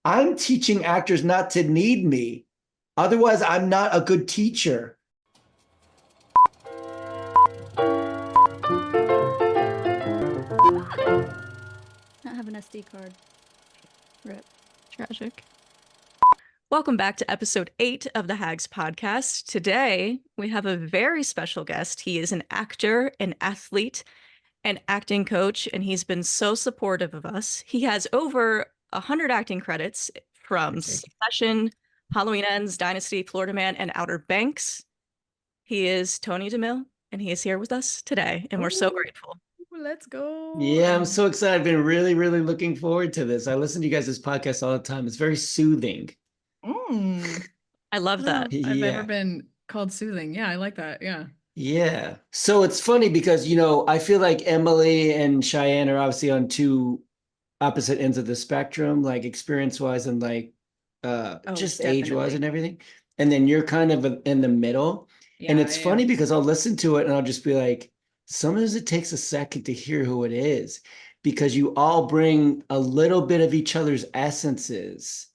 I'm teaching actors not to need me. Otherwise, I'm not a good teacher. Not have an SD card. Rip. Tragic. Welcome back to episode 8 of the Hags Podcast. Today, we have a very special guest. He is an actor, an athlete, an acting coach, and he's been so supportive of us. He has over 100 acting credits from Succession, Halloween Ends, Dynasty, Florida Man, and Outer Banks. He is Tony DeMil, and he is here with us today, and we're so grateful. Let's go. Yeah, I'm so excited. I've been really, really looking forward to this. I listen to you guys' podcast all the time. It's very soothing. I love that. I've never been called soothing. Yeah, I like that. Yeah. Yeah. So it's funny because, I feel like Emily and Cheyenne are obviously on two opposite ends of the spectrum, like experience-wise and like just age-wise and everything. And then you're kind of in the middle. Yeah, and it's funny because I'll listen to it and I'll just be like, sometimes it takes a second to hear who it is because you all bring a little bit of each other's essences.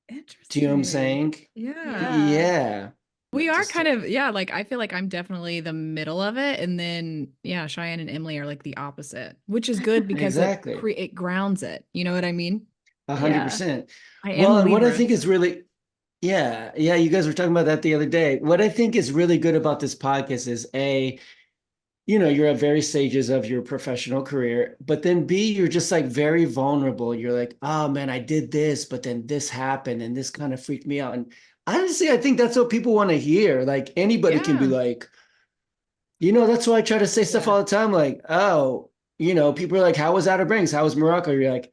Interesting. Do you know what I'm saying? Yeah. Yeah. We are kind of, like, I feel like I'm definitely the middle of it. And then, Cheyenne and Emily are like the opposite, which is good because it grounds it. You know what I mean? 100%. Well, and what I think is really, you guys were talking about that the other day. What I think is really good about this podcast is you're at various stages of your professional career, but then B, you're just like very vulnerable. You're like, oh man, I did this, but then this happened and this kind of freaked me out. And honestly, I think that's what people want to hear. Like anybody can be like, that's why I try to say stuff all the time. Like, oh, people are like, how was Outer Banks? How was Morocco? You're like,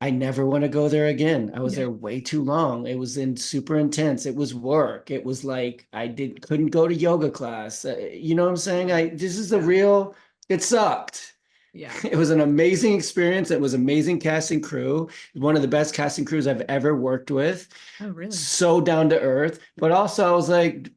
I never want to go there again. I was there way too long. It was super intense. It was work. It was like, couldn't go to yoga class. You know what I'm saying? This is the real, it sucked. Yeah. It was an amazing experience. It was amazing casting crew. One of the best casting crews I've ever worked with. Oh, really? So down to earth. But also I was like,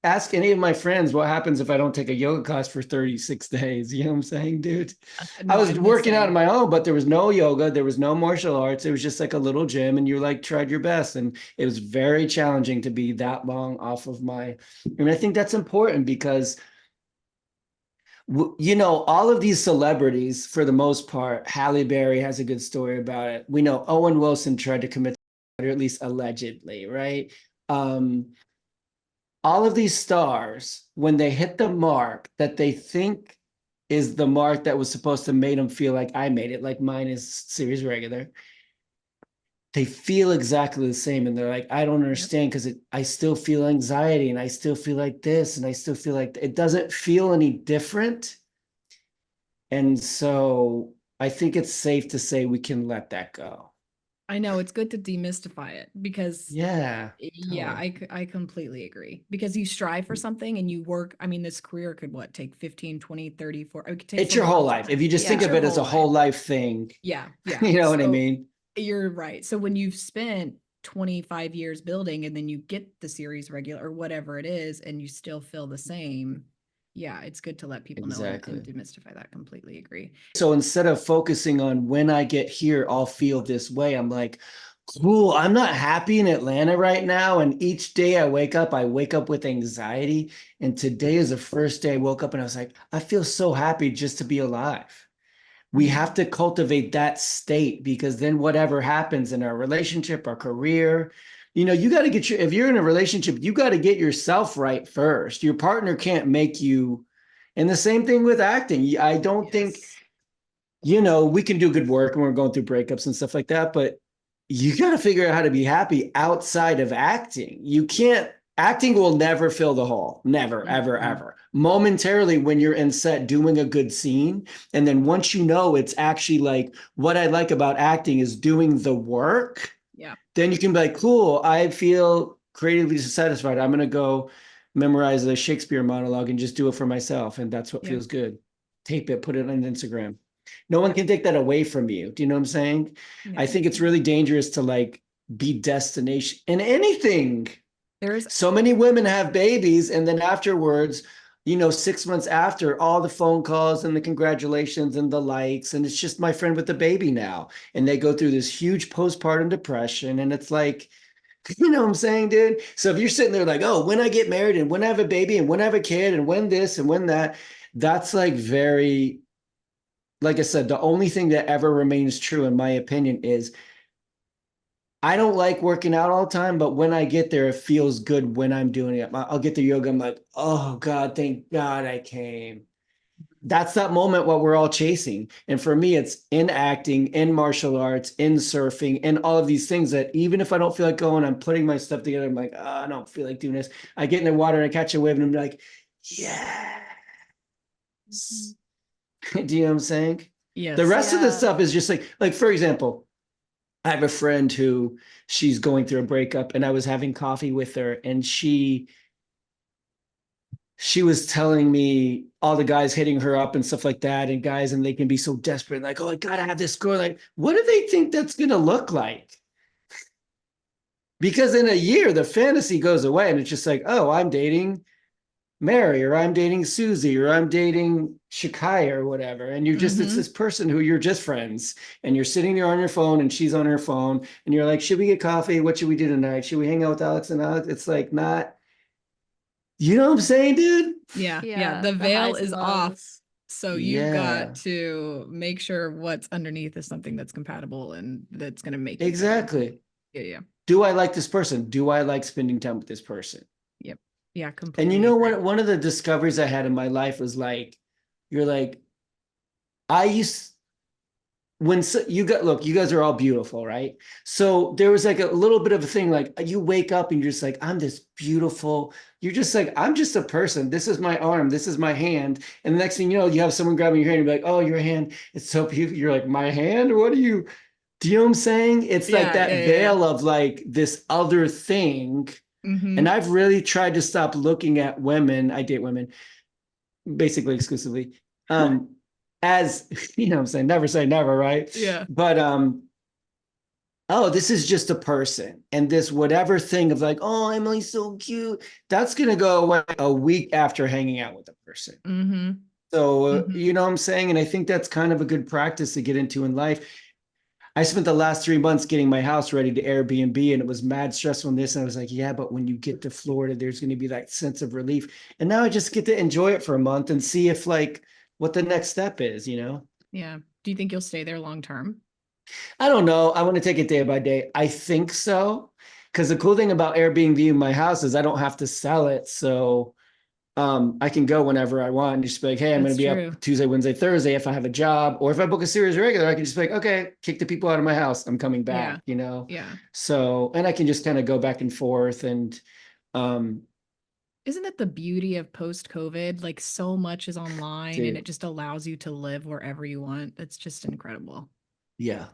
ask any of my friends what happens if I don't take a yoga class for 36 days. You know what I'm saying, dude? No, I was working out on my own, but there was no yoga. There was no martial arts. It was just like a little gym and you tried your best. And it was very challenging to be that long off of and I think that's important because all of these celebrities, for the most part, Halle Berry has a good story about it. We know Owen Wilson tried to commit, or at least allegedly, right? All of these stars, when they hit the mark that they think is the mark that was supposed to make them feel like I made it, like mine is series regular, they feel exactly the same. And they're like, I don't understand because I still feel anxiety and I still feel like this and I still feel like it doesn't feel any different. And so I think it's safe to say we can let that go. I know it's good to demystify it because I completely agree because you strive for something and you work. This career could take 15, 20, 30, 40. It's your whole life. If you just think of it as a whole life thing. Yeah. You know what I mean? You're right. So when you've spent 25 years building and then you get the series regular or whatever it is, and you still feel the same. Yeah, it's good to let people know and demystify that. Completely agree. So instead of focusing on when I get here, I'll feel this way. I'm like, cool, I'm not happy in Atlanta right now. And each day I wake up with anxiety. And today is the first day I woke up and I was like, I feel so happy just to be alive. We have to cultivate that state because then whatever happens in our relationship, our career, you got to if you're in a relationship, you got to get yourself right first. Your partner can't make you. And the same thing with acting. I don't think, we can do good work and we're going through breakups and stuff like that, but you got to figure out how to be happy outside of acting. Acting will never fill the hole. Never, ever, ever. Momentarily when you're in set doing a good scene. And then once it's actually like what I like about acting is doing the work. Yeah. Then you can be like, cool, I feel creatively satisfied. I'm going to go memorize the Shakespeare monologue and just do it for myself. And that's what feels good. Tape it, put it on Instagram. No one can take that away from you. Do you know what I'm saying? Yeah. I think it's really dangerous to be destination in anything. There's so many women have babies and then afterwards, 6 months after, all the phone calls and the congratulations and the likes, and it's just my friend with the baby now. And they go through this huge postpartum depression. And it's like, you know what I'm saying, dude? So if you're sitting there like, oh, when I get married and when I have a baby and when I have a kid and when this and when that, that's like very, like I said, the only thing that ever remains true, in my opinion, is I don't like working out all the time, but when I get there, it feels good when I'm doing it. I'll get the yoga. I'm like, oh God, thank God I came. That's that moment what we're all chasing. And for me, it's in acting, in martial arts, in surfing, and all of these things that even if I don't feel like going, I'm putting my stuff together. I'm like, oh, I don't feel like doing this. I get in the water and I catch a wave and I'm like, yes. Do you know what I'm saying? Yes. The rest of the stuff is just like, for example, I have a friend who she's going through a breakup, and I was having coffee with her, and she was telling me all the guys hitting her up and stuff like that, and guys, and they can be so desperate, like, oh, I gotta have this girl. Like, what do they think that's gonna look like? Because in a year, the fantasy goes away, and it's just like, oh, I'm dating Mary, or I'm dating Susie, or I'm dating Shakai or whatever. And you're just, it's this person who you're just friends, and you're sitting there on your phone and she's on her phone, and you're like, should we get coffee? What should we do tonight? Should we hang out with Alex and Alex? It's like, not, you know what I'm saying, dude? Yeah. The veil is off. So you've got to make sure what's underneath is something that's compatible and that's going to make you exactly. Better. Yeah. Do I like this person? Do I like spending time with this person? Yep. Yeah, completely. And you know what? One of the discoveries I had in my life was like, you're like, you guys are all beautiful, right? So there was like a little bit of a thing, like you wake up and you're just like, I'm this beautiful. You're just like, I'm just a person. This is my arm. This is my hand. And the next thing you know, you have someone grabbing your hand and you're like, oh, your hand, it's so beautiful. You're like, my hand? Do you know what I'm saying? It's like that veil of like this other thing. And I've really tried to stop looking at women. I date women basically exclusively. As you know what I'm saying, never say never, right? Yeah. But oh, this is just a person. And this whatever thing of like, oh, Emily's so cute, that's gonna go away a week after hanging out with the person. So you know what I'm saying? And I think that's kind of a good practice to get into in life. I spent the last 3 months getting my house ready to Airbnb, and it was mad stressful in this. And I was like, yeah, but when you get to Florida, there's going to be that sense of relief. And now I just get to enjoy it for a month and see if like what the next step is, you know? Yeah. Do you think you'll stay there long term? I don't know. I want to take it day by day. I think so. Because the cool thing about Airbnb in my house is I don't have to sell it. So I can go whenever I want and just be like, hey, I'm going to be up Tuesday, Wednesday, Thursday if I have a job, or if I book a series regular, I can just be like, okay, kick the people out of my house. I'm coming back, you know? Yeah. So, and I can just kind of go back and forth. And isn't it the beauty of post-COVID? Like so much is online and it just allows you to live wherever you want. It's just incredible. Yeah.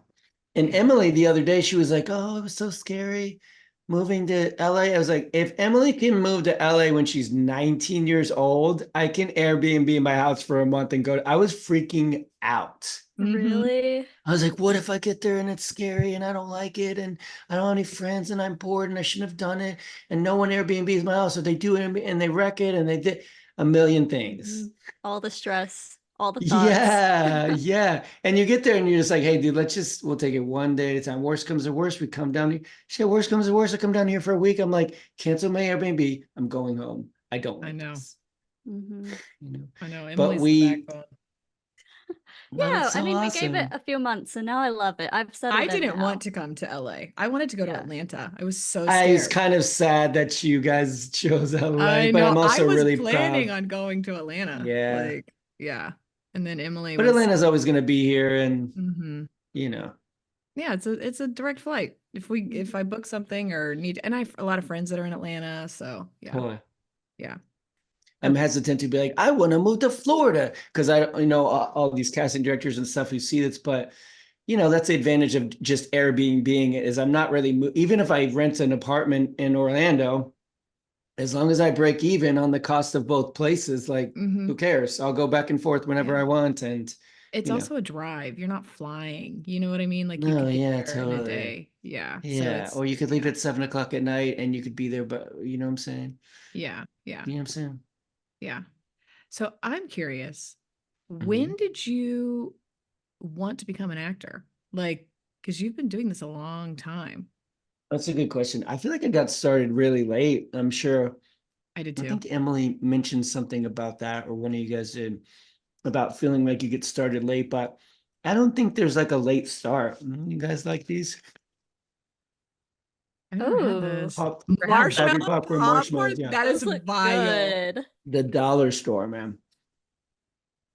And Emily, the other day, she was like, oh, it was so scary moving to LA. I was like, if Emily can move to LA when she's 19 years old, I can Airbnb in my house for a month and go. I was freaking out. Really? I was like, what if I get there and it's scary and I don't like it and I don't have any friends and I'm bored and I shouldn't have done it and no one Airbnbs my house, so they do it and they wreck it and they did a million things. All the stress. All the thoughts. Yeah. And you get there and you're just like, hey, dude, we'll take it one day at a time. Worst comes to worst, we come down here. Shit, worst comes to worst, I come down here for a week. I'm like, cancel my Airbnb. I'm going home. I don't like this. You know. I know. Emily's but we we gave it a few months and now I love it. I didn't want to come to LA. I wanted to go to Atlanta. I was so scared. I was kind of sad that you guys chose LA, but I'm also really planning proud. On going to Atlanta. Yeah. And then Emily But Atlanta's always going to be here and you know. Yeah, it's a direct flight. If I book something or need, and I have a lot of friends that are in Atlanta, so yeah. I'm hesitant to be like, I want to move to Florida because all these casting directors and stuff who see this, but that's the advantage of just Airbnb being is I'm not really, even if I rent an apartment in Orlando, as long as I break even on the cost of both places, like who cares? I'll go back and forth whenever I want. And it's also a drive. You're not flying. You know what I mean? Like you could get there in a day. Yeah. Or you could leave at 7 o'clock at night and you could be there, but you know what I'm saying? Yeah. You know what I'm saying? Yeah. So I'm curious, when did you want to become an actor? Like, because you've been doing this a long time. That's a good question. I feel like I got started really late. I'm sure. I did too. I think Emily mentioned something about that, or one of you guys did, about feeling like you get started late, but I don't think there's like a late start. You guys like these? I never had this. Marshmallow Popcorn, marshmallows. Yeah, that is vile. Good. the dollar store, man.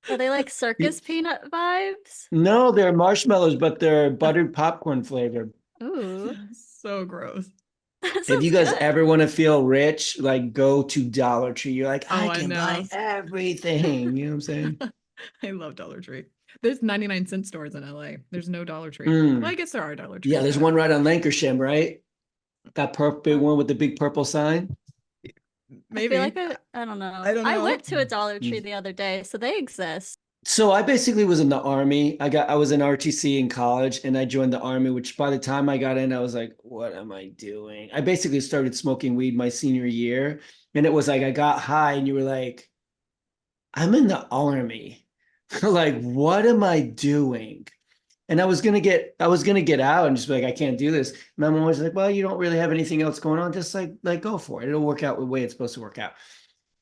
Are they like circus peanut vibes? No, they're marshmallows, but they're buttered popcorn flavored. Ooh. So gross. If you guys ever want to feel rich, like go to Dollar Tree. You're like, I can buy everything. You know what I'm saying? I love Dollar Tree. There's 99-cent stores in LA. There's no Dollar Tree. Well, I guess there are Dollar Trees. Yeah, there's one right on Lancashire, right? That big one with the big purple sign. Maybe. I feel like I don't know. I went to a Dollar Tree the other day, so they exist. So I basically was in the Army. I was in RTC in college, and I joined the Army, which by the time I got in, I was like, what am I doing? I basically started smoking weed my senior year, and it was like I got high, and you were like, I'm in the Army. Like, what am I doing? And I was gonna get out and just be like, I can't do this. My mom was like, well, you don't really have anything else going on. Just like go for it. It'll work out the way it's supposed to work out.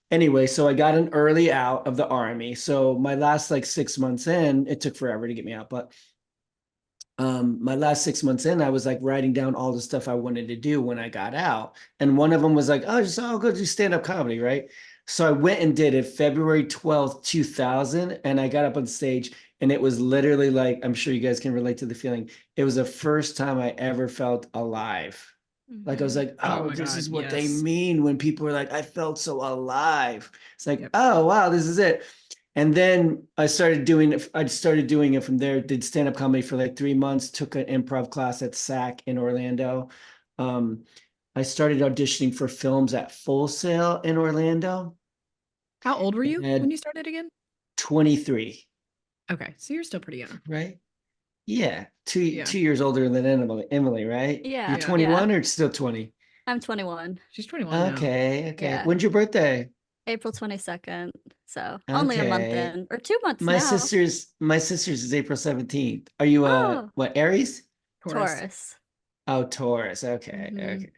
Anyway, so I got an early out of the Army. So my last like 6 months in, it took forever to get me out, but my last 6 months in, I was like writing down all the stuff I wanted to do when I got out. And one of them was like, I'll go do stand-up comedy, right? So I went and did it February 12th, 2000, and I got up on stage, and it was literally like, I'm sure you guys can relate to the feeling. It was the first time I ever felt alive. Like I was like, this is what they mean when people are like, I felt so alive. It's like, oh, wow, this is it. And then I started doing it from there, did stand-up comedy for like 3 months, took an improv class at SAC in Orlando. I started auditioning for films at Full Sail in Orlando. How old were you when you started again? 23. Okay, so you're still pretty young. Right? Yeah. 2 years older than Emily, right? Yeah. You're 21 or still 20? I'm 21. She's 21 Okay. Yeah. When's your birthday? April 22nd. So only a month in, or 2 months my now. My sister's is April 17th. Are you what, Aries? Taurus. Oh, Taurus. Okay. Okay.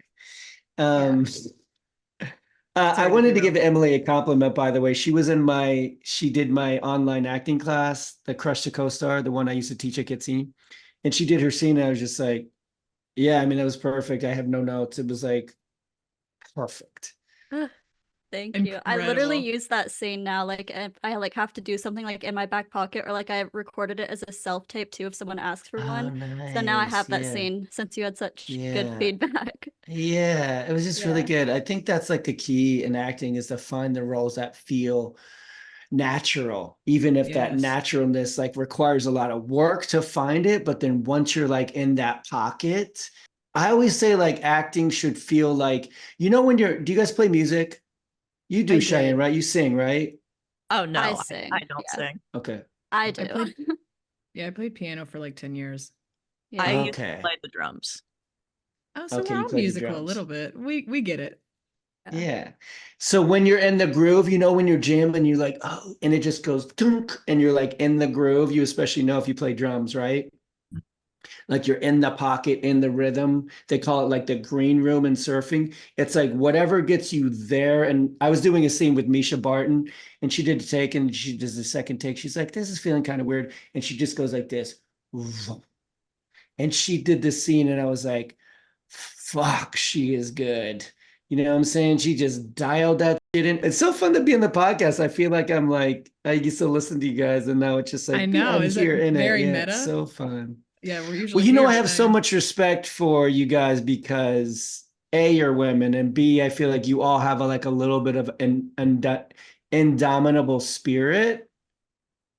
I wanted to give Emily a compliment, by the way. She did my online acting class, the Crush the Co-Star, the one I used to teach at Get Seen. And she did her scene, and I was just like, yeah, I mean, that was perfect. I have no notes. It was like perfect. Thank you. I literally use that scene now. Like if I like have to do something like in my back pocket, or like I recorded it as a self-tape too if someone asks for one. Nice. So now I have that scene since you had such good feedback. Yeah, it was just really good. I think that's like the key in acting, is to find the roles that feel natural, even if that naturalness like requires a lot of work to find it. But then once you're like in that pocket, I always say like acting should feel like, when do you guys play music? You do, Cheyenne, right? You sing, right? Oh, no, I sing. I don't sing. Okay. I do. I played piano for like 10 years. Yeah. I used to play the drums. Oh, so we're all musical a little bit. We get it. Yeah. So when you're in the groove, when you're jamming, you're like, oh, and it just goes dunk, and you're like in the groove. You especially know if you play drums, right? Like you're in the pocket, in the rhythm. They call it like the green room in surfing. It's like whatever gets you there. And I was doing a scene with Misha Barton, and she did a take, and she does the second take. She's like, this is feeling kind of weird. And she just goes like this. And she did this scene, and I was like, fuck, she is good. You know what I'm saying? She just dialed that shit in. It's so fun to be in the podcast. I feel like I'm like, I used to listen to you guys, and now it's just like, I know, I'm here in very it. meta? It's so fun. Yeah, we're usually. Well, I have so much respect for you guys because A, you're women, and B, I feel like you all have a little bit of an indomitable spirit,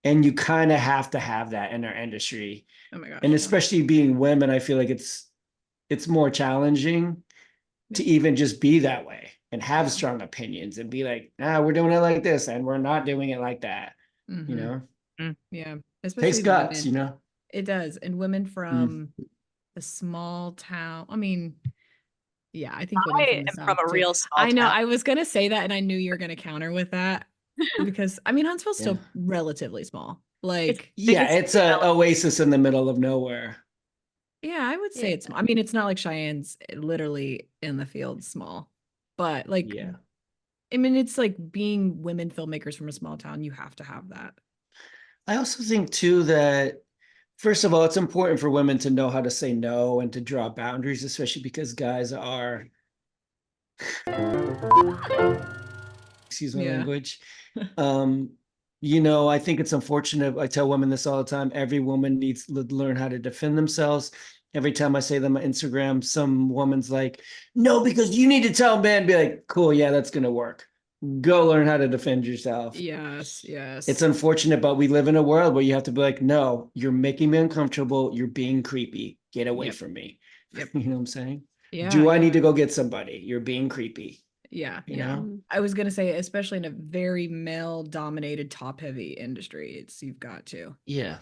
and you kind of have to have that in our industry. Oh my gosh! And especially being women, I feel like it's more challenging to even just be that way and have strong opinions and be like, we're doing it like this, and we're not doing it like that. Yeah, especially takes guts, It does. And women from a small town. I mean, yeah, I think women from a real small town. I know. I was going to say that, and I knew you were going to counter with that. Because I mean, Huntsville's still relatively small. Like, it's a oasis in the middle of nowhere. Yeah, I would say it's small. I mean, it's not like Cheyenne's literally in the field small, but like, I mean, it's like being women filmmakers from a small town. You have to have that. I also think too that, first of all, it's important for women to know how to say no and to draw boundaries, especially because guys are, excuse my language. You know, I think it's unfortunate. I tell women this all the time. Every woman needs to learn how to defend themselves. Every time I say them on Instagram, some woman's like, no, because you need to tell men, be like, cool, yeah, that's going to work. Go learn how to defend yourself. Yes. It's unfortunate, but we live in a world where you have to be like, no, you're making me uncomfortable. You're being creepy. Get away from me. You know what I'm saying? Yeah. Do I need to go get somebody? You're being creepy. Yeah. You know? I was going to say, especially in a very male dominated, top heavy industry, you've got to. Yeah.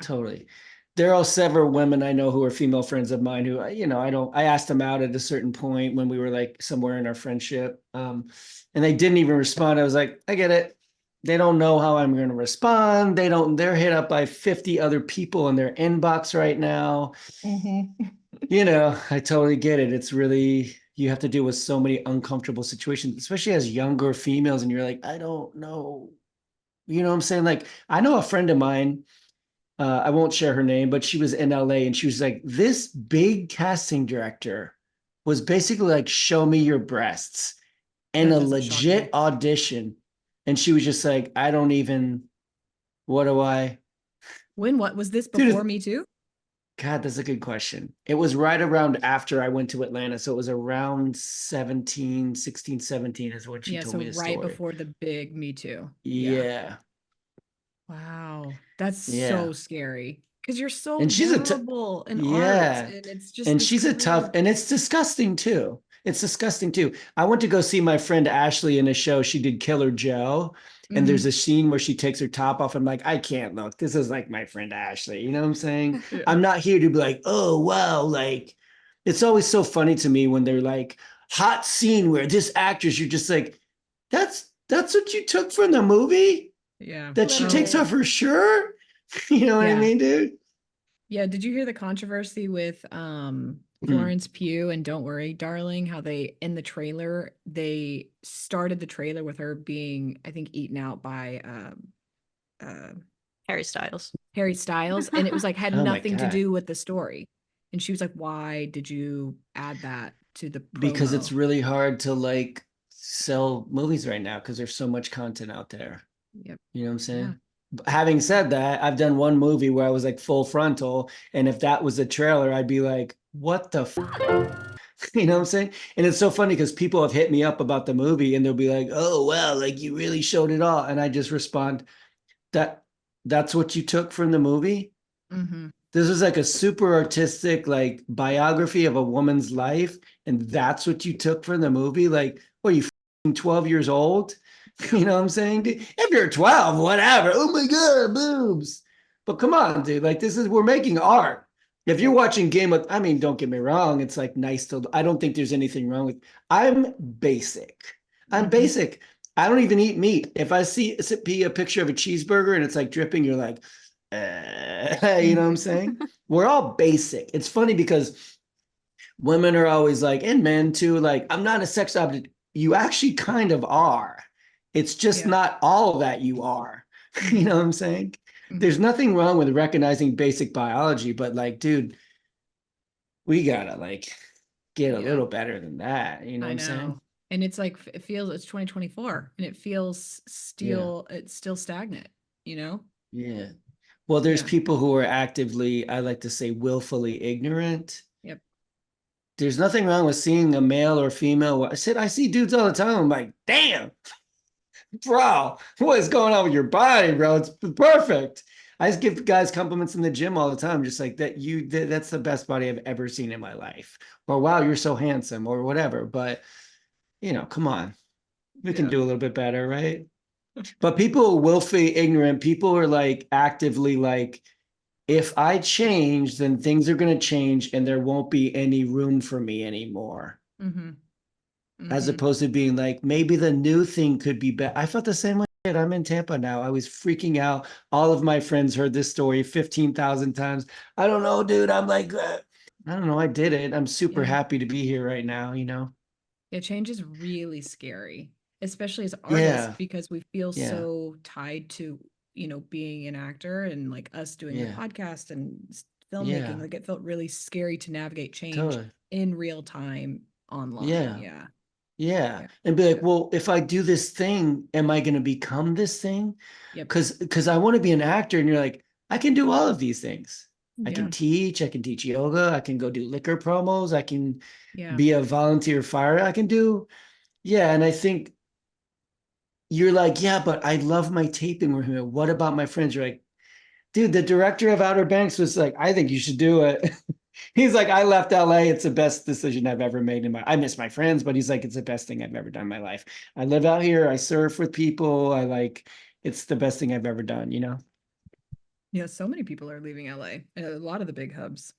Totally. There are several women I know who are female friends of mine who, you know, I asked them out at a certain point when we were like somewhere in our friendship. And they didn't even respond. I was like, I get it. They don't know how I'm going to respond. They're hit up by 50 other people in their inbox right now. You know, I totally get it. It's really, you have to deal with so many uncomfortable situations, especially as younger females. And you're like, I don't know. You know what I'm saying? Like, I know a friend of mine, I won't share her name, but she was in LA and she was like, this big casting director was basically like, show me your breasts in a legit audition. And she was just like, I don't even, what was this before Me Too? God, that's a good question. It was right around after I went to Atlanta. So it was around 16, 17 is when she told me the story. Right before the big Me Too. Yeah. Wow. That's so scary. Because you're so vulnerable in art. And it's just, and she's a tough, and it's disgusting too. I went to go see my friend Ashley in a show. She did Killer Joe. And there's a scene where she takes her top off. I'm like, I can't look. This is like my friend Ashley. You know what I'm saying? I'm not here to be like, oh, wow. Like, it's always so funny to me when they're like, hot scene where this actress, you're just like, that's what you took from the movie? Yeah. That she takes off her shirt? You know what I mean, dude? Yeah. Did you hear the controversy with Florence Pugh and Don't Worry, Darling, how they, in the trailer, they started the trailer with her being, I think, eaten out by Harry Styles. And it was like, had nothing to do with the story. And she was like, why did you add that to the promo? Because it's really hard to like sell movies right now because there's so much content out there. Yep. You know what I'm saying? Having said that, I've done one movie where I was like full frontal. And if that was a trailer, I'd be like, what the you know what I'm saying? And it's so funny because people have hit me up about the movie and they'll be like, oh, well, like you really showed it all. And I just respond, that's what you took from the movie? This was like a super artistic, like biography of a woman's life. And that's what you took from the movie? Like, what are you 12 years old? You know what I'm saying? If you're 12, whatever. Oh my God, boobs. But come on, dude. Like we're making art. If you're watching I mean, don't get me wrong. It's like nice to, I don't think there's anything wrong with, I'm basic. I don't even eat meat. If I see a picture of a cheeseburger and it's like dripping, you're like, you know what I'm saying? We're all basic. It's funny because women are always like, and men too, like, I'm not a sex object. You actually kind of are. It's just not all that you are. You know what I'm saying? There's nothing wrong with recognizing basic biology, but like, dude, we gotta like get a little better than that. You know what I'm saying? And it's like, it's 2024 and it feels it's still stagnant, you know? Yeah. Well, there's people who are actively, I like to say, willfully ignorant. Yep. There's nothing wrong with seeing a male or female. I see dudes all the time. I'm like, damn. Bro, what is going on with your body, bro? It's perfect. I just give guys compliments in the gym all the time, just like that's the best body I've ever seen in my life. Or wow, you're so handsome, or whatever. But you know, come on. We can do a little bit better, right? But people are willfully ignorant. People are like actively like, if I change, then things are going to change and there won't be any room for me anymore. As opposed to being like, maybe the new thing could be better. I felt the same way. I'm in Tampa now. I was freaking out. All of my friends heard this story 15,000 times. I don't know, dude. I'm like, I don't know. I did it. I'm super happy to be here right now, you know? Yeah, change is really scary, especially as artists, because we feel so tied to, you know, being an actor and like us doing the podcast and filmmaking. Like it felt really scary to navigate change in real time online. Yeah. And be like, well, if I do this thing, am I going to become this thing? Because I want to be an actor. And you're like, I can do all of these things. I can teach yoga. I can go do liquor promos. I can be a volunteer fire. I can do, And I think you're like, but I love my taping room. What about my friends? You're like, dude, the director of Outer Banks was like, I think you should do it. He's like, I left LA. It's the best decision I've ever made I miss my friends, but he's like, it's the best thing I've ever done in my life. I live out here. I surf with people. It's the best thing I've ever done, you know? Yeah. So many people are leaving LA, a lot of the big hubs.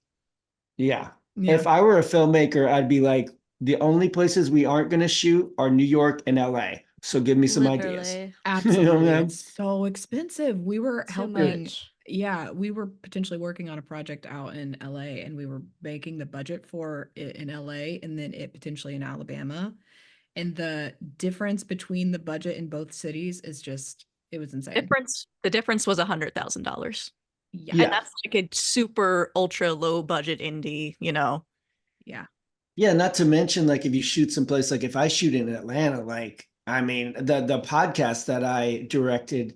Yeah. If I were a filmmaker, I'd be like, the only places we aren't going to shoot are New York and LA. So give me some ideas. Absolutely. You know, it's so expensive. We were helping. Yeah, we were potentially working on a project out in LA, and we were making the budget for it in LA and then it potentially in Alabama. And the difference between the budget in both cities is just, it was insane. The difference was $100,000. Yeah. And that's like a super ultra low budget indie, you know? Yeah. Yeah. Not to mention, like, if you shoot someplace, like if I shoot in Atlanta, like, I mean, the podcast that I directed,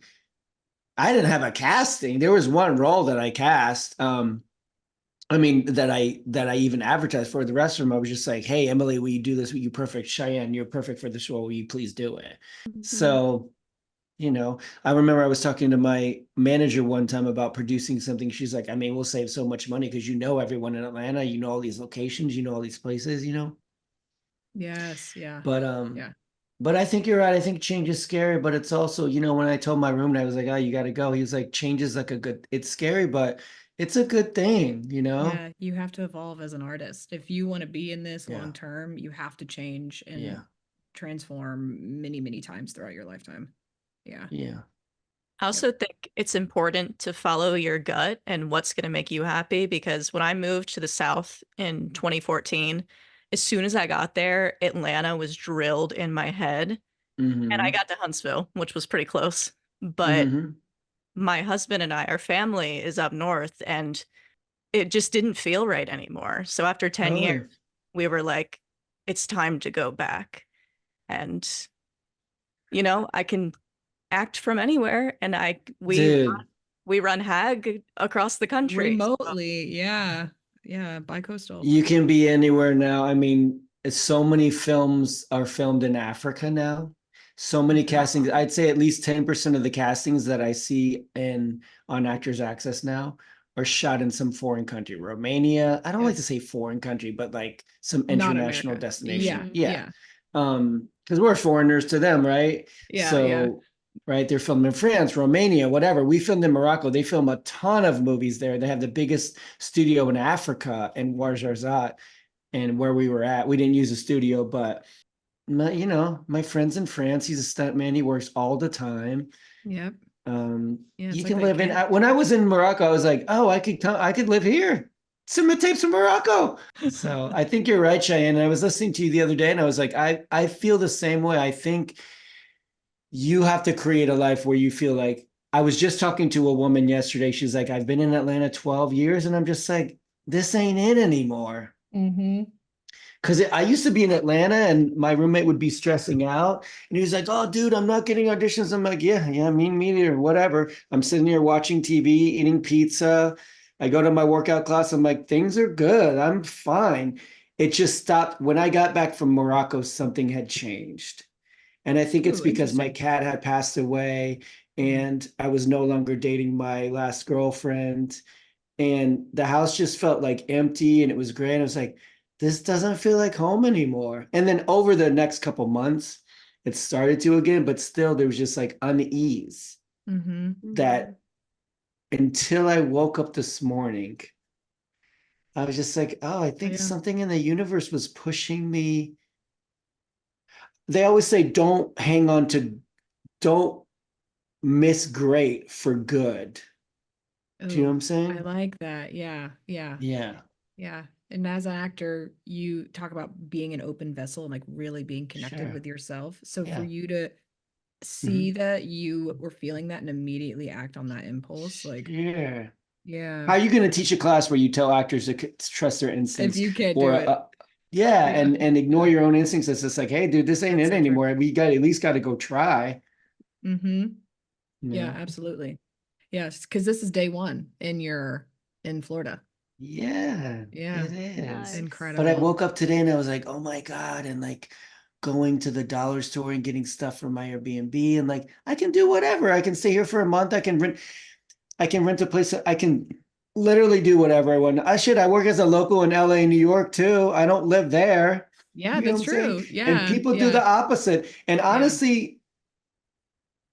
I didn't have a casting. There was one role that I cast. I mean, that I even advertised for. The rest of them, I was just like, hey, Emily, will you do this? Will you perfect? Cheyenne, you're perfect for this role. Will you please do it? Mm-hmm. So, you know, I remember I was talking to my manager one time about producing something. She's like, I mean, we'll save so much money because you know everyone in Atlanta, you know all these locations, you know all these places, you know? Yes, yeah. But But I think you're right. I think change is scary, but it's also, you know, when I told my roommate, I was like, oh, you got to go. He was like, change is like it's scary, but it's a good thing, you know? Yeah, you have to evolve as an artist. If you want to be in this long term, you have to change and transform many, many times throughout your lifetime. Yeah. Yeah. I also think it's important to follow your gut and what's going to make you happy, because when I moved to the South in 2014, as soon as I got there, Atlanta was drilled in my head. Mm-hmm. And I got to Huntsville, which was pretty close. But my husband and our family is up north, and it just didn't feel right anymore. So after 10 years, we were like, it's time to go back. And, you know, I can act from anywhere, and we run Hag across the country. Remotely, yeah. Yeah, bi-coastal. You can be anywhere now. I mean, so many films are filmed in Africa now. So many castings. I'd say at least 10% of the castings that I see on Actors Access now are shot in some foreign country. Romania. I don't like to say foreign country, but like some international destination. Yeah. Because we're foreigners to them, right? Yeah. So right, they're filmed in France, Romania, whatever. We filmed in Morocco. They film a ton of movies there. They have the biggest studio in Africa in Ouarzazate, and where we were at, we didn't use a studio, but you know, my friend's in France. He's a stuntman. He works all the time. Yep. You can live in. When I was in Morocco, I was like, oh, I could live here. Submit tapes in Morocco. So I think you're right, Cheyenne. I was listening to you the other day, and I was like, I feel the same way. I think you have to create a life where you feel like, I was just talking to a woman yesterday. She's like, I've been in Atlanta 12 years. And I'm just like, this ain't it anymore. Mm-hmm. Because I used to be in Atlanta, and my roommate would be stressing out. And he was like, oh, dude, I'm not getting auditions. I'm like, yeah, me neither, whatever. I'm sitting here watching TV, eating pizza. I go to my workout class. I'm like, things are good. I'm fine. It just stopped. When I got back from Morocco, something had changed. And I think it's because my cat had passed away, and I was no longer dating my last girlfriend, and the house just felt like empty, and it was great. I was like, this doesn't feel like home anymore. And then over the next couple months, it started to again, but still there was just like unease that until I woke up this morning, I was just like, oh, I think something in the universe was pushing me. They always say, don't miss great for good. Do you know what I'm saying? I like that. Yeah. Yeah. Yeah. Yeah. And as an actor, you talk about being an open vessel and like really being connected with yourself. So for you to see that you were feeling that and immediately act on that impulse, like, yeah. Yeah. How are you going to teach a class where you tell actors to trust their instincts? If you can't do it. And ignore your own instincts. It's just like, hey, dude, this ain't it anymore. We got at least got to go try. Yeah, absolutely. Yes, because this is day one in Florida. Yeah, Yeah, it is. Nice. Incredible. But I woke up today and I was like, oh my God. And like going to the dollar store and getting stuff from my Airbnb. And like, I can do whatever. I can stay here for a month. I can rent a place. I can literally do whatever I want. I work as a local in LA and New York too. I don't live there. Yeah, that's true. Yeah. And people do the opposite. And honestly,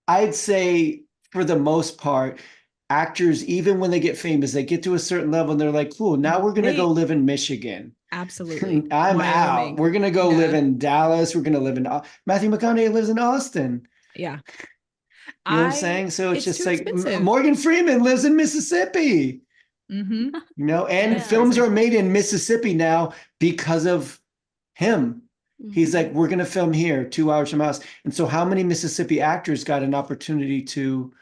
I'd say for the most part, actors, even when they get famous, they get to a certain level and they're like, cool, now we're going to go live in Michigan. Absolutely. I'm out. We're going to go live in Dallas. We're going to live in Matthew McConaughey lives in Austin. Yeah. You know what I'm saying? So it's just like expensive. Morgan Freeman lives in Mississippi. You know, and films are made in Mississippi now because of him. He's like, we're going to film here 2 hours from us. And so how many Mississippi actors got an opportunity to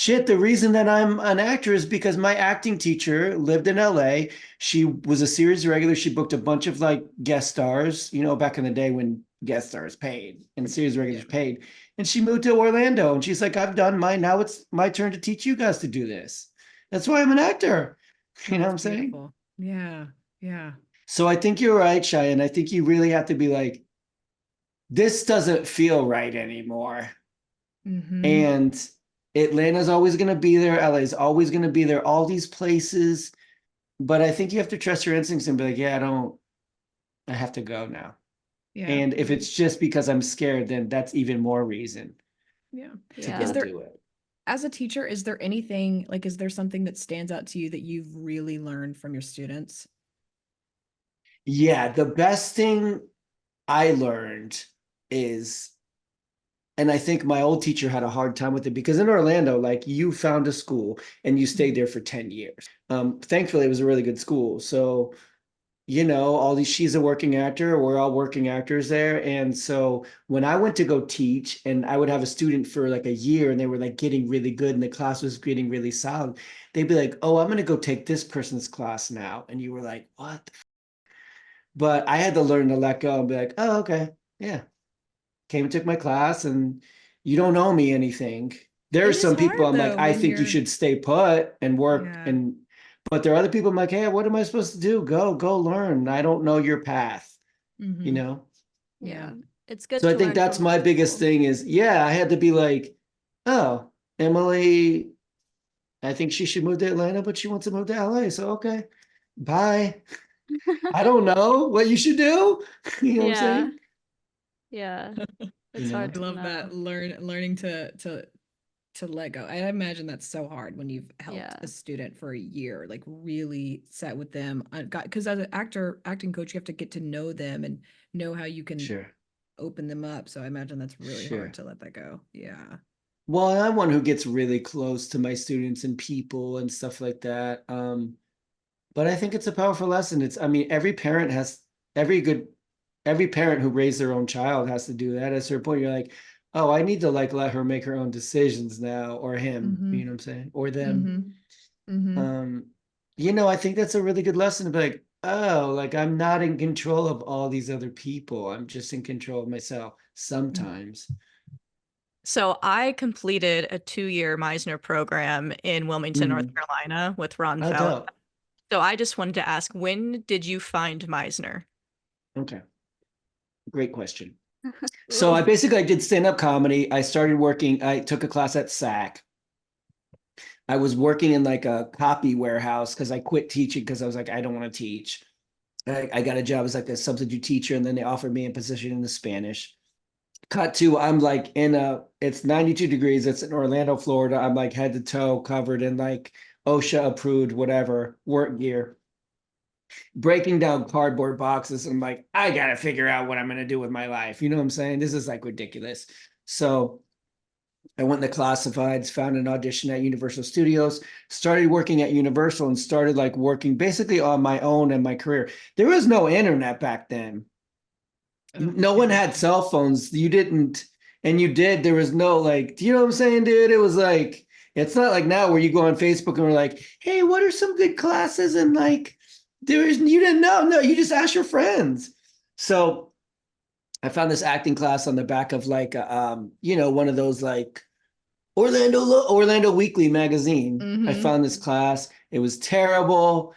the reason that I'm an actor is because my acting teacher lived in LA. She was a series regular. She booked a bunch of like guest stars, you know, back in the day when guest stars paid and series regulars paid. And she moved to Orlando and she's like, I've done mine. Now it's my turn to teach you guys to do this. That's why I'm an actor. You know what I'm saying? Yeah. Yeah. So I think you're right, Cheyenne. I think you really have to be like, this doesn't feel right anymore. And Atlanta's always going to be there. LA's always going to be there. All these places. But I think you have to trust your instincts and be like, I have to go now. Yeah. And if it's just because I'm scared, then that's even more reason. To do it. As a teacher, is there anything like, is there something that stands out to you that you've really learned from your students? Yeah, the best thing I learned is, and I think my old teacher had a hard time with it because in Orlando, like you found a school and you stayed there for 10 years. Thankfully, it was a really good school. So, you know, she's a working actor. We're all working actors there. And so when I went to go teach and I would have a student for like a year and they were like getting really good and the class was getting really solid, they'd be like, oh, I'm going to go take this person's class now. And you were like, what? But I had to learn to let go and be like, oh, okay. Yeah. Came and took my class and you don't owe me anything. There are some people I'm like, I think you should stay put and work. But there are other people I'm like, hey, what am I supposed to do? Go learn. I don't know your path, you know? Yeah. It's good. So I think that's my biggest thing is, I had to be like, oh, Emily, I think she should move to Atlanta, but she wants to move to LA. So, okay, bye. I don't know what you should do. You know what I'm saying? Yeah. It's hard. I love that learning to let go. I imagine that's so hard when you've helped a student for a year, like really sat with them. Because as an acting coach, you have to get to know them and know how you can open them up. So I imagine that's really hard to let that go. Yeah. Well, I'm one who gets really close to my students and people and stuff like that. But I think it's a powerful lesson. Every parent who raised their own child has to do that. At a certain point, you're like, oh, I need to like let her make her own decisions now, or him, you know what I'm saying? Or them. You know, I think that's a really good lesson to be like, oh, like I'm not in control of all these other people. I'm just in control of myself sometimes. So I completed a 2-year Meisner program in Wilmington, North Carolina with Ron Fallon. So I just wanted to ask, when did you find Meisner? Okay. Great question. So I did stand-up comedy. I took a class at SAC. I was working in like a copy warehouse because I quit teaching because I was like, I don't want to teach. I got a job as like a substitute teacher and then they offered me a position in the Spanish. Cut to, I'm like it's 92 degrees. It's in Orlando, Florida. I'm like head to toe covered in like OSHA approved, whatever, work gear. Breaking down cardboard boxes. I'm like, I got to figure out what I'm going to do with my life. You know what I'm saying? This is like ridiculous. So I went into classifieds, found an audition at Universal Studios, started working at Universal, and started like working basically on my own and my career. There was no internet back then. No one had cell phones. You didn't, and you did. There was no like, do you know what I'm saying, dude? It was like, it's not like now where you go on Facebook and we're like, hey, what are some good classes? And like, you didn't know. No, you just ask your friends. So I found this acting class on the back of like, one of those like Orlando Weekly magazine. Mm-hmm. I found this class. It was terrible.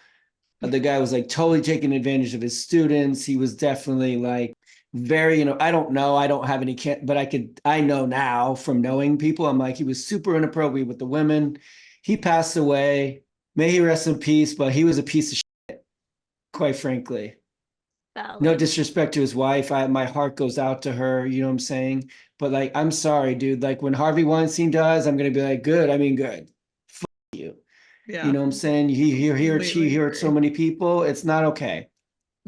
The guy was like totally taking advantage of his students. He was definitely like very, I don't know. I don't have any, but I know now from knowing people. I'm like, he was super inappropriate with the women. He passed away. May he rest in peace, but he was a piece of shit, quite frankly. Valid. No disrespect to his wife. My heart goes out to her. You know what I'm saying? But like, I'm sorry, dude. Like when Harvey Weinstein dies, I'm going to be like, good. I mean, good. Fuck you. Yeah. You know what I'm saying? He or she hurt so many people. It's not okay.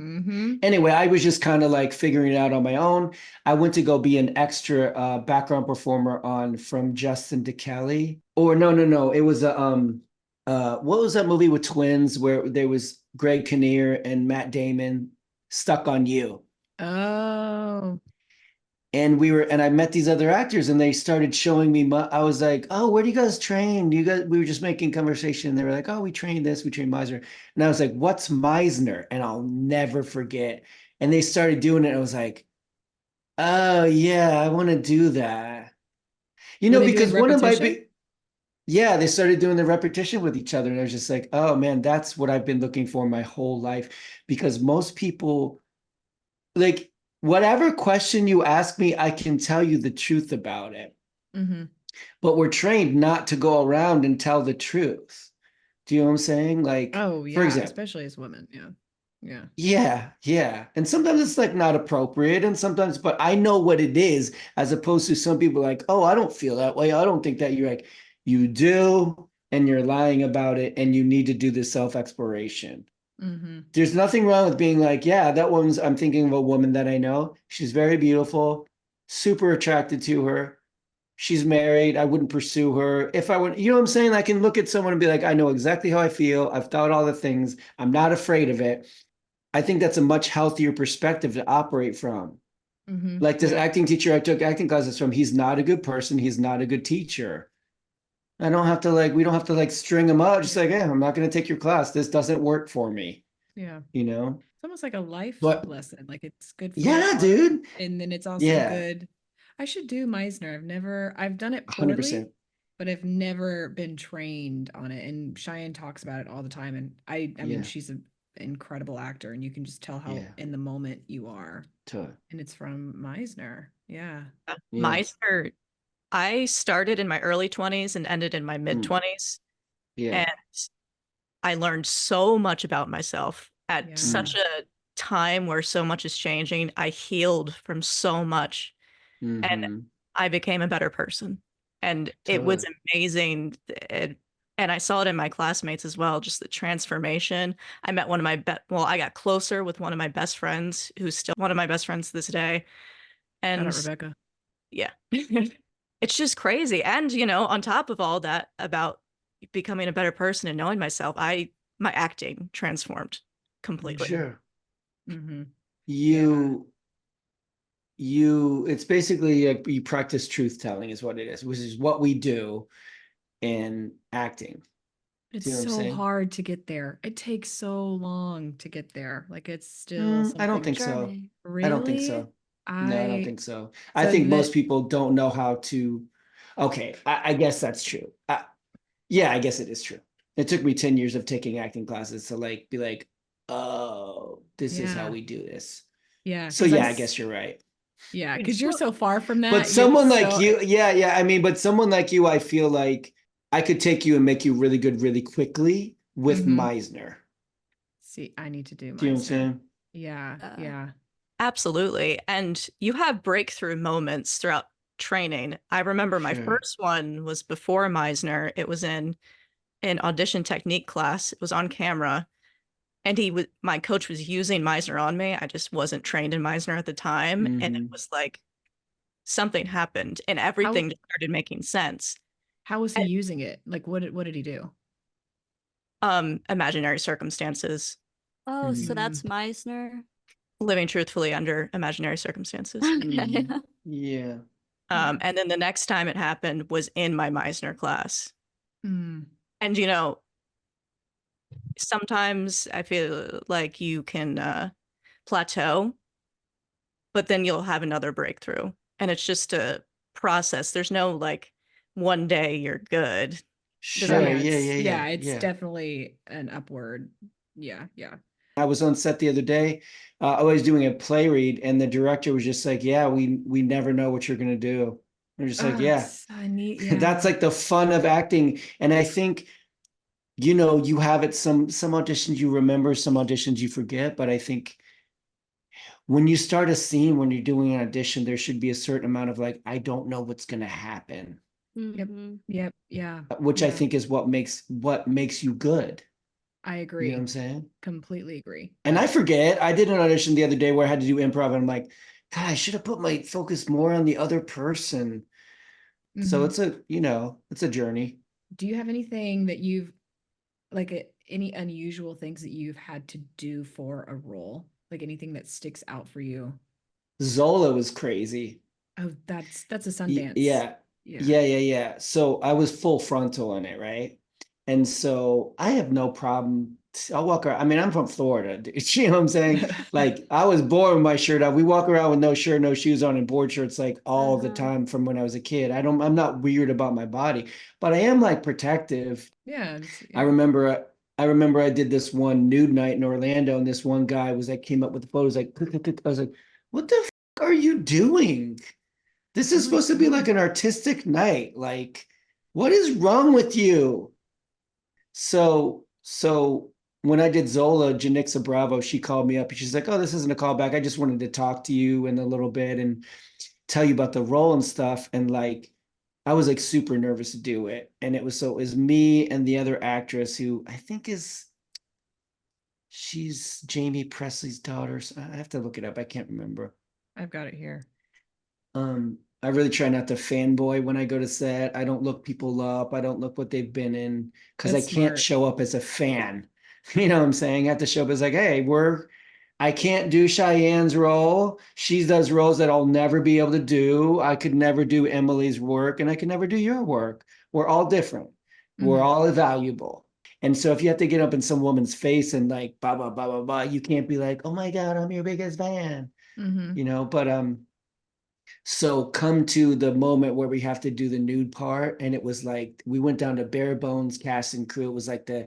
Mm-hmm. Anyway, I was just kind of like figuring it out on my own. I went to go be an extra background performer on From Justin to Kelly. Or no. It was what was that movie with twins where there was Greg Kinnear and Matt Damon, Stuck on You. Oh. And I met these other actors and they started showing me, I was like, oh, where do you guys train? We were just making conversation. And they were like, oh, we trained this, we trained Meisner. And I was like, what's Meisner? And I'll never forget. And they started doing it. I was like, oh yeah, I want to do that. Because one of they started doing the repetition with each other. And I was just like, oh man, that's what I've been looking for my whole life. Because most people like, whatever question you ask me, I can tell you the truth about it. Mm-hmm. But we're trained not to go around and tell the truth. Do you know what I'm saying? Like, oh yeah, for example, especially as women. Yeah. And sometimes it's like not appropriate, and sometimes, but I know what it is, as opposed to some people like, oh, I don't feel that way. I don't think that. You're like, you do, and you're lying about it, and you need to do the self-exploration. Mm-hmm. There's nothing wrong with being like, yeah, I'm thinking of a woman that I know. She's very beautiful, super attracted to her. She's married. I wouldn't pursue her. If I would, you know what I'm saying? I can look at someone and be like, I know exactly how I feel. I've thought all the things. I'm not afraid of it. I think that's a much healthier perspective to operate from. Mm-hmm. Like this acting teacher I took acting classes from, he's not a good person. He's not a good teacher. we don't have to string them up. Just like, I'm not going to take your class. This doesn't work for me. Yeah. It's almost like a life lesson. Like it's good for dude. And then it's also good. I should do Meisner. I've done it poorly, 100%. But I've never been trained on it. And Cheyenne talks about it all the time. And I mean, she's an incredible actor, and you can just tell how in the moment you are. Totally. And it's from Meisner. Yeah. Meisner. I started in my early 20s and ended in my mid 20s. Yeah. And I learned so much about myself at such a time where so much is changing. I healed from so much, and I became a better person. And it was amazing. And I saw it in my classmates as well, just the transformation. I met one of my I got closer with one of my best friends, who's still one of my best friends to this day. And shout out Rebecca. Yeah. It's just crazy. And, on top of all that, about becoming a better person and knowing myself, my acting transformed completely. Sure. Mm-hmm. It's basically you practice truth telling is what it is, which is what we do in acting. It's so hard to get there. It takes so long to get there. Like it's still I don't think so. Really? I don't think so. No, I don't think so. I think most people don't know how to. Okay, I guess that's true. I guess it is true. It took me 10 years of taking acting classes to be like, oh, this is how we do this. Yeah. So I guess you're right. Yeah, because you're so far from that. But someone like you, I mean, but someone like you, I feel like I could take you and make you really good really quickly with Meisner. See, I need to do Meisner. Do you know what I'm saying? Yeah. Absolutely. And you have breakthrough moments throughout training. I remember my first one was before Meisner. It was in an audition technique class. It was on camera. And my coach was using Meisner on me. I just wasn't trained in Meisner at the time. And it was like something happened and everything started making sense. How was he using it? Like, what did he do? Imaginary circumstances. Oh, so that's Meisner. Living truthfully under imaginary circumstances. Okay. Yeah. And then the next time it happened was in my Meisner class. And, you know, sometimes I feel like you can plateau, but then you'll have another breakthrough. And it's just a process. There's no like one day you're good. Sure. Yeah. It's definitely an upward. Yeah. I was on set the other day. I was doing a play read, and the director was just like, "Yeah, we never know what you're gonna do." We're just like, "Yeah." So neat. Yeah. That's like the fun of acting. And I think, you know, you have it some auditions you remember, some auditions you forget. But I think when you start a scene, when you're doing an audition, there should be a certain amount of like, I don't know what's gonna happen. Yep. Yeah. Which I think is what makes you good. I agree. You know what I'm saying? Completely agree. And I forget. I did an audition the other day where I had to do improv, and I'm like, God, I should have put my focus more on the other person. So it's a journey. Do you have anything that you've any unusual things that you've had to do for a role? Like anything that sticks out for you? Zola was crazy. Oh, that's a Sundance. Yeah. So I was full frontal in it, right? And so I have no problem. I'll walk around. I mean, I'm from Florida, dude. You know what I'm saying? Like, I was born with my shirt out. We walk around with no shirt, no shoes on, and board shirts like all the time from when I was a kid. I'm not weird about my body, but I am like protective. Yeah. I remember I did this one nude night in Orlando, and this one guy was like, came up with the photos, like, I was like, what the fuck are you doing? This is supposed to be like an artistic night. Like, what is wrong with you? So when I did Zola, Janixa Bravo, she called me up and she's like, "Oh, this isn't a callback. I just wanted to talk to you in a little bit and tell you about the role and stuff." And like, I was like super nervous to do it. And it was me and the other actress who I think she's Jamie Presley's daughter. So I have to look it up. I can't remember. I've got it here. I really try not to fanboy when I go to set. I don't look people up. I don't look what they've been in because I can't show up as a fan. You know what I'm saying? I have to show up as like, hey, I can't do Cheyenne's role. She does roles that I'll never be able to do. I could never do Emily's work, and I could never do your work. We're all different. We're all valuable. And so if you have to get up in some woman's face and like, blah, blah, blah, blah, blah, you can't be like, oh my God, I'm your biggest fan. You know, but so come to the moment where we have to do the nude part. And it was like, we went down to bare bones cast and crew. It was like the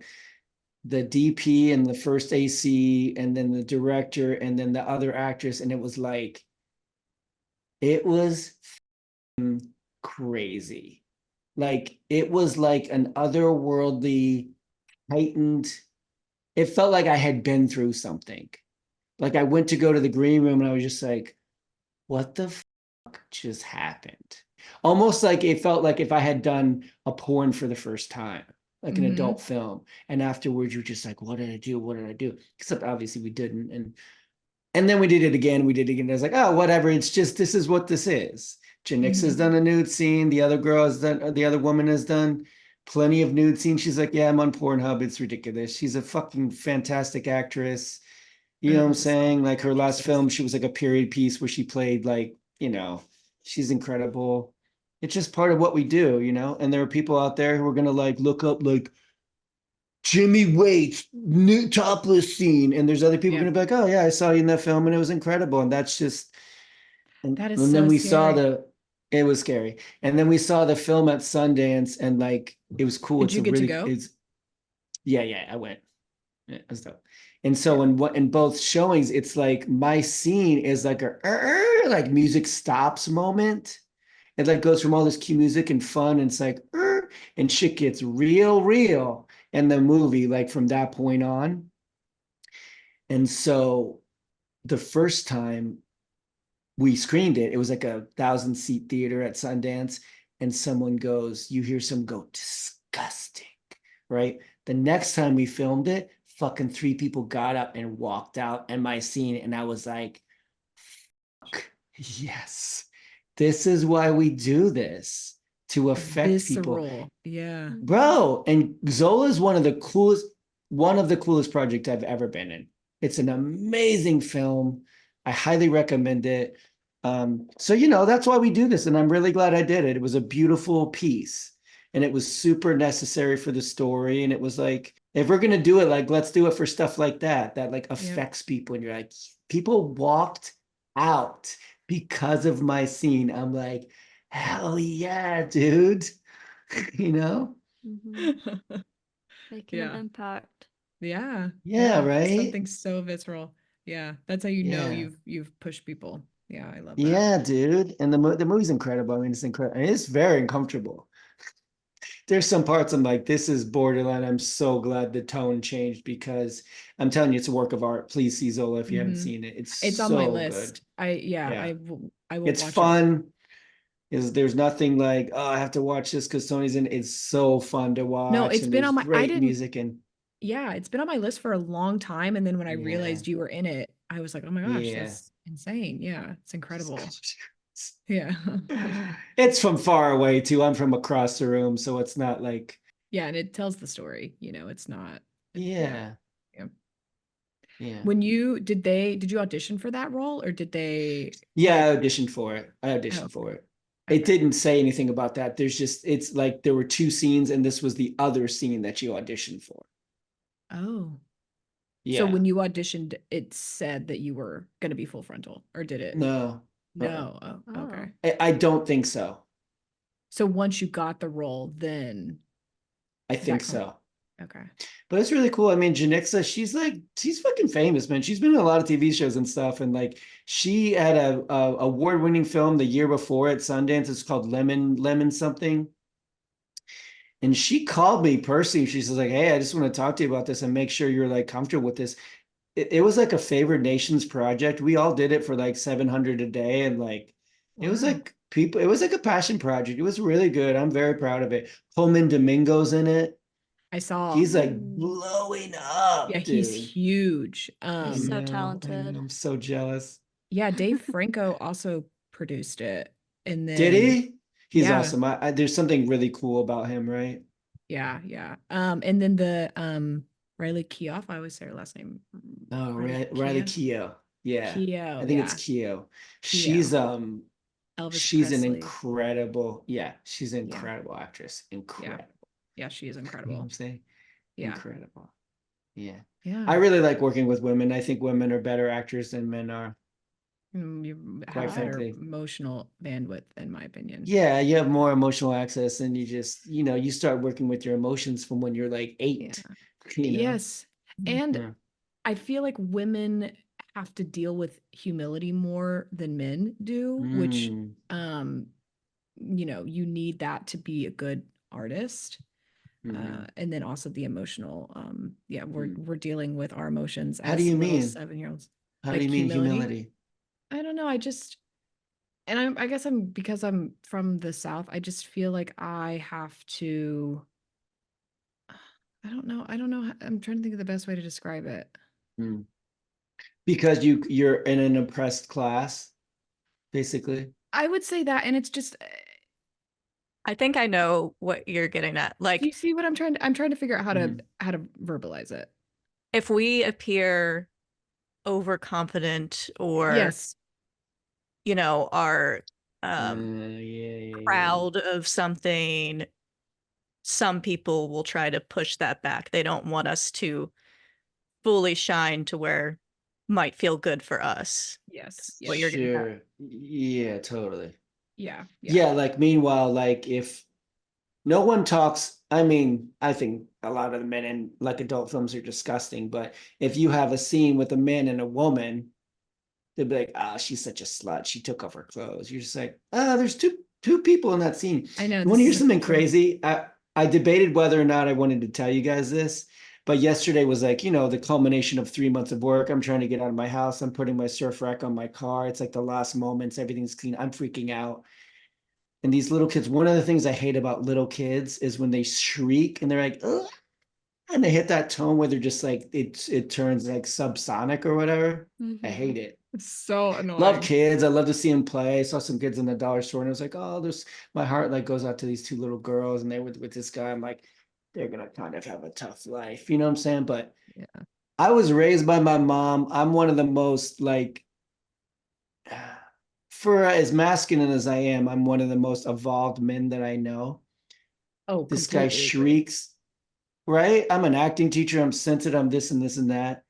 DP and the first AC and then the director and then the other actress. And it was like, it was crazy. Like, it was like an otherworldly, heightened, it felt like I had been through something. Like, I went to go to the green room and I was just like, what the just happened? Almost like it felt like if I had done a porn for the first time, like an adult film, and afterwards you're just like, what did I do? Except obviously we didn't. And then we did it again. I was like, oh, whatever. It's just, this is what this is. Janix has done a nude scene. The other woman has done plenty of nude scenes. She's like, yeah, I'm on Pornhub. It's ridiculous. She's a fucking fantastic actress. You know what I'm saying? Like, her last film, she was like a period piece where she played like, you know, she's incredible. It's just part of what we do, you know? And there are people out there who are going to like look up like Jimmie Waites new topless scene. And there's other people going to be like, oh yeah, I saw you in that film and it was incredible. And that's just, and then we saw it was scary. And then we saw the film at Sundance and like, it was cool. Did you get to go? Yeah, I went. Yeah, it was dope. And so in both showings, it's like my scene is like like music stops moment. It like goes from all this cute music and fun, and it's like and shit gets real in the movie, like from that point on. And so the first time we screened it, it was like 1,000-seat theater at Sundance, and you hear someone go, disgusting, right? The next time we filmed it, fucking 3 people got up and walked out and my scene, and I was like, fuck, yes. this is why we do this, to affect people. Yeah. Bro, and Zola is one of the coolest projects I've ever been in. It's an amazing film. I highly recommend it. So, that's why we do this. And I'm really glad I did it. It was a beautiful piece and it was super necessary for the story. And it was like, if we're going to do it, like, let's do it for stuff like that like affects people. And you're like, people walked out because of my scene. I'm like, hell yeah, dude. Mm-hmm. Making an impact. Yeah. Right. Something so visceral. Yeah. That's how you've pushed people. Yeah, I love that. Yeah, dude. And the movie's incredible. I mean, it's incredible. It's very uncomfortable. There's some parts I'm like, this is borderline. I'm so glad the tone changed because I'm telling you, it's a work of art. Please see Zola if you haven't seen it. It's on so my list. Good. I will It's watch fun. There's nothing like, oh, I have to watch this because Tony's in. It's so fun to watch. No, it's been on my great music and it's been on my list for a long time. And then when I realized you were in it, I was like, oh my gosh, that's insane. Yeah, it's incredible. Yeah. It's from far away too. I'm from across the room, so it's not like. Yeah, and it tells the story. It's not. Yeah. When did you audition for that role or did they? Yeah, I auditioned for it. For it. Okay. It didn't say anything about that. It's like there were 2 scenes and this was the other scene that you auditioned for. Oh. Yeah. So when you auditioned, it said that you were going to be full frontal, or did it? No. No. Oh, okay. I don't think so. So once you got the role, then I think so. Okay. But it's really cool. I mean, Janixa, she's fucking famous, man. She's been in a lot of TV shows and stuff. And like, she had a award-winning film the year before at Sundance. It's called Lemon something. And she called me personally. She says like, hey, I just want to talk to you about this and make sure you're like comfortable with this. It was like a Favored Nations project. We all did it for like $700 a day. And like, it was like it was like a passion project. It was really good. I'm very proud of it. Pullman Domingo's in it. I saw. He's like blowing up. Yeah, dude. He's huge. He's so talented. I'm so jealous. Yeah, Dave Franco also produced it. And then did he? He's awesome. There's something really cool about him, right? Yeah. And then the Riley Keough, I always say her last name. Oh, Riley Keough. Yeah. Keough. I think it's Keough. She's Elvis she's Presley. an incredible, she's an incredible actress. Incredible. Yeah, she is incredible. You know what I'm saying? Yeah. Incredible. Yeah. Yeah. I really like working with women. I think women are better actors than men are. You have better emotional bandwidth, in my opinion. Yeah, you have more emotional access, and you just, you start working with your emotions from when you're like 8. Yes. And I feel like women have to deal with humility more than men do, which you need that to be a good artist. And then also the emotional we're dealing with our emotions as How do you mean 7-year-olds. How do you mean humility? I don't know. I guess because I'm from the South, I just feel like I have to, I don't know. I'm trying to think of the best way to describe it. Because you're in an oppressed class, basically. I would say that, and it's just, I think I know what you're getting at. Like, you see what I'm trying to figure out how to verbalize it. If we appear overconfident or are proud of something, some people will try to push that back. They don't want us to fully shine to where might feel good for us. Yes. What you're getting at. Yeah, totally. Yeah. Like, meanwhile, like, if no one talks, I mean, I think a lot of the men in like adult films are disgusting, but if you have a scene with a man and a woman, they'll be like, she's such a slut, she took off her clothes. You're just like, there's two people in that scene. I know. You want to hear something crazy? I debated whether or not I wanted to tell you guys this, but yesterday was like, the culmination of 3 months of work. I'm trying to get out of my house. I'm putting my surf rack on my car. It's like the last moments, everything's clean. I'm freaking out. And these little kids, one of the things I hate about little kids is when they shriek and they're like, ugh, and they hit that tone where they're just like, it turns like subsonic or whatever. I hate it. So annoying. Love kids. I love to see them play. I saw some kids in the dollar store and I was like, oh, my heart like goes out to these two little girls and they were with this guy. I'm like, they're gonna kind of have a tough life. You know what I'm saying? But yeah, I was raised by my mom. I'm one of the most like, for as masculine as I am, I'm one of the most evolved men that I know. Oh, this guy shrieks, right? I'm an acting teacher. I'm sensitive. I'm this and this and that.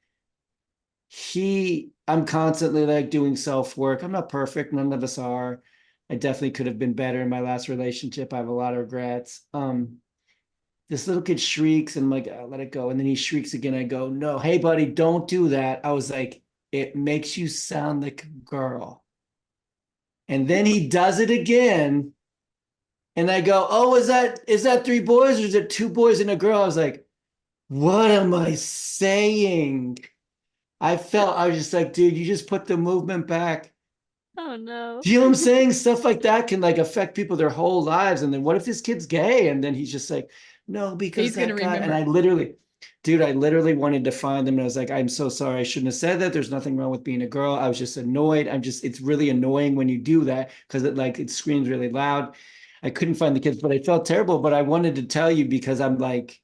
I'm constantly like doing self-work. I'm not perfect. None of us are. I definitely could have been better in my last relationship. I have a lot of regrets. This little kid shrieks and I'm like, oh, let it go. And then he shrieks again. I go, no, hey buddy, don't do that. I was like, it makes you sound like a girl. And then he does it again. And I go, oh, is that 3 boys or is it 2 boys and a girl? I was like, what am I saying? I was just like, dude, you just put the movement back. Oh no. Do you know what I'm saying? Stuff like that can like affect people their whole lives. And then what if this kid's gay? And then he's just like, no, because he's gonna remember. And I literally wanted to find them. And I was like, I'm so sorry. I shouldn't have said that. There's nothing wrong with being a girl. I was just annoyed. It's really annoying when you do that because it screams really loud. I couldn't find the kids, but I felt terrible. But I wanted to tell you because I'm like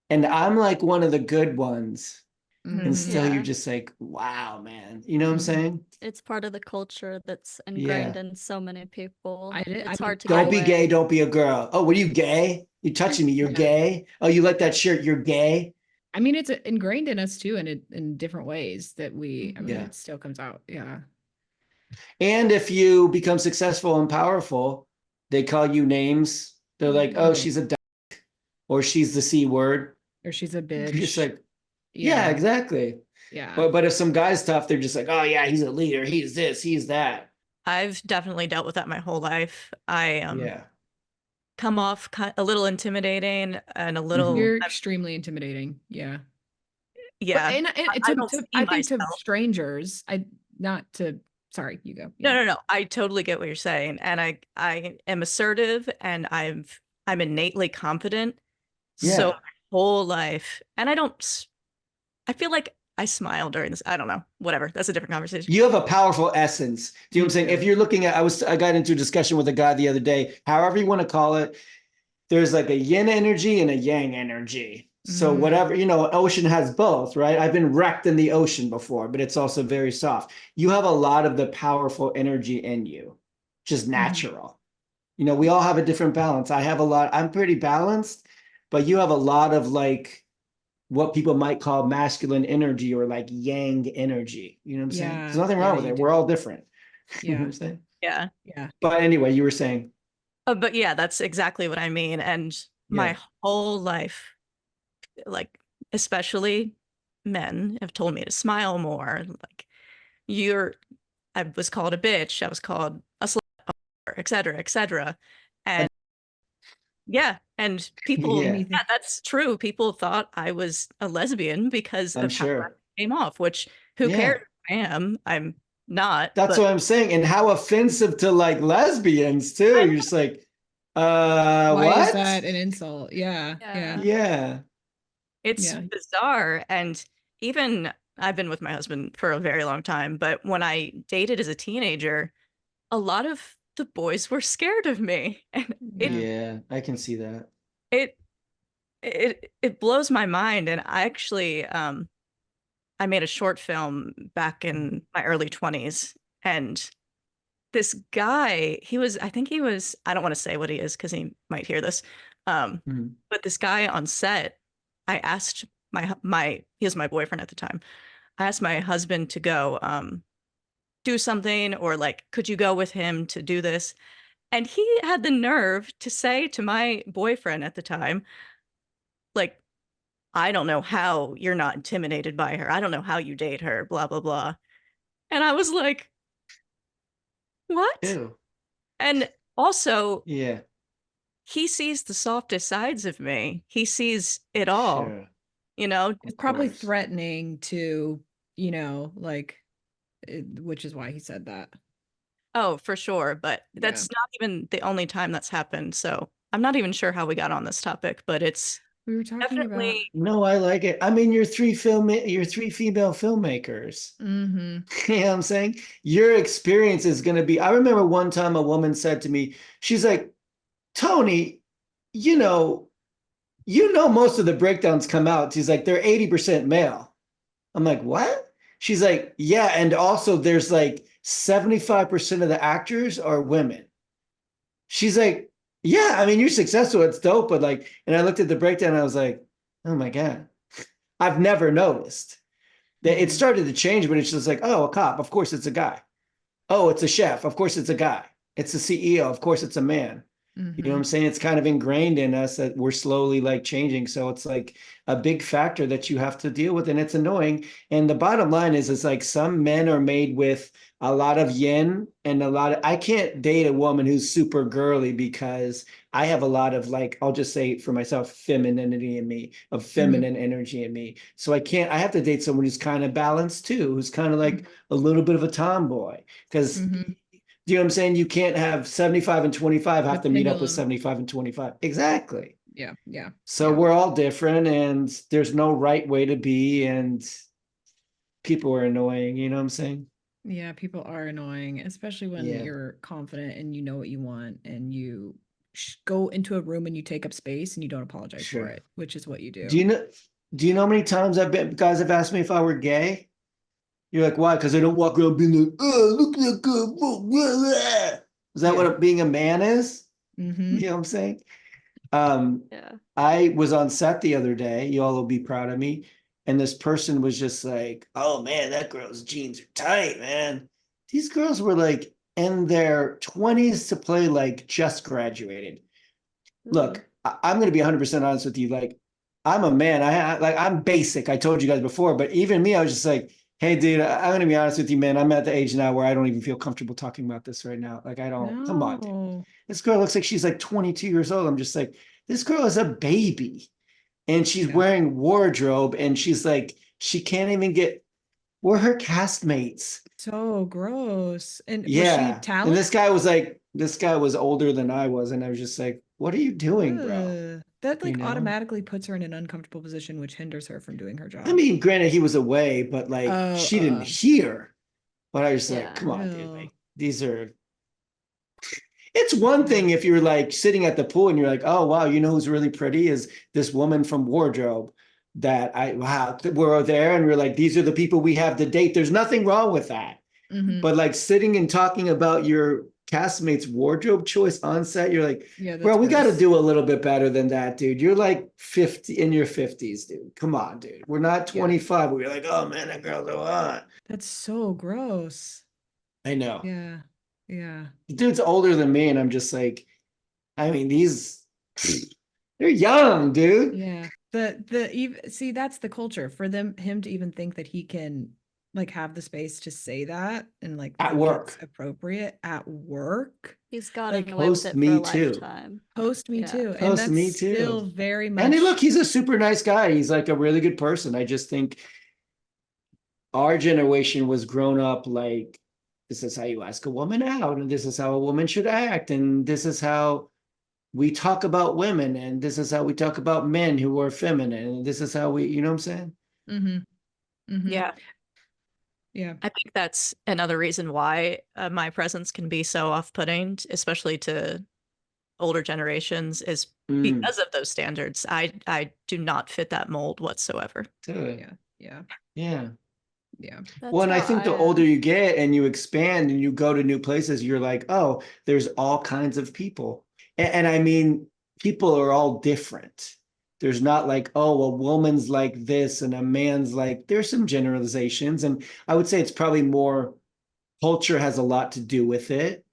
one of the good ones. Mm-hmm. And still you're just like, wow, man. You know what I'm saying? It's part of the culture that's ingrained in so many people. It's hard to don't be gay, don't be a girl. Oh, what are you, gay? You're touching me, you're gay? Oh, you like that shirt, you're gay? I mean, it's ingrained in us too, in different ways that it still comes out. Yeah. And if you become successful and powerful, they call you names. They're like, oh, she's a duck, or she's the C word. Or she's a bitch. You're just like, yeah, exactly. Yeah. But if some guy's tough, they're just like, oh yeah, he's a leader. He's this, he's that. I've definitely dealt with that my whole life. I come off a little intimidating and a little. You're extremely intimidating. Yeah. Yeah. But, I think to strangers, sorry, you go. Yeah. No. I totally get what you're saying. And I am assertive and I'm innately confident. Yeah. So my whole life. And I feel like I smile during this. I don't know. Whatever. That's a different conversation. You have a powerful essence. Do you know what I'm saying? If you're looking at, I got into a discussion with a guy the other day, however you want to call it, there's like a yin energy and a yang energy. So whatever, ocean has both, right? I've been wrecked in the ocean before, but it's also very soft. You have a lot of the powerful energy in you, just natural. We all have a different balance. I'm pretty balanced, but you have a lot of like, what people might call masculine energy or like yang energy. You know what I'm saying? There's nothing wrong with it. We're all different. Yeah. You know what I'm saying? Yeah. Yeah. But anyway, you were saying. But yeah, that's exactly what I mean. And my whole life, like, especially men have told me to smile more. Like I was called a bitch. I was called a slut, et cetera, et cetera. And yeah. And people, that's true. People thought I was a lesbian because of how I came off, which who cares? I am. I'm not. That's what I'm saying. And how offensive to like lesbians too. You're just like, why what? Is that an insult? Yeah. It's bizarre. And even I've been with my husband for a very long time, but when I dated as a teenager, a lot of the boys were scared of me. And I can see that. It blows my mind. And I actually I made a short film back in my early 20s, and this guy, I don't want to say what he is because he might hear this. But this guy on set, I asked he was my boyfriend at the time. I asked my husband to go do something, or like, could you go with him to do this? And he had the nerve to say to my boyfriend at the time, like, I don't know how you're not intimidated by her. I don't know how you date her, blah, blah, blah. And I was like, what? Ew. And also, he sees the softest sides of me. He sees it all. Sure. It's probably threatening to, which is why he said that. Oh, for sure. But that's not even the only time that's happened. So I'm not even sure how we got on this topic, but it's We were talking Definitely. No, I like it. I mean, you're three female filmmakers. Mm-hmm. You know what I'm saying? Your experience is going to be. I remember one time a woman said to me, she's like, Tony, you know, most of the breakdowns come out. She's like, they're 80% male. I'm like, what? She's like, yeah. And also there's like 75% of the actors are women. She's like, yeah, I mean, you're successful. It's dope. But like, and I looked at the breakdown and I was like, oh my God, I've never noticed that it started to change, but it's just like, oh, a cop. Of course it's a guy. Oh, it's a chef. Of course it's a guy. It's a CEO. Of course it's a man. You know what I'm saying? It's kind of ingrained in us that we're slowly like changing. So it's like a big factor that you have to deal with, and it's annoying. And the bottom line is like some men are made with a lot of yin and I can't date a woman who's super girly because I have a lot of like, I'll just say for myself, femininity in me, of feminine energy in me. So I have to date someone who's kind of balanced too, who's kind of like a little bit of a tomboy. Because you know what I'm saying? You can't have 75 and 25 have to meet up with 75 and 25. Exactly. Yeah. Yeah. So we're all different and there's no right way to be, and people are annoying. You know what I'm saying? Yeah. People are annoying, especially when you're confident and you know what you want and you go into a room and you take up space and you don't apologize for it, which is what you do. Do you know how many times guys have asked me if I were gay? You're like, why? Because I don't walk around being like, oh, look at that girl. Is that what being a man is? You know what I'm saying? I was on set the other day. You all will be proud of me. And this person was just like, oh man, that girl's jeans are tight, man. These girls were like in their 20s to play like just graduated. Look, I'm going to be 100% honest with you. Like, I'm a man. I'm basic. I told you guys before, but even me, I was just like, hey, dude, I'm going to be honest with you, man. I'm at the age now where I don't even feel comfortable talking about this right now. Like, come on, dude. This girl looks like she's like 22 years old. I'm just like, this girl is a baby. And she's wearing wardrobe and she's like, she can't even we're her castmates. So gross. And was she and talented? this guy was older than I was. And I was just like, what are you doing, bro? That like automatically puts her in an uncomfortable position, which hinders her from doing her job. I mean, granted, he was away, but like she didn't hear. But I was like, come on, dude. Like, these are. It's one thing if you're like sitting at the pool and you're like, oh wow, you know who's really pretty is this woman from wardrobe that we're there and we're like, these are the people we have to date. There's nothing wrong with that. But like sitting and talking about your castmate's wardrobe choice on set, you're like, bro, we got to do a little bit better than that, dude. You're like 50 in your 50s, dude. Come on, dude. We're not 25. We're like, oh man, that girl's so hot. That's so gross. I know. Yeah. The dude's older than me, and I'm just like, I mean, they're young, dude. Yeah. See, that's the culture for him to even think that he can like have the space to say that and like at work appropriate at work. He's got like post me too. Post me too. And that's me too. Still very much. And look, he's a super nice guy. He's like a really good person. I just think our generation was grown up like, this is how you ask a woman out, and this is how a woman should act, and this is how we talk about women, and this is how we talk about men who are feminine, and this is how we, you know what I'm saying? Yeah. I think that's another reason why my presence can be so off-putting, especially to older generations, is because of those standards. I do not fit that mold whatsoever. Yeah. Well, and I think the older you get and you expand and you go to new places, you're like, oh, there's all kinds of people. And I mean, people are all different. There's not like, oh, a woman's like this and a man's like, there's some generalizations. And I would say it's probably more culture has a lot to do with it.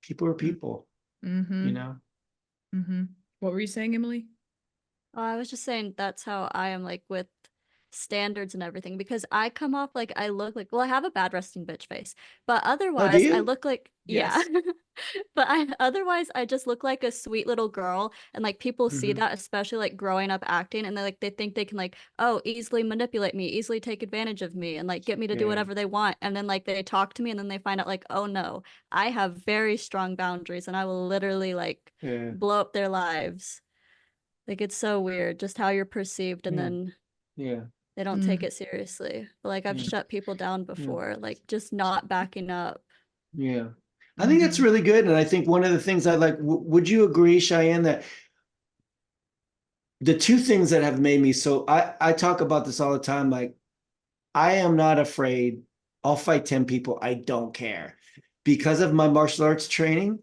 People are people, you know? What were you saying, Emily? Oh, I was just saying that's how I am like with standards and everything, because I come off like I look like, well, I have a bad resting bitch face, but otherwise I look like but otherwise I just look like a sweet little girl, and like people see that, especially like growing up acting, and they think they can like, oh, easily manipulate me, easily take advantage of me, and like get me to do whatever they want, and then like they talk to me and then they find out like, oh no, I have very strong boundaries and I will literally like blow up their lives. Like, it's so weird just how you're perceived, and then they don't take it seriously. But, like, I've shut people down before, like just not backing up. Yeah. I think that's really good. And I think one of the things I like, would you agree, Cheyenne, that the two things that have made me so, I talk about this all the time, like, I am not afraid. I'll fight 10 people. I don't care because of my martial arts training.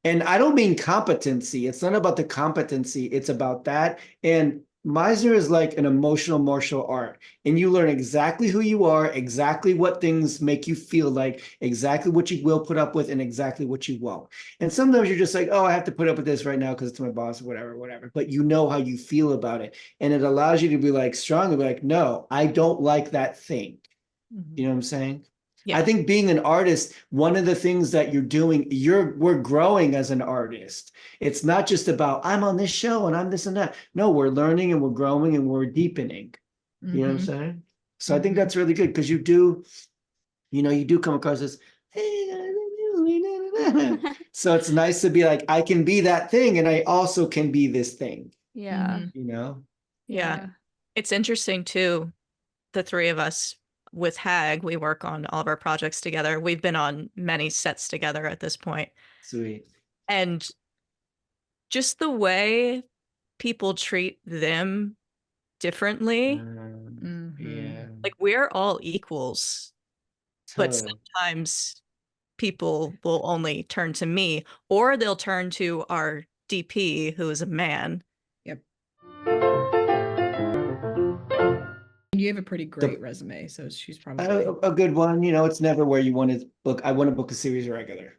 And I don't mean competency. It's not about the competency. It's about that. And Meisner is like an emotional martial art. And you learn exactly who you are, exactly what things make you feel like, exactly what you will put up with, and exactly what you won't. And sometimes you're just like, oh, I have to put up with this right now because it's my boss or whatever. But you know how you feel about it. And it allows you to be like strong and be like, no, I don't like that thing. You know what I'm saying? Yeah. I think being an artist, one of the things that you're doing, we're growing as an artist. It's not just about I'm on this show and I'm this and that. No, we're learning and we're growing and we're deepening. You know what I'm saying? So I think that's really good because you do come across as, so it's nice to be like, I can be that thing and I also can be this thing. Yeah. You know? Yeah. It's interesting too, the three of us. With Hag, we work on all of our projects together. We've been on many sets together at this point. Sweet. And just the way people treat them differently. Yeah. Like, we're all equals. But sometimes people will only turn to me, or they'll turn to our DP, who is a man. Yep. You have a pretty great resume, so she's probably a good one. You know, it's never where you want to book. I want to book a series regular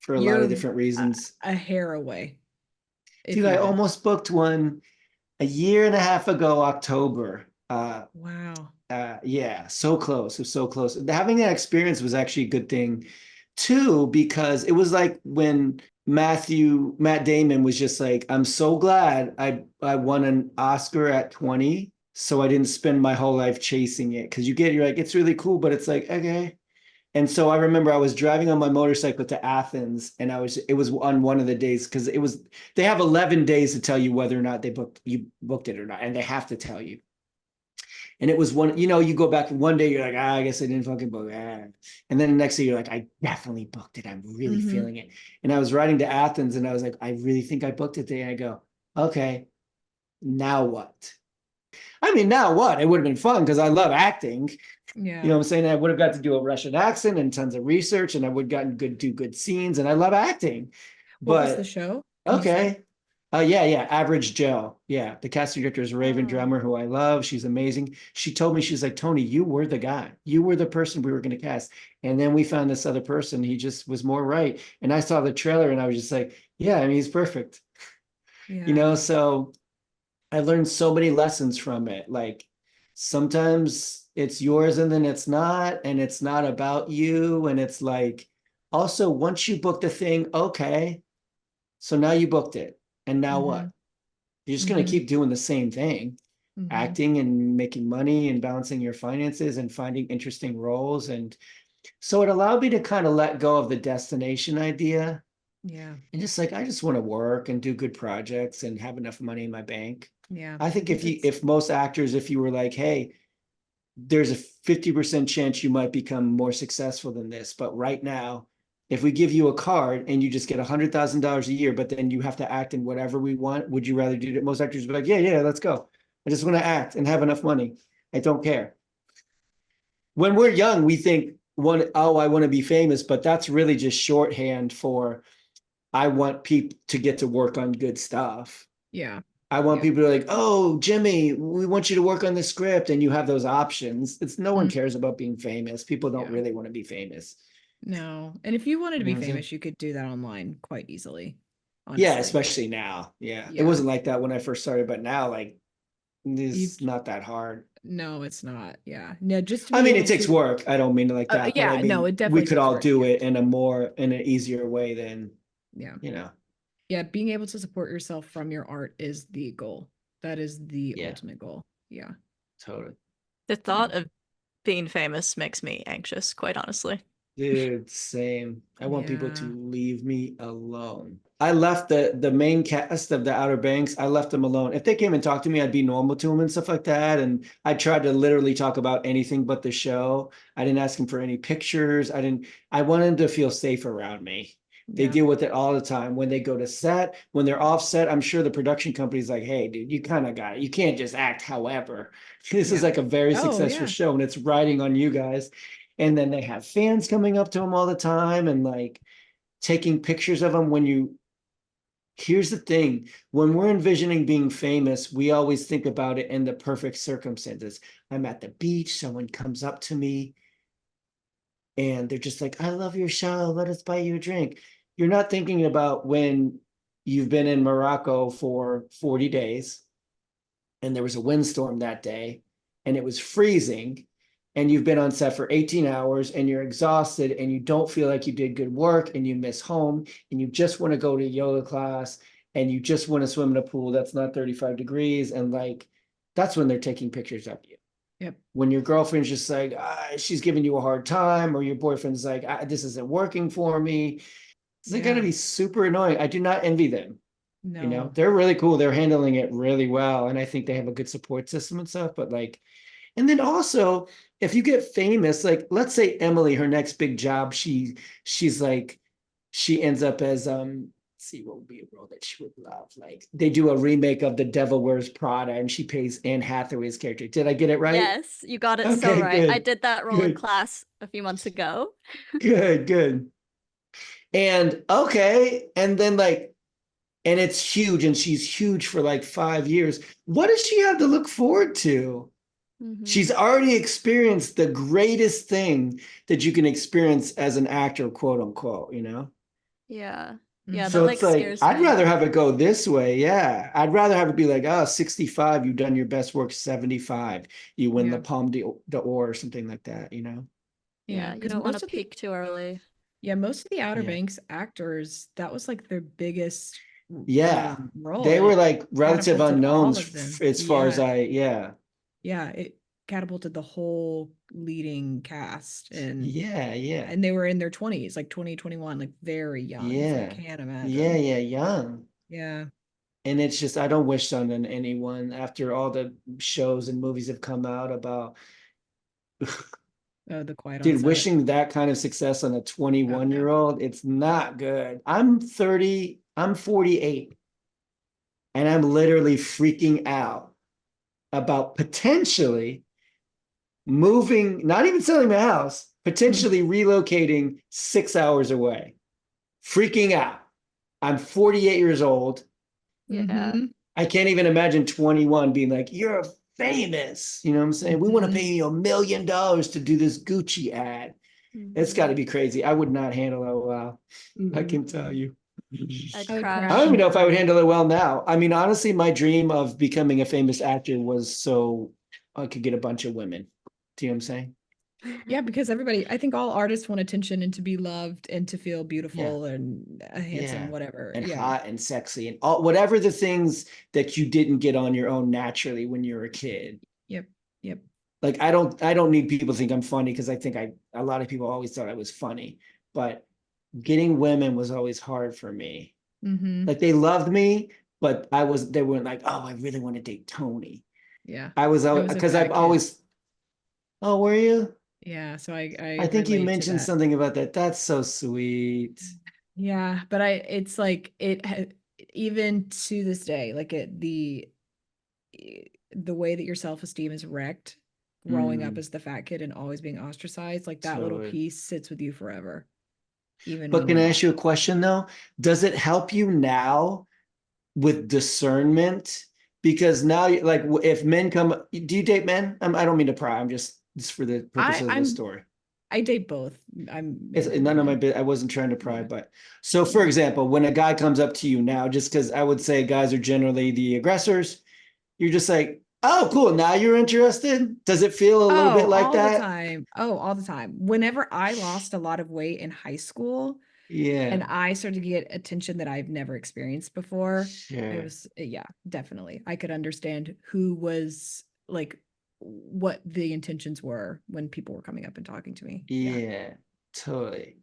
for a lot of different reasons. A hair away. Dude, I almost booked one a year and a half ago, October. Wow. Yeah, so close. It was so close. Having that experience was actually a good thing too, because it was like when Matt Damon was just like, I'm so glad I won an Oscar at 20. So I didn't spend my whole life chasing it, because you're like, it's really cool, but it's like, okay. And so I remember I was driving on my motorcycle to Athens, and it was on one of the days, because they have 11 days to tell you whether or not you booked it or not, and they have to tell you. And it was one, you go back one day, you're like, I guess I didn't fucking book it. And then the next day you're like, I definitely booked it. I'm really feeling it. And I was riding to Athens and I was like, I really think I booked it today. And I go, okay, now what? I mean, now what? It would have been fun because I love acting. Yeah. You know what I'm saying? I would have got to do a Russian accent and tons of research, and I would have gotten do good scenes, and I love acting. What was the show? Okay. Yeah. Average Joe. Yeah. The casting director is Raven Drummer, who I love. She's amazing. She told me, she's like, Tony, you were the guy. You were the person we were going to cast. And then we found this other person. He just was more right. And I saw the trailer and I was just like, yeah, I mean, he's perfect. Yeah. So I learned so many lessons from it. Like, sometimes it's yours and then it's not, and it's not about you. And it's like, also, once you book the thing, okay, so now you booked it. And now what? You're just going to keep doing the same thing, acting and making money and balancing your finances and finding interesting roles. And so it allowed me to kind of let go of the destination idea. Yeah. And just like, I just want to work and do good projects and have enough money in my bank. Yeah. I think if most actors, if you were like, hey, there's a 50% chance you might become more successful than this, but right now, if we give you a card and you just get $100,000 a year, but then you have to act in whatever we want, would you rather do that? Most actors would be like, yeah, let's go. I just want to act and have enough money. I don't care. When we're young, we think, I want to be famous, but that's really just shorthand for, I want people to get to work on good stuff. Yeah. I want people to be like, oh, Jimmie, we want you to work on the script, and you have those options. No one cares about being famous. People don't really want to be famous. No. And if you wanted to be famous, you could do that online quite easily. Honestly. Yeah, especially now. Yeah. It wasn't like that when I first started, but now, like, it's not that hard. No, it's not. Yeah. No, just it takes work. I don't mean it like that. Yeah, but I mean, no, it definitely we could all do it in an easier way than, Yeah, being able to support yourself from your art is the goal. That is the ultimate goal. Yeah. Totally. The thought of being famous makes me anxious, quite honestly. Dude, same. I want people to leave me alone. I left the main cast of the Outer Banks. I left them alone. If they came and talked to me, I'd be normal to them and stuff like that. And I tried to literally talk about anything but the show. I didn't ask them for any pictures. I wanted them to feel safe around me. They deal with it all the time. When they go to set, when they're off set, I'm sure the production company's like, hey, dude, you kind of got it. You can't just act however. This is like a very successful show and it's riding on you guys. And then they have fans coming up to them all the time and like taking pictures of them here's the thing, when we're envisioning being famous, we always think about it in the perfect circumstances. I'm at the beach, someone comes up to me and they're just like, I love your show, let us buy you a drink. You're not thinking about when you've been in Morocco for 40 days and there was a windstorm that day and it was freezing and you've been on set for 18 hours and you're exhausted and you don't feel like you did good work and you miss home and you just want to go to yoga class and you just want to swim in a pool that's not 35 degrees. And like, that's when they're taking pictures of you. Yep. When your girlfriend's just like, she's giving you a hard time, or your boyfriend's like, this isn't working for me. They're going to be super annoying. I do not envy them. No. You know, they're really cool. They're handling it really well. And I think they have a good support system and stuff, but like, and then also if you get famous, like let's say Emily, her next big job, she's like, she ends up as, see what would be a role that she would love. Like they do a remake of The Devil Wears Prada and she plays Anne Hathaway's character. Did I get it right? Yes, you got it so right. Good. I did that role in class a few months ago. Good. And okay. And then like, and it's huge and she's huge for like 5 years. What does she have to look forward to? Mm-hmm. She's already experienced the greatest thing that you can experience as an actor, quote unquote, you know? Yeah. Yeah. So it's like, I'd rather have it go this way. Yeah. I'd rather have it be like, 65, you've done your best work. 75, you win the Palme d'Or or something like that, you know? Yeah. You don't want to peak too early. Yeah. Most of the Outer Banks actors, that was like their biggest role. They were like relative unknowns as far as it catapulted the whole leading cast and and they were in their 20s, like 2021, like very young. So I can't imagine. Young. And it's just, I don't wish on anyone after all the shows and movies have come out about the Quiet dude, wishing that kind of success on a 21-year-old, it's not good. I'm 30, I'm 48 and I'm literally freaking out about potentially moving, not even selling my house, potentially relocating 6 hours away. Freaking out. I'm 48 years old. Yeah. I can't even imagine 21 being like, you're famous. You know what I'm saying? We want to pay you $1 million to do this Gucci ad. It's got to be crazy. I would not handle it well. I can tell you. I'd crash. I don't even know if I would handle it well now. I mean, honestly, my dream of becoming a famous actor was so I could get a bunch of women. Do you know what I'm saying? Yeah, because I think all artists want attention and to be loved and to feel beautiful and handsome, whatever. And hot and sexy and all, whatever the things that you didn't get on your own naturally when you were a kid. Yep. Like, I don't need people to think I'm funny because I think a lot of people always thought I was funny, but getting women was always hard for me. Like they loved me, but they weren't like, oh, I really want to date Tony. Yeah. I was always, because I've always, oh, were you? Yeah. So I think you mentioned something about that. That's so sweet. Yeah. But it's like even to this day, like the way that your self-esteem is wrecked growing up as the fat kid and always being ostracized, like that little piece sits with you forever. But can I ask you a question though? Does it help you now with discernment? Because now, like, if men come, do you date men? I don't mean to pry. I'm just for the purpose of the story. I date both. It's none of my bit. I wasn't trying to pry, but so for example, when a guy comes up to you now, just because I would say guys are generally the aggressors, you're just like, oh, cool. Now you're interested. Does it feel a little bit like that? All the time. All the time. Whenever I lost a lot of weight in high school, and I started to get attention that I've never experienced before, it was, definitely. I could understand who was like, what the intentions were when people were coming up and talking to me. Totally.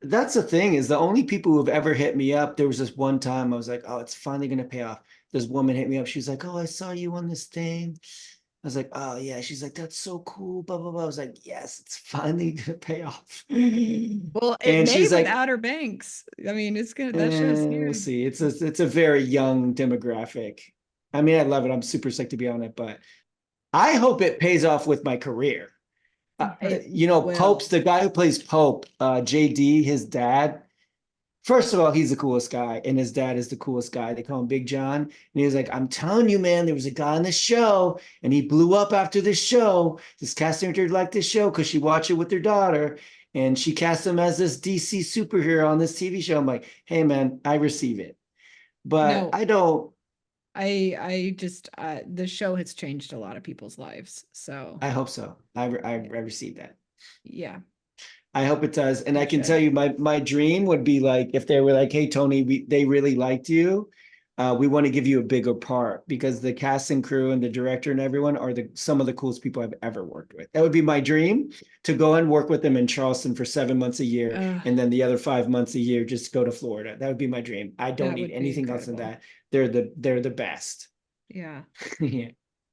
That's the thing, is the only people who have ever hit me up. There was this one time I was like, oh, it's finally going to pay off. This woman hit me up. She's like, oh, I saw you on this thing. I was like, oh yeah. She's like, that's so cool. Blah, blah, blah. I was like, yes, it's finally going to pay off. Well, it and may she's with like, Outer Banks. I mean, it's gonna, that show's huge. We'll see. It's a very young demographic. I mean, I love it. I'm super psyched to be on it, but I hope it pays off with my career. Pope's the guy who plays Pope, JD, his dad. First of all, he's the coolest guy, and his dad is the coolest guy. They call him Big John. And he was like, I'm telling you, man, there was a guy on this show, and he blew up after this show. This casting director liked this show because she watched it with her daughter, and she cast him as this DC superhero on this TV show. I'm like, hey, man, I receive it. But no, I don't. I just, the show has changed a lot of people's lives. So I hope so. I received that. Yeah. I hope it does. And I can tell you, my dream would be like, if they were like, hey, Tony, they really liked you. We want to give you a bigger part, because the cast and crew and the director and everyone are some of the coolest people I've ever worked with. That would be my dream, to go and work with them in Charleston for 7 months a year. And then the other 5 months a year, just go to Florida. That would be my dream. I don't need anything else than that. They're the best. Yeah. Yeah.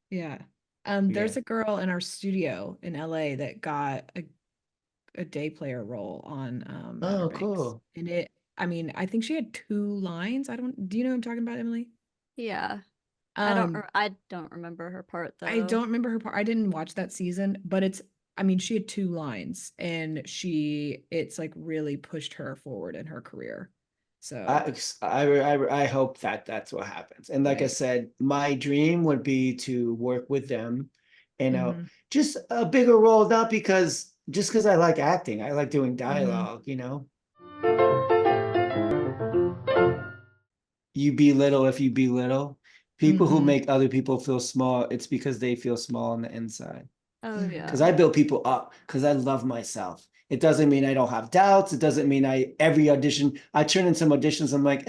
Yeah. There's a girl in our studio in LA that got a day player role on oh, cool. And I think she had 2 lines. Do you know what I'm talking about, Emily? Yeah. I don't remember her part though. I don't remember her part. I didn't watch that season, but she had 2 lines, and it's like really pushed her forward in her career. So I hope that's what happens. And like I said, my dream would be to work with them, just a bigger role, not because I like acting. I like doing dialogue, You belittle if you belittle. People who make other people feel small, it's because they feel small on the inside. Oh yeah. Because I build people up, because I love myself. It doesn't mean I don't have doubts. It doesn't mean every audition, I turn in some auditions, I'm like,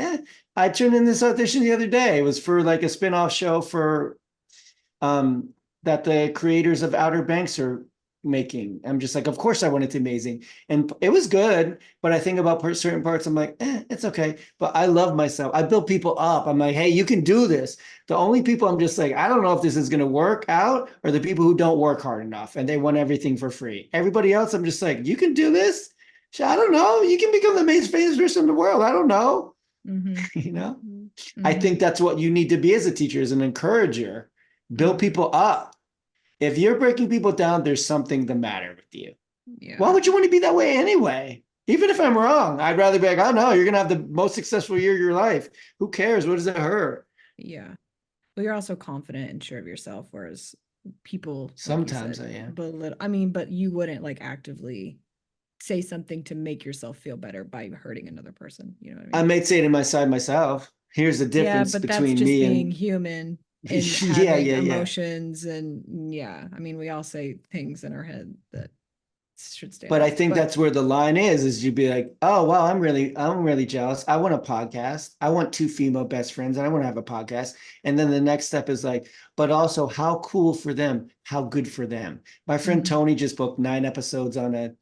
I turned in this audition the other day. It was for like a spinoff show for that the creators of Outer Banks are making. I'm just like, of course I want it to be amazing. And it was good, but I think about certain parts, I'm like, it's okay. But I love myself. I build people up. I'm like, hey, you can do this. The only people I'm just like, I don't know if this is going to work out, are the people who don't work hard enough and they want everything for free. Everybody else, I'm just like, you can do this. I don't know. You can become the most famous person in the world. I don't know. I think that's what you need to be as a teacher, as an encourager. Build people up. If you're breaking people down, there's something the matter with you. Yeah. Why would you want to be that way anyway? Even if I'm wrong, I'd rather be like, oh no, you're going to have the most successful year of your life. Who cares? What does it hurt? Yeah. Well, you're also confident and sure of yourself, whereas people sometimes I am. But you wouldn't like actively say something to make yourself feel better by hurting another person. You know what I mean? I might say it in myself. Here's the difference between me and being human. And having emotions and we all say things in our head that should stay. But I think that's where the line is you'd be like, oh wow, I'm really jealous. I want a podcast. I want 2 female best friends and I want to have a podcast. And then the next step is like, but also how cool for them, how good for them. My friend Tony just booked 9 episodes on a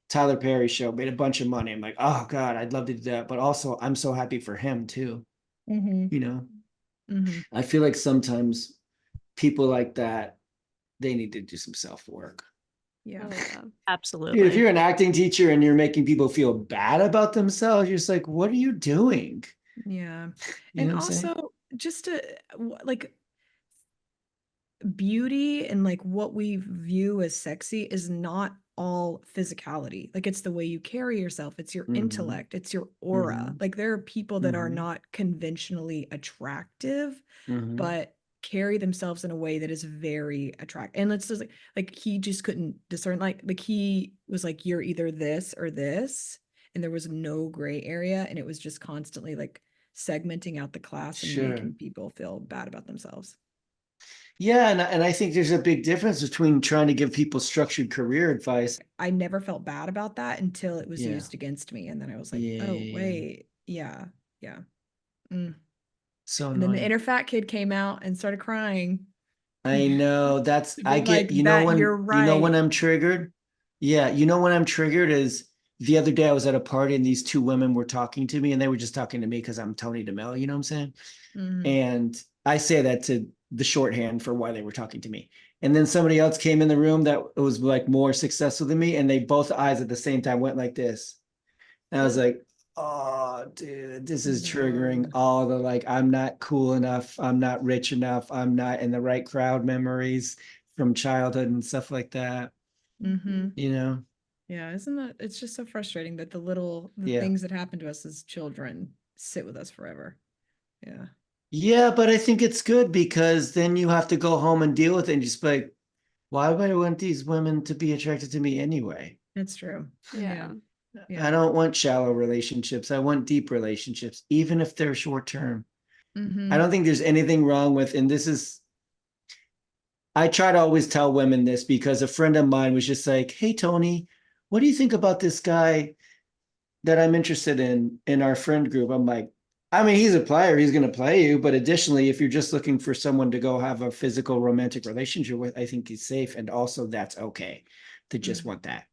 Tyler Perry show, made a bunch of money. I'm like, oh God, I'd love to do that. But also I'm so happy for him too. I feel like sometimes people like that, they need to do some self-work. Yeah, absolutely. Dude, if you're an acting teacher and you're making people feel bad about themselves, you're just like, what are you doing? Yeah. And also just to like beauty and like what we view as sexy is not all physicality. Like it's the way you carry yourself, it's your intellect, it's your aura. Like there are people that are not conventionally attractive, but carry themselves in a way that is very attractive. And it's just like he just couldn't discern, like he was like, you're either this or this, and there was no gray area, and it was just constantly like segmenting out the class and making people feel bad about themselves. Yeah, and I think there's a big difference between trying to give people structured career advice. I never felt bad about that until it was used against me, and then I was like, oh wait, yeah. So and then the inner fat kid came out and started crying. I know I get, like, you're right. You know when I'm triggered? Yeah, when I'm triggered is the other day I was at a party and these two women were talking to me, and they were just talking to me because I'm Tony DeMil, you know what I'm saying? Mm-hmm. And I say that to the shorthand for why they were talking to me. And then somebody else came in the room that was like more successful than me, and they both eyes at the same time went like this. And I was like, oh, dude, this is triggering all the like, I'm not cool enough, I'm not rich enough, I'm not in the right crowd memories from childhood and stuff like that. Mm-hmm. You know? Yeah, isn't that, it's just so frustrating that the things that happen to us as children sit with us forever. Yeah. Yeah, but I think it's good because then you have to go home and deal with it and just be like, why would I want these women to be attracted to me anyway? That's true. Yeah. I don't want shallow relationships. I want deep relationships, even if they're short term. Mm-hmm. I don't think there's anything wrong with, and this is, I try to always tell women this because a friend of mine was just like, hey, Tony, what do you think about this guy that I'm interested in our friend group? I'm like, I mean, he's a player, he's going to play you. But additionally, if you're just looking for someone to go have a physical romantic relationship with, I think he's safe. And also that's okay to just want that.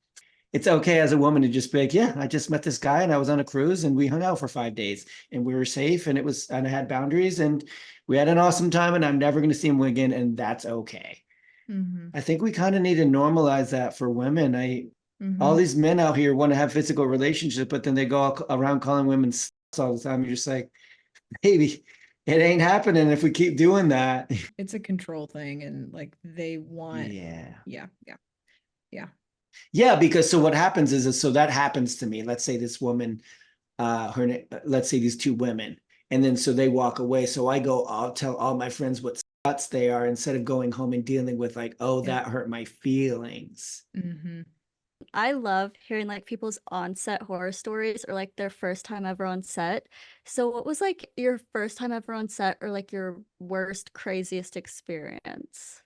It's okay as a woman to just be like, yeah, I just met this guy and I was on a cruise and we hung out for 5 days and we were safe and I had boundaries and we had an awesome time and I'm never going to see him again. And that's okay. Mm-hmm. I think we kind of need to normalize that for women. All these men out here want to have physical relationships, but then they go around calling women all the time. You're just like, baby, it ain't happening if we keep doing that. It's a control thing, and like they want yeah, because so what happens is so that happens to me. Let's say this woman, let's say these two women, and then so they walk away, so I'll tell all my friends what sluts they are instead of going home and dealing with like, oh, that hurt my feelings. Mm-hmm. I love hearing like people's on-set horror stories or like their first time ever on set. So what was like your first time ever on set or like your worst, craziest experience?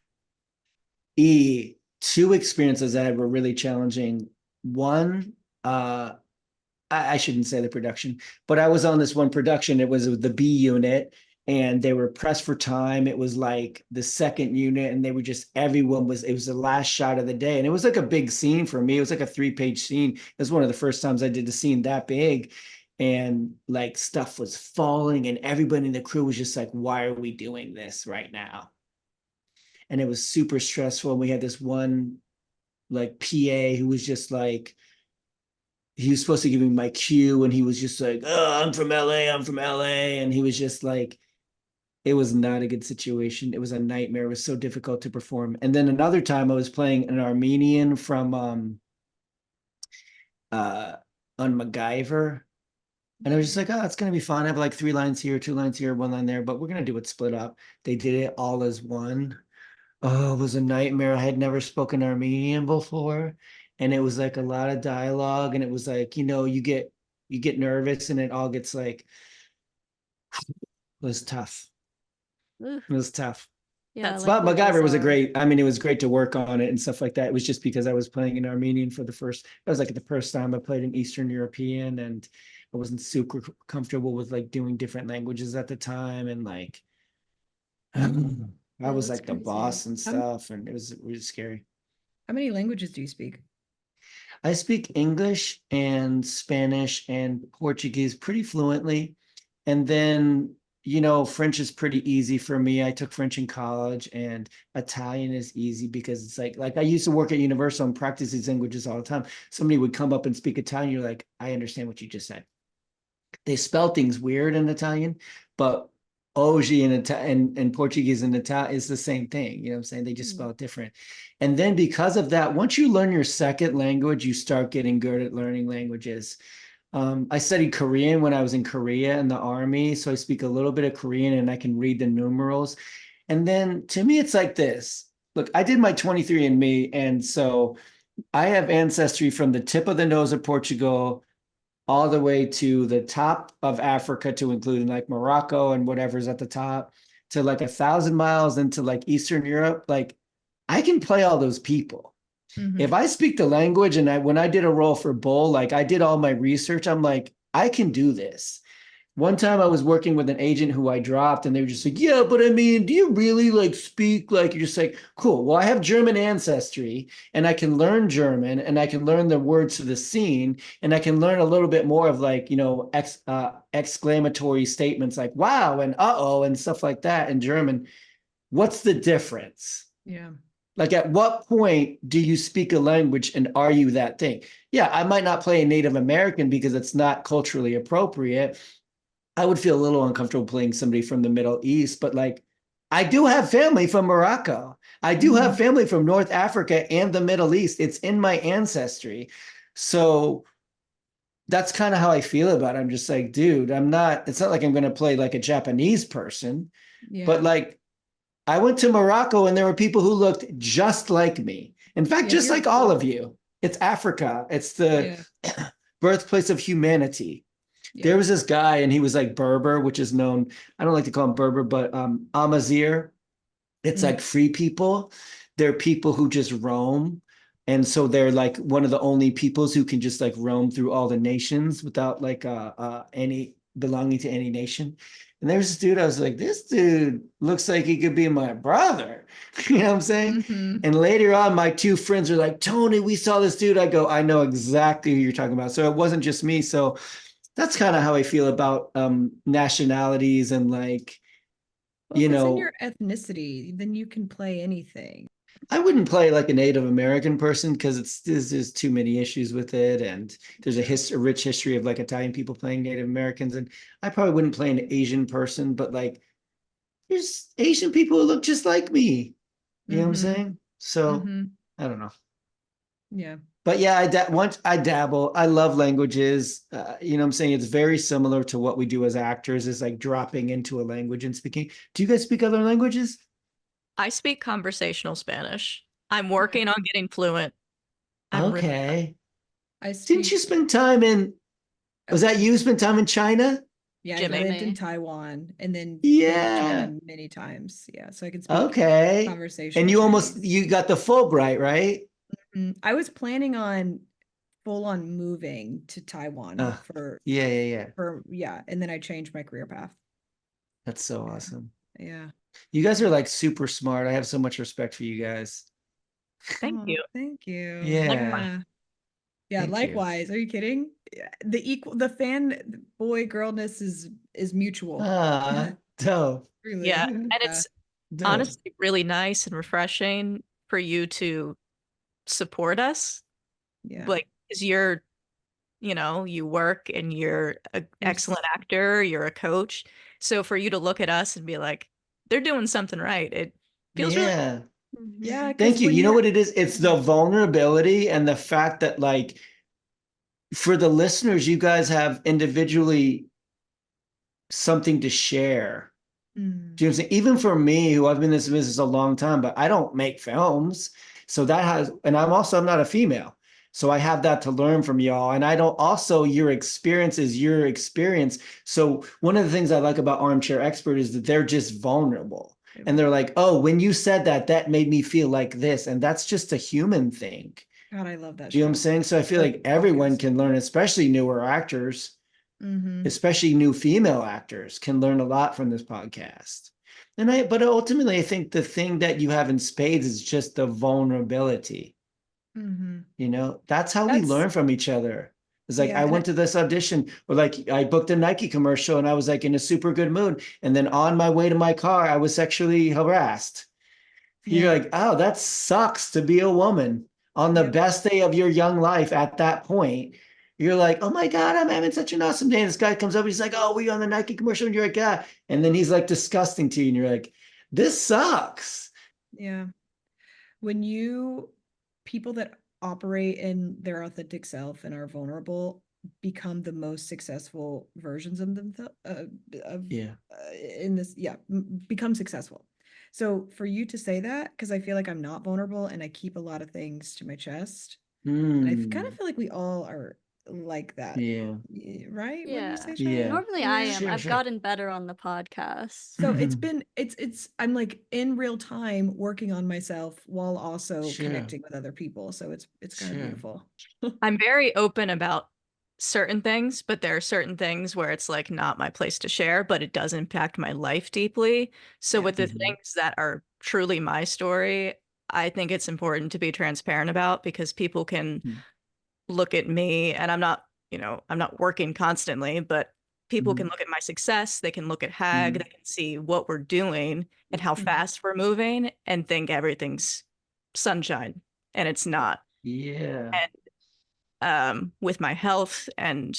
Two experiences that were really challenging. One, I shouldn't say the production, but I was on this one production. It was the B unit. And they were pressed for time. It was like the second unit and they were just, it was the last shot of the day. And it was like a big scene for me. It was like a 3-page scene. It was one of the first times I did the scene that big. And like stuff was falling and everybody in the crew was just like, why are we doing this right now? And it was super stressful. And we had this one like PA who was just like, he was supposed to give me my cue and he was just like, oh, I'm from LA. And he was just like, it was not a good situation. It was a nightmare. It was so difficult to perform. And then another time I was playing an Armenian from on MacGyver. And I was just like, oh, it's going to be fun. I have like 3 lines here, 2 lines here, 1 line there, but we're going to do it split up. They did it all as one. Oh, it was a nightmare. I had never spoken Armenian before. And it was like a lot of dialogue. And it was like, you get nervous and it all gets like, it was tough. It was tough. Yeah, but MacGyver was it was great to work on it and stuff like that. It was just because I was playing in Armenian it was like the first time I played an Eastern European and I wasn't super comfortable with like doing different languages at the time. And like, I was like crazy. The boss and stuff. And it was really scary. How many languages do you speak? I speak English and Spanish and Portuguese pretty fluently. And then French is pretty easy for me. I took French in college and Italian is easy because it's like I used to work at Universal and practice these languages all the time. Somebody would come up and speak Italian. You're like, I understand what you just said. They spell things weird in Italian, but Oggi and Portuguese and Italian is the same thing. You know what I'm saying? They just spell it different. And then because of that, once you learn your second language, you start getting good at learning languages. I studied Korean when I was in Korea in the army. So I speak a little bit of Korean and I can read the numerals. And then to me, it's like this. Look, I did my 23andMe. And so I have ancestry from the tip of the nose of Portugal all the way to the top of Africa, to including like Morocco and whatever's at the top, to like 1,000 miles into like Eastern Europe. Like I can play all those people. Mm-hmm. If I speak the language and when I did a role for Bull, like I did all my research, I'm like, I can do this. one time I was working with an agent who I dropped, and they were just like, yeah, but I mean, do you really like speak like, you're just like, cool. Well, I have German ancestry and I can learn German and I can learn the words to the scene and I can learn a little bit more of like, exclamatory statements like wow and uh-oh and stuff like that in German. What's the difference? Yeah. Like, at what point do you speak a language and are you that thing? Yeah, I might not play a Native American because it's not culturally appropriate. I would feel a little uncomfortable playing somebody from the Middle East, but like, I do have family from Morocco. I do have family from North Africa and the Middle East. It's in my ancestry. So that's kind of how I feel about it. I'm just like, dude, it's not like I'm going to play like a Japanese person, but like, I went to Morocco and there were people who looked just like me. In fact, just like all of you. It's Africa. It's the birthplace of humanity. Yeah. There was this guy and he was like Berber, which is known, I don't like to call him Berber, but Amazigh. It's like free people. They're people who just roam. And so they're like one of the only peoples who can just like roam through all the nations without like any belonging to any nation. And there's this dude, I was like, this dude looks like he could be my brother. You know what I'm saying? And later on, my two friends are like, Tony, we saw this dude. I go, I know exactly who you're talking about. So it wasn't just me. So that's kind of how I feel about nationalities and like, in your ethnicity, then you can play anything. I wouldn't play like a Native American person because there's too many issues with it, and there's a rich history of like Italian people playing Native Americans, and I probably wouldn't play an Asian person, but like there's Asian people who look just like me. You know what I'm saying? So I don't know. Yeah. But yeah, I dabble. I love languages. You know what I'm saying? It's very similar to what we do as actors, is like dropping into a language and speaking. Do you guys speak other languages? I speak conversational Spanish. I'm working on getting fluent. Okay. Didn't you spend time was that you spent time in China? Yeah, I lived in Taiwan and then China many times. Yeah, so I can speak conversational. And you got the Fulbright, right? I was planning on full on moving to Taiwan for and then I changed my career path. That's so awesome. Yeah. You guys are like super smart. I have so much respect for you guys. Thank you. Thank you. Yeah. Yeah, likewise. Are you kidding? The fan boy girlness is mutual. Dope. Really. Yeah. And it's honestly really nice and refreshing for you to support us. Yeah. Like, because you work and you're an excellent actor, you're a coach. So for you to look at us and be like, they're doing something right. It feels really yeah. Thank you. You know what it is? It's the vulnerability and the fact that like for the listeners, you guys have individually something to share. Do you know what I'm saying? Even for me, who I've been in this business a long time, but I don't make films. So and I'm not a female. So I have that to learn from y'all. And your experience is your experience. So one of the things I like about Armchair Expert is that they're just vulnerable. And they're like, oh, when you said that made me feel like this. And that's just a human thing. God, I love that. Do you know what I'm saying? So I feel like everyone can learn, especially newer actors, especially new female actors can learn a lot from this podcast. But ultimately, I think the thing that you have in spades is just the vulnerability. That's how we learn from each other. It's like, I went to this audition, or like I booked a Nike commercial and I was like in a super good mood. And then on my way to my car, I was sexually harassed. You're like, oh, that sucks to be a woman on the best day of your young life at that point. You're like, oh my God, I'm having such an awesome day. And this guy comes up, he's like, oh, were you on the Nike commercial? And you're like, yeah. And then he's like disgusting to you. And you're like, this sucks. Yeah. People that operate in their authentic self and are vulnerable become the most successful versions of themselves become successful. So for you to say that, because I feel like I'm not vulnerable and I keep a lot of things to my chest, and I kind of feel like we all are like that. Yeah. Right? Yeah. Normally I am. I've gotten better on the podcast. So I'm like in real time working on myself while also connecting with other people. So it's kind of beautiful. I'm very open about certain things, but there are certain things where it's like not my place to share, but it does impact my life deeply. So with the things that are truly my story, I think it's important to be transparent about, because people can look at me, and I'm not working constantly, but people can look at my success, they can look at Hag, they can see what we're doing and how fast we're moving and think everything's sunshine, and it's not. Yeah. And with my health and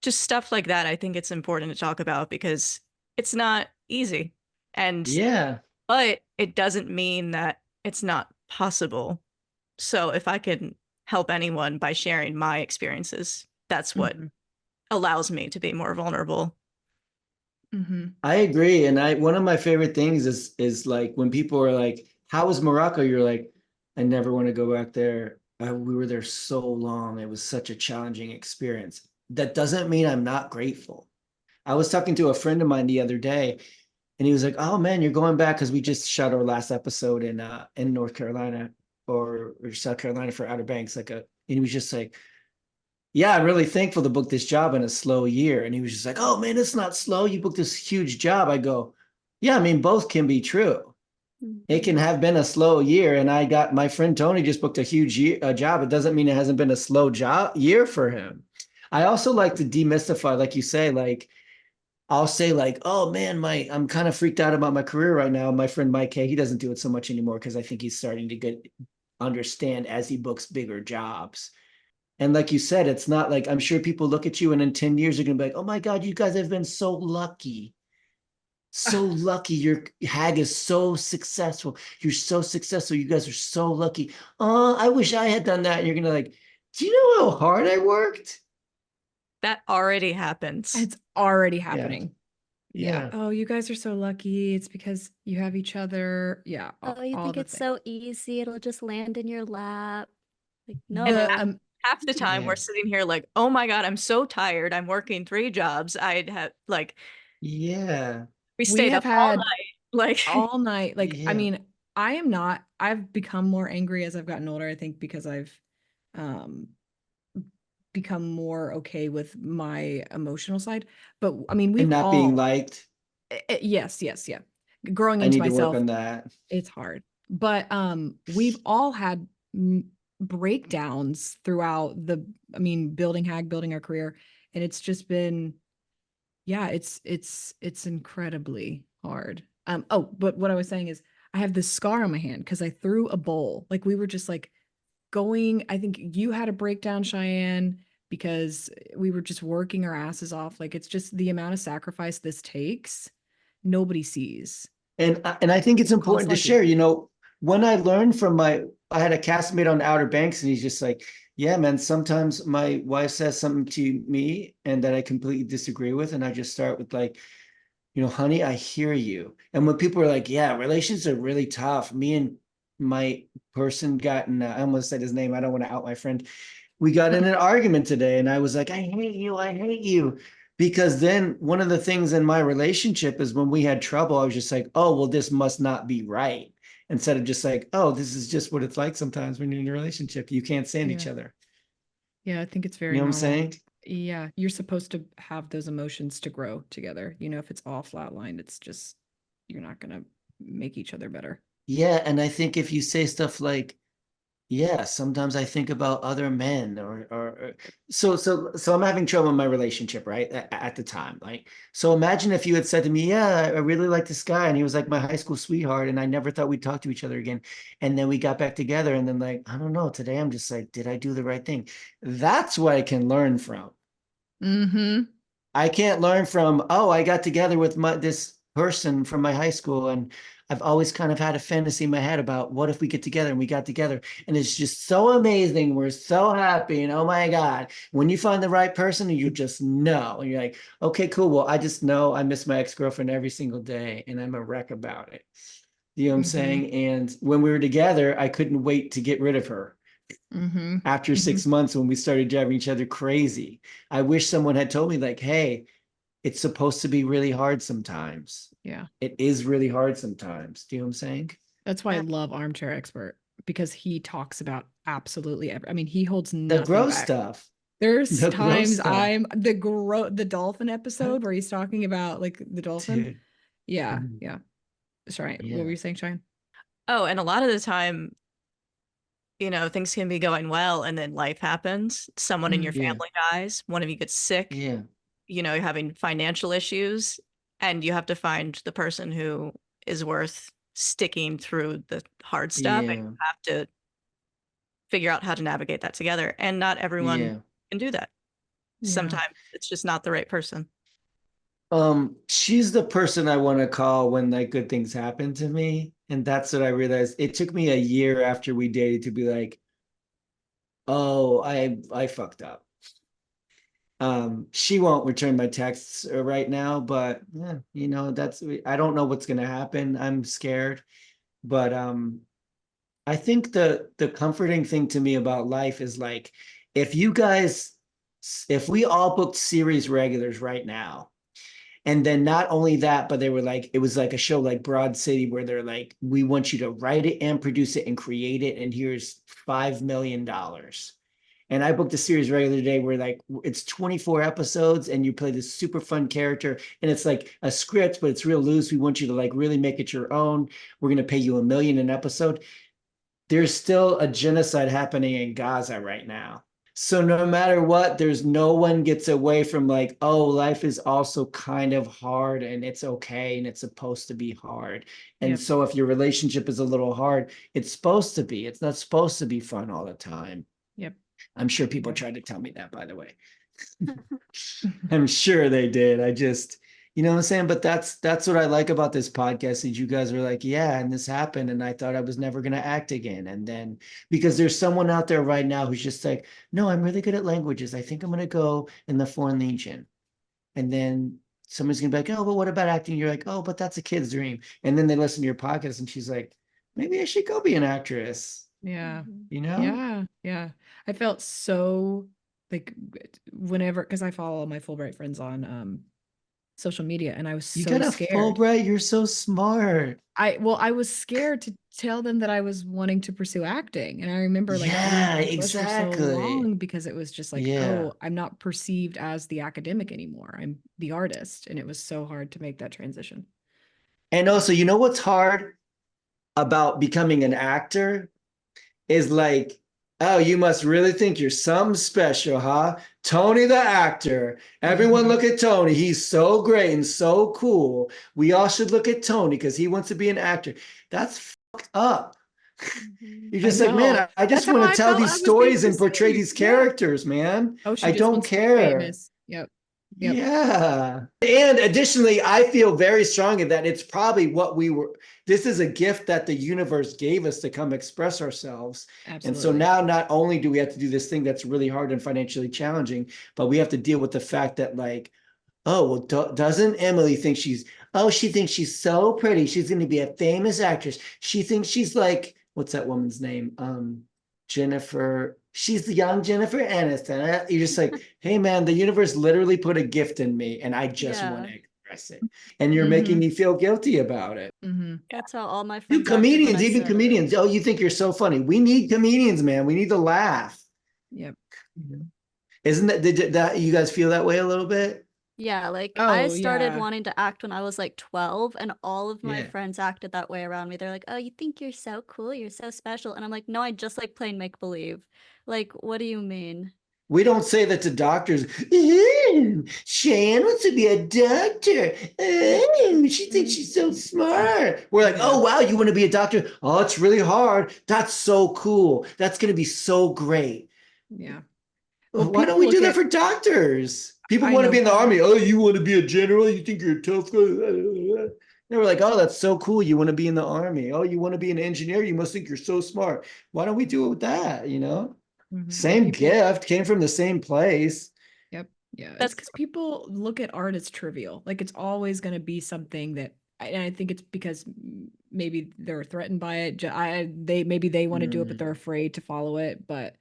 just stuff like that, I think it's important to talk about, because it's not easy. And but it doesn't mean that it's not possible. So if I can help anyone by sharing my experiences, that's what allows me to be more vulnerable. I agree. And one of my favorite things is like when people are like, how was Morocco? You're like, I never want to go back there. We were there so long. It was such a challenging experience. That doesn't mean I'm not grateful. I was talking to a friend of mine the other day, and he was like, oh man, you're going back, because we just shot our last episode in North Carolina or South Carolina for Outer Banks. And he was just like, yeah, I'm really thankful to book this job in a slow year. And he was just like, oh man, it's not slow. You booked this huge job. I go, yeah, I mean, both can be true. It can have been a slow year. And my friend Tony just booked a huge job. It doesn't mean it hasn't been a slow year for him. I also like to demystify, like you say, like, I'll say like, oh man, I'm kind of freaked out about my career right now. My friend Mike K, he doesn't do it so much anymore, because I think he's starting to understand as he books bigger jobs. And like you said, it's not like, I'm sure people look at you and in 10 years, they're going to be like, oh my God, you guys have been so lucky. So lucky. Your Hag is so successful. You're so successful. You guys are so lucky. Oh, I wish I had done that. And you're going to like, do you know how hard I worked? That already happens. It's already happening. Yeah. Oh, you guys are so lucky. It's because you have each other. Yeah. Oh, you think it's so easy. It'll just land in your lap. Like, no. Half the time we're sitting here like, oh my God, I'm so tired. I'm working 3 jobs. I'd have like, we stayed up all night. Like all night. Like, I mean, I've become more angry as I've gotten older, I think, because I've become more okay with my emotional side. But I mean, we've not being liked. Yes. Yeah. Growing into myself. I need to work on that. It's hard. But we've all had breakdowns throughout building Hag, building our career. And it's just been, it's incredibly hard. But what I was saying is I have this scar on my hand because I threw a bowl. Like, we were just like going, I think you had a breakdown, Cheyenne, because we were just working our asses off. Like, it's just the amount of sacrifice this takes, nobody sees. And I think it's important to share, when I learned from I had a castmate on Outer Banks, and he's just like, yeah, man, sometimes my wife says something to me and that I completely disagree with. And I just start with like, honey, I hear you. And when people are like, yeah, relations are really tough. Me and my person got in, I almost said his name. I don't want to out my friend. We got in an argument today, and I was like, I hate you. Because then one of the things in my relationship is when we had trouble, I was just like, oh, well, this must not be right. Instead of just like, oh, this is just what it's like sometimes when you're in a relationship. You can't stand each other. Yeah, I think it's very normal. What I'm saying? Yeah, you're supposed to have those emotions to grow together. If it's all flatlined, it's just, you're not going to make each other better. Yeah, and I think if you say stuff like, yeah, sometimes I think about other men or so I'm having trouble in my relationship, right? At the time. Like, so imagine if you had said to me, yeah, I really like this guy, and he was like my high school sweetheart, and I never thought we'd talk to each other again. And then we got back together, and then like, I don't know, today I'm just like, did I do the right thing? That's what I can learn from. I can't learn from, oh, I got together with this person from my high school, and I've always kind of had a fantasy in my head about what if we get together, and we got together, and it's just so amazing. We're so happy. And oh my God, when you find the right person, you just know, and you're like, okay, cool. Well, I just know I miss my ex-girlfriend every single day, and I'm a wreck about it. You know what I'm saying? And when we were together, I couldn't wait to get rid of her. After 6 months, when we started driving each other crazy, I wish someone had told me like, hey, it's supposed to be really hard sometimes. Yeah. It is really hard sometimes. Do you know what I'm saying? That's why I love Armchair Expert, because he talks about absolutely he holds nothing the gross back. stuff. There's times I'm the dolphin episode where he's talking about like the dolphin. Dude. Yeah. Sorry. Yeah. What were you saying, Cheyenne? Oh, and a lot of the time, you know, things can be going well and then life happens. Someone in your family dies. One of you gets sick. Yeah. You know, you're having financial issues and you have to find the person who is worth sticking through the hard stuff. And you have to figure out how to navigate that together. And not everyone can do that. Sometimes it's just not the right person. She's the person I want to call when like good things happen to me. And that's what I realized. It took me a year after we dated to be like, oh, I fucked up. She won't return my texts right now, but you know, I don't know what's gonna happen. I'm scared. But I think the comforting thing to me about life is like, if we all booked series regulars right now, and then not only that, but they were like, it was like a show like Broad City where they're like, we want you to write it and produce it and create it, and here's $5 million. And I booked a series regular today where like it's 24 episodes and you play this super fun character, and it's like a script, but it's real loose. We want you to like really make it your own. We're going to pay you $1 million an episode. There's still a genocide happening in Gaza right now. So no matter what, there's no one gets away from like, oh, life is also kind of hard and it's okay and it's supposed to be hard. And so if your relationship is a little hard, it's supposed to be. It's not supposed to be fun all the time. Yep. I'm sure people tried to tell me that, by the way. I'm sure they did. I just, you know what I'm saying? But that's what I like about this podcast is you guys are like, yeah, and this happened. And I thought I was never going to act again. And then because there's someone out there right now who's just like, no, I'm really good at languages. I think I'm going to go in the Foreign Legion. And then somebody's going to be like, oh, but what about acting? You're like, oh, but that's a kid's dream. And then they listen to your podcast and she's like, maybe I should go be an actress. Yeah. You know? Yeah. I felt so like whenever, because I follow all my Fulbright friends on social media, and I was so scared. You got a Fulbright, you're so smart. I was scared to tell them that I was wanting to pursue acting, and I remember like exactly so long because it was just like, oh, I'm not perceived as the academic anymore. I'm the artist, and it was so hard to make that transition. And also, you know what's hard about becoming an actor is like, oh, you must really think you're something special, huh? Tony the actor. Everyone look at Tony. He's so great and so cool. We all should look at Tony because he wants to be an actor. That's fucked up. You're just like, man, I just want to tell these stories and portray these characters, man. Oh, I don't care. Yep. Yeah. And additionally, I feel very strongly that it's probably what this is a gift that the universe gave us to come express ourselves. Absolutely. And so now not only do we have to do this thing that's really hard and financially challenging, but we have to deal with the fact that like, oh, well, doesn't Emily think she thinks she's so pretty. She's going to be a famous actress. She thinks she's like, what's that woman's name? Jennifer. She's the young Jennifer Aniston. You're just like, hey, man, the universe literally put a gift in me and I just want to express it. And you're making me feel guilty about it. That's how all my friends. You comedians, even comedians. Oh, you think you're so funny. We need comedians, man. We need to laugh. Yep. Isn't that you guys feel that way a little bit? Yeah, like I started wanting to act when I was like 12, and all of my friends acted that way around me. They're like, oh, you think you're so cool, you're so special. And I'm like, no, I just like playing make-believe. Like, what do you mean? We don't say that to doctors. Cheyenne wants to be a doctor. She thinks she's so smart. We're like, oh, wow, you want to be a doctor? Oh, it's really hard. That's so cool. That's going to be so great. Yeah. Well, why don't we do that for doctors? People want to be in the army. Oh, you want to be a general? You think you're a tough guy? They were like, oh, that's so cool. You want to be in the army. Oh, you want to be an engineer? You must think you're so smart. Why don't we do it with that, you know? Same gift, came from the same place. Yep. Yeah. That's because people look at art as trivial. Like it's always going to be something that, and I think it's because maybe they're threatened by it. Maybe they want to do it, but they're afraid to follow it. But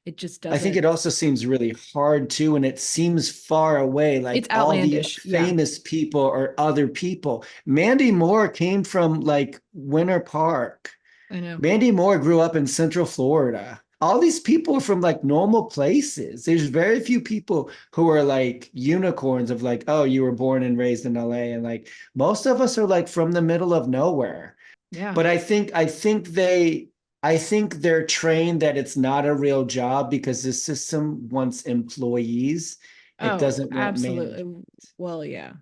it just doesn't. I think it also seems really hard too, and it seems far away. Like it's outlandish. All the famous people or other people. Mandy Moore came from like Winter Park. I know. Mandy Moore grew up in Central Florida. all these people are from like normal places. There's very few people who are like unicorns of like, oh, you were born and raised in LA. And like most of us are like from the middle of nowhere. Yeah. But I think they're trained that it's not a real job because the system wants employees. It doesn't want absolutely. management. Well, yeah.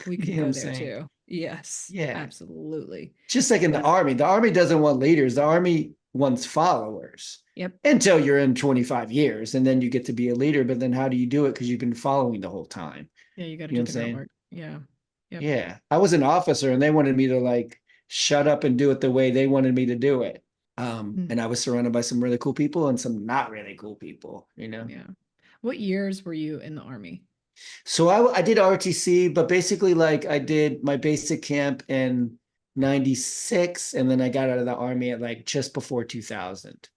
We could go there too. Yes. Yeah. Absolutely. Just like in the Army. The Army doesn't want leaders. The Army wants followers. Yep. Until you're in 25 years and then you get to be a leader. But then how do you do it? Because you've been following the whole time. Yeah, you got to do the groundwork. Yeah. Yep. Yeah. I was an officer and they wanted me to like shut up and do it the way they wanted me to do it. And I was surrounded by some really cool people and some not really cool people, you know? Yeah. What years were you in the Army? So I did RTC, but basically like I did my basic camp in 96 and then I got out of the Army at like just before 2000.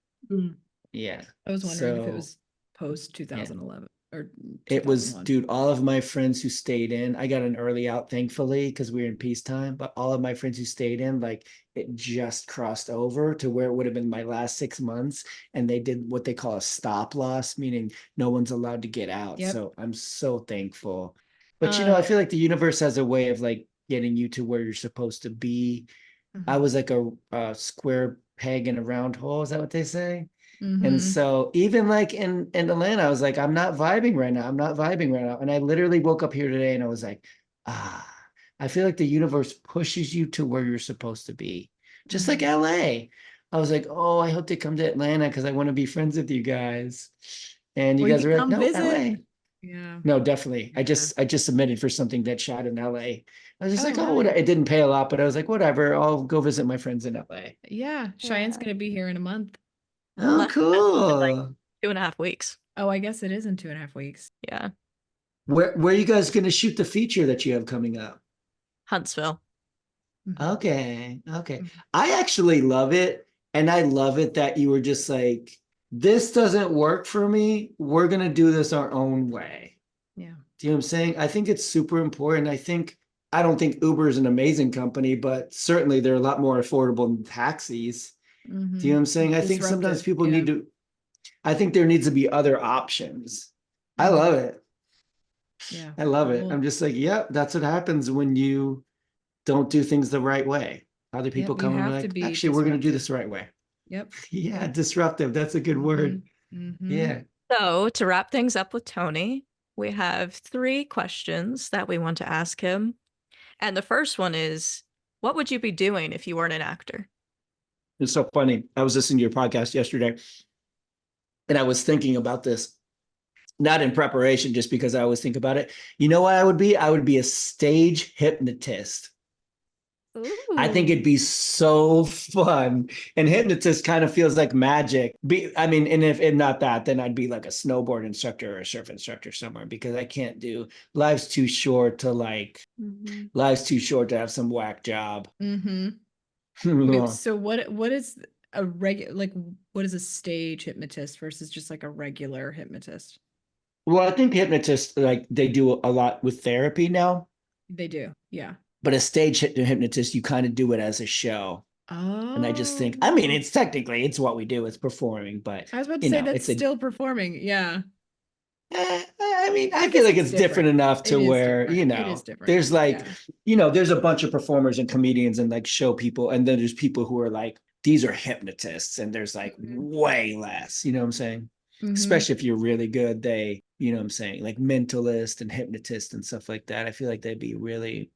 Yeah. I was wondering if it was post 2011 or 2001. It was, dude, all of my friends who stayed in, I got an early out, thankfully, because we were in peacetime, but all of my friends who stayed in, like it just crossed over to where it would have been my last 6 months. And they did what they call a stop loss, meaning no one's allowed to get out. Yep. So I'm so thankful. But, you know, I feel like the universe has a way of like getting you to where you're supposed to be. I was like a square peg in a round hole. Is that what they say? And so even like in Atlanta, I was like, I'm not vibing right now. I'm not vibing right now. And I literally woke up here today and I was like, I feel like the universe pushes you to where you're supposed to be. Just like LA. I was like, oh, I hope they come to Atlanta because I want to be friends with you guys. And you guys are like, no, LA. Yeah. No, definitely. I just submitted for something that shot in LA. I was just like, oh, it didn't pay a lot, but I was like, whatever, I'll go visit my friends in LA. Yeah. Cheyenne's going to be here in a month. Oh, cool. Like 2.5 weeks. Oh, I guess it is in 2.5 weeks. Yeah. Where are you guys going to shoot the feature that you have coming up? Huntsville. Okay. I actually love it. And I love it that you were just like, this doesn't work for me. We're going to do this our own way. Yeah. Do you know what I'm saying? I think it's super important. I don't think Uber is an amazing company, but certainly they're a lot more affordable than taxis. Do you know what I'm saying? I think sometimes people I think there needs to be other options. I love it. Yeah. I love it. I'm just like, yep, that's what happens when you don't do things the right way. Other people come and be like, actually, we're going to do this the right way. Yep. Yeah, disruptive. That's a good word. Yeah. So to wrap things up with Tony, we have 3 questions that we want to ask him. And the first one is, what would you be doing if you weren't an actor? It's so funny. I was listening to your podcast yesterday and I was thinking about this, not in preparation, just because I always think about it. You know what I would be? I would be a stage hypnotist. Ooh. I think it'd be so fun. And hypnotist kind of feels like magic. And if not that, then I'd be like a snowboard instructor or a surf instructor somewhere because I can't do, life's too short to have some whack job. Okay, so what is a what is a stage hypnotist versus just like a regular hypnotist? Well, I think hypnotists, like they do a lot with therapy now. They do. Yeah. But a stage hypnotist, you kind of do it as a show. Oh. And I just think, I mean, it's what we do. It's performing, but I was about to say that's still performing. Yeah. I mean, I feel like it's different enough to where, there's like, there's a bunch of performers and comedians and like show people. And then there's people who are like, these are hypnotists. And there's like way less, you know what I'm saying? Especially if you're really good, you know what I'm saying? Like mentalist and hypnotist and stuff like that. I feel like they'd be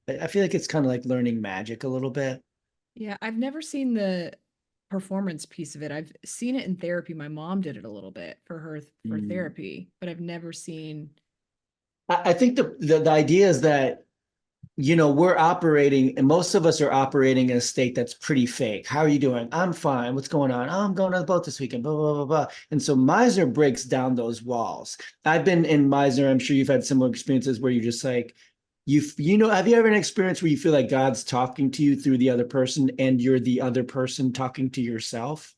I feel like it's kind of like learning magic a little bit. Yeah. I've never seen the performance piece of it. I've seen it in therapy. My mom did it a little bit for therapy, but I've never seen. I think the idea is that, we're operating, and most of us are operating in a state that's pretty fake. How are you doing? I'm fine. What's going on? Oh, I'm going on the boat this weekend, blah, blah, blah, blah. And so Meisner breaks down those walls. I've been in Meisner. I'm sure you've had similar experiences where you're just like, have you ever had an experience where you feel like God's talking to you through the other person and you're the other person talking to yourself?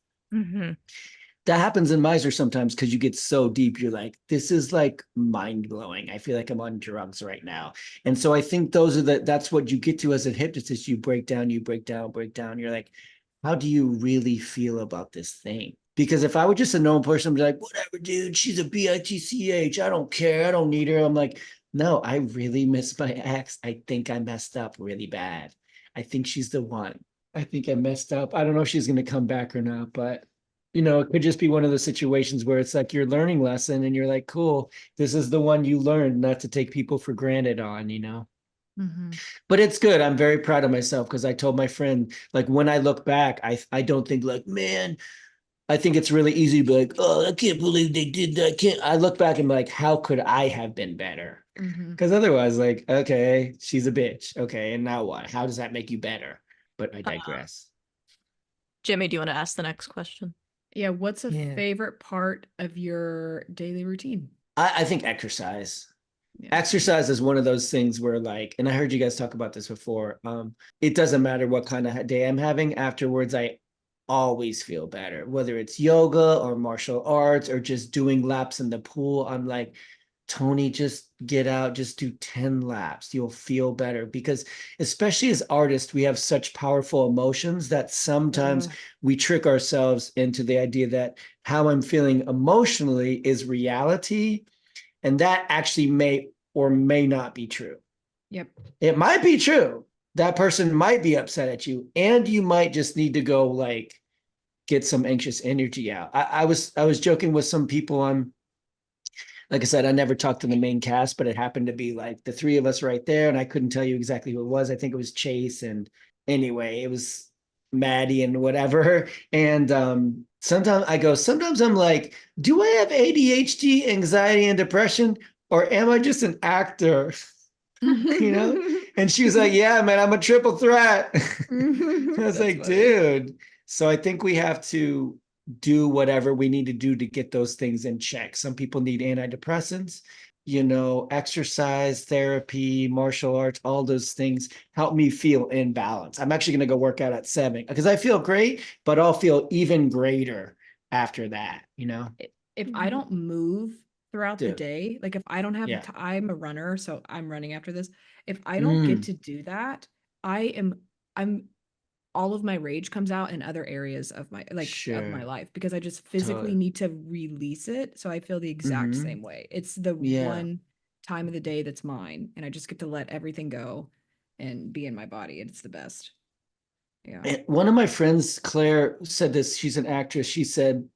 That happens in Meisner sometimes because you get so deep. You're like, this is like mind blowing. I feel like I'm on drugs right now. And so I think that's what you get to as a hypnotist. You break down. You're like, how do you really feel about this thing? Because if I were just a known person, I'd be like, whatever, dude, she's a bitch. I don't care. I don't need her. I'm like, no, I really miss my ex. I think I messed up really bad. I think she's the one. I think I messed up. I don't know if she's going to come back or not, but it could just be one of those situations where it's like your learning lesson and you're like, cool, this is the one you learned not to take people for granted on, Mm-hmm. But it's good. I'm very proud of myself because I told my friend, like, when I look back, I don't think like, man, I think it's really easy to be like, oh, I can't believe they did that. I look back and be like, how could I have been better? Because otherwise, like, okay, she's a bitch. Okay, and now what? How does that make you better? But I digress. Jimmie, do you want to ask the next question? Yeah, what's a favorite part of your daily routine? I think exercise. Yeah. Exercise is one of those things where, like, and I heard you guys talk about this before. It doesn't matter what kind of day I'm having. Afterwards, I always feel better, whether it's yoga or martial arts or just doing laps in the pool. I'm like, Tony, just get out, just do 10 laps. You'll feel better, because especially as artists, we have such powerful emotions that sometimes we trick ourselves into the idea that how I'm feeling emotionally is reality. And that actually may or may not be true. Yep. It might be true. That person might be upset at you, and you might just need to go like get some anxious energy out. I was joking with some people on, like I said, I never talked to the main cast, but it happened to be like the three of us right there. And I couldn't tell you exactly who it was. I think it was Chase. And anyway, it was Maddie and whatever. And sometimes I'm like, do I have ADHD, anxiety, and depression? Or am I just an actor? And she was like, yeah, man, I'm a triple threat. I was like, funny. Dude. So I think we have to do whatever we need to do to get those things in check. Some people need antidepressants, exercise, therapy, martial arts, all those things help me feel in balance. I'm actually going to go work out at 7 because I feel great, but I'll feel even greater after that, If I don't move throughout the day, like if I don't have I'm a runner, so I'm running after this. If I don't get to do that, I'm all of my rage comes out in other areas of my of my life, because I just physically need to release it. So I feel the exact same way. It's the one time of the day that's mine, and I just get to let everything go and be in my body. It's the best. Yeah. And one of my friends, Claire, said this. She's an actress. She said,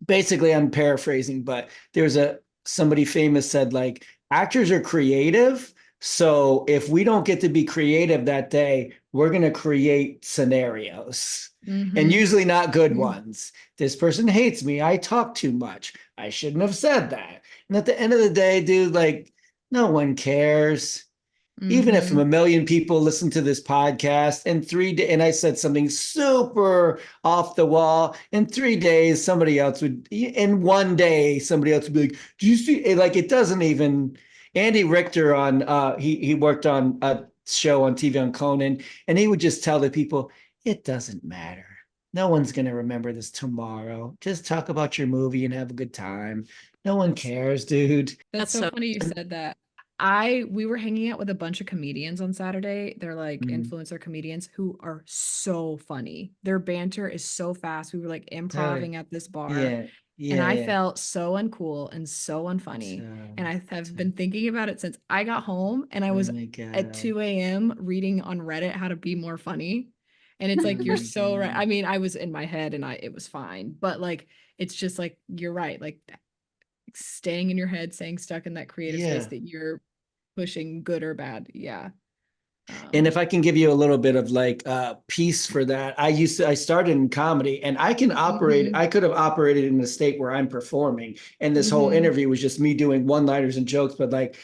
basically, I'm paraphrasing, but there's somebody famous said, like, actors are creative. So if we don't get to be creative that day, we're going to create scenarios, and usually not good ones. This person hates me. I talk too much. I shouldn't have said that. And at the end of the day, dude, like, no one cares. Even if a million people listen to this podcast in 3 days, and I said something super off the wall, in 3 days, somebody else would, in 1 day, somebody else would be like, do you see? Like, it doesn't even. Andy Richter he worked on a show on TV on Conan, and he would just tell the people, it doesn't matter. No one's going to remember this tomorrow. Just talk about your movie and have a good time. No one cares, dude. That's so funny you said that. We were hanging out with a bunch of comedians on Saturday. They're like influencer comedians who are so funny. Their banter is so fast. We were like improving at this bar. And I felt so uncool and so unfunny. And I have been thinking about it since I got home, and I was at 2 a.m. reading on Reddit how to be more funny. And it's like, you're so right. I mean, I was in my head and it was fine, but like, it's just like, you're right. Like staying in your head, staying stuck in that creative space that you're pushing, good or bad. Yeah. And if I can give you a little bit of like piece for that, I started in comedy, and I can operate, I could have operated in a state where I'm performing, and this whole interview was just me doing one-liners and jokes, but like,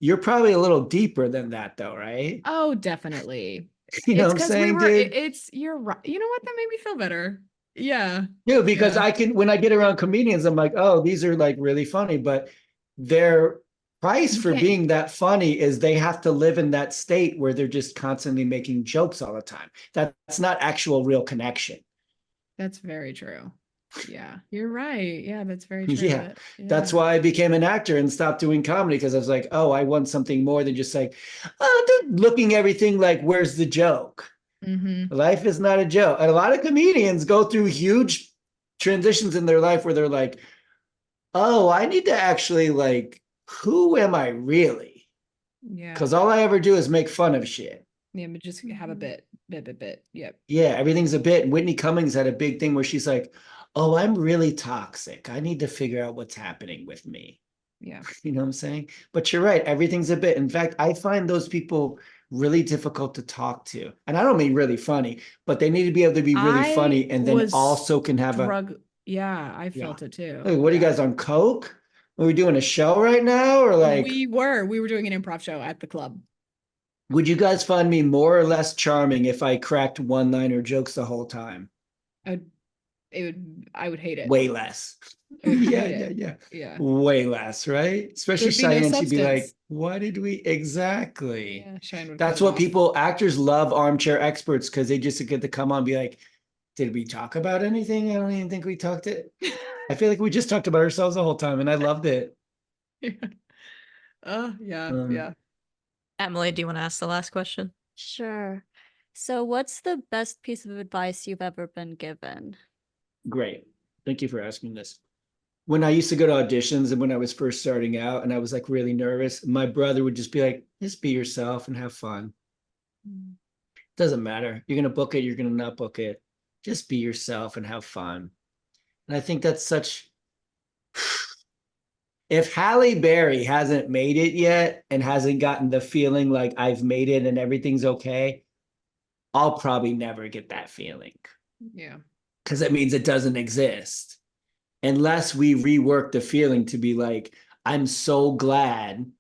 you're probably a little deeper than that though, right? Oh, definitely. You know what I'm saying, dude? You're right. You know what? That made me feel better. Yeah. Yeah, because when I get around comedians, I'm like, oh, these are like really funny, but their price for being that funny is they have to live in that state where they're just constantly making jokes all the time. That's not actual real connection. That's very true. Yeah, you're right. Yeah, that's very true. Yeah. That's why I became an actor and stopped doing comedy, because I was like, oh, I want something more than just like, looking everything like, where's the joke? Life is not a joke. And a lot of comedians go through huge transitions in their life where they're like, oh, I need to actually like, who am I really? Yeah. Because all I ever do is make fun of shit. Yeah, but just have a bit. Yep. Yeah, everything's a bit. And Whitney Cummings had a big thing where she's like, oh, I'm really toxic. I need to figure out what's happening with me. Yeah. You know what I'm saying? But you're right. Everything's a bit. In fact, I find those people really difficult to talk to. And I don't mean really funny, but they need to be able to be really funny and then also can have Yeah, I felt it too. Like, what are you guys on coke? Are we doing a show right now? Or like we were doing an improv show at the club. Would you guys find me more or less charming if I cracked one-liner jokes the whole time? I would hate it. Way less. Yeah. Way less, right? Especially Cheyenne, she'd be like, "What did we exactly?" Yeah, Cheyenne would That's what actors love armchair experts because they just get to come on and be like, "Did we talk about anything? I don't even think we talked it." I feel like we just talked about ourselves the whole time, and I loved it. Yeah. Emily, do you want to ask the last question? Sure. So what's the best piece of advice you've ever been given? Great. Thank you for asking this. When I used to go to auditions and when I was first starting out and I was like really nervous, my brother would just be like, just be yourself and have fun. Doesn't matter. You're going to book it. You're going to not book it. Just be yourself and have fun. And I think that's such... If Halle Berry hasn't made it yet and hasn't gotten the feeling like I've made it and everything's okay, I'll probably never get that feeling. Yeah. Because it means it doesn't exist. Unless we rework the feeling to be like, I'm so glad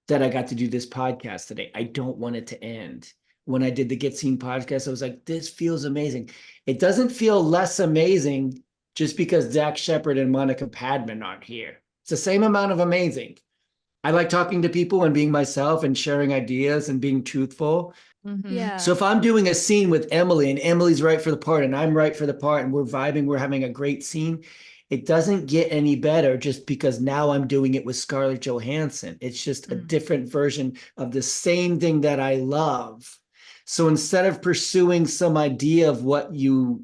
that I got to do this podcast today. I don't want it to end. When I did the Get Seen podcast, I was like, this feels amazing. It doesn't feel less amazing just because Zach Shepard and Monica Padman aren't here. It's the same amount of amazing. I like talking to people and being myself and sharing ideas and being truthful. Yeah. So if I'm doing a scene with Emily and Emily's right for the part and I'm right for the part and we're vibing, we're having a great scene, it doesn't get any better just because now I'm doing it with Scarlett Johansson. It's just a different version of the same thing that I love. So instead of pursuing some idea of a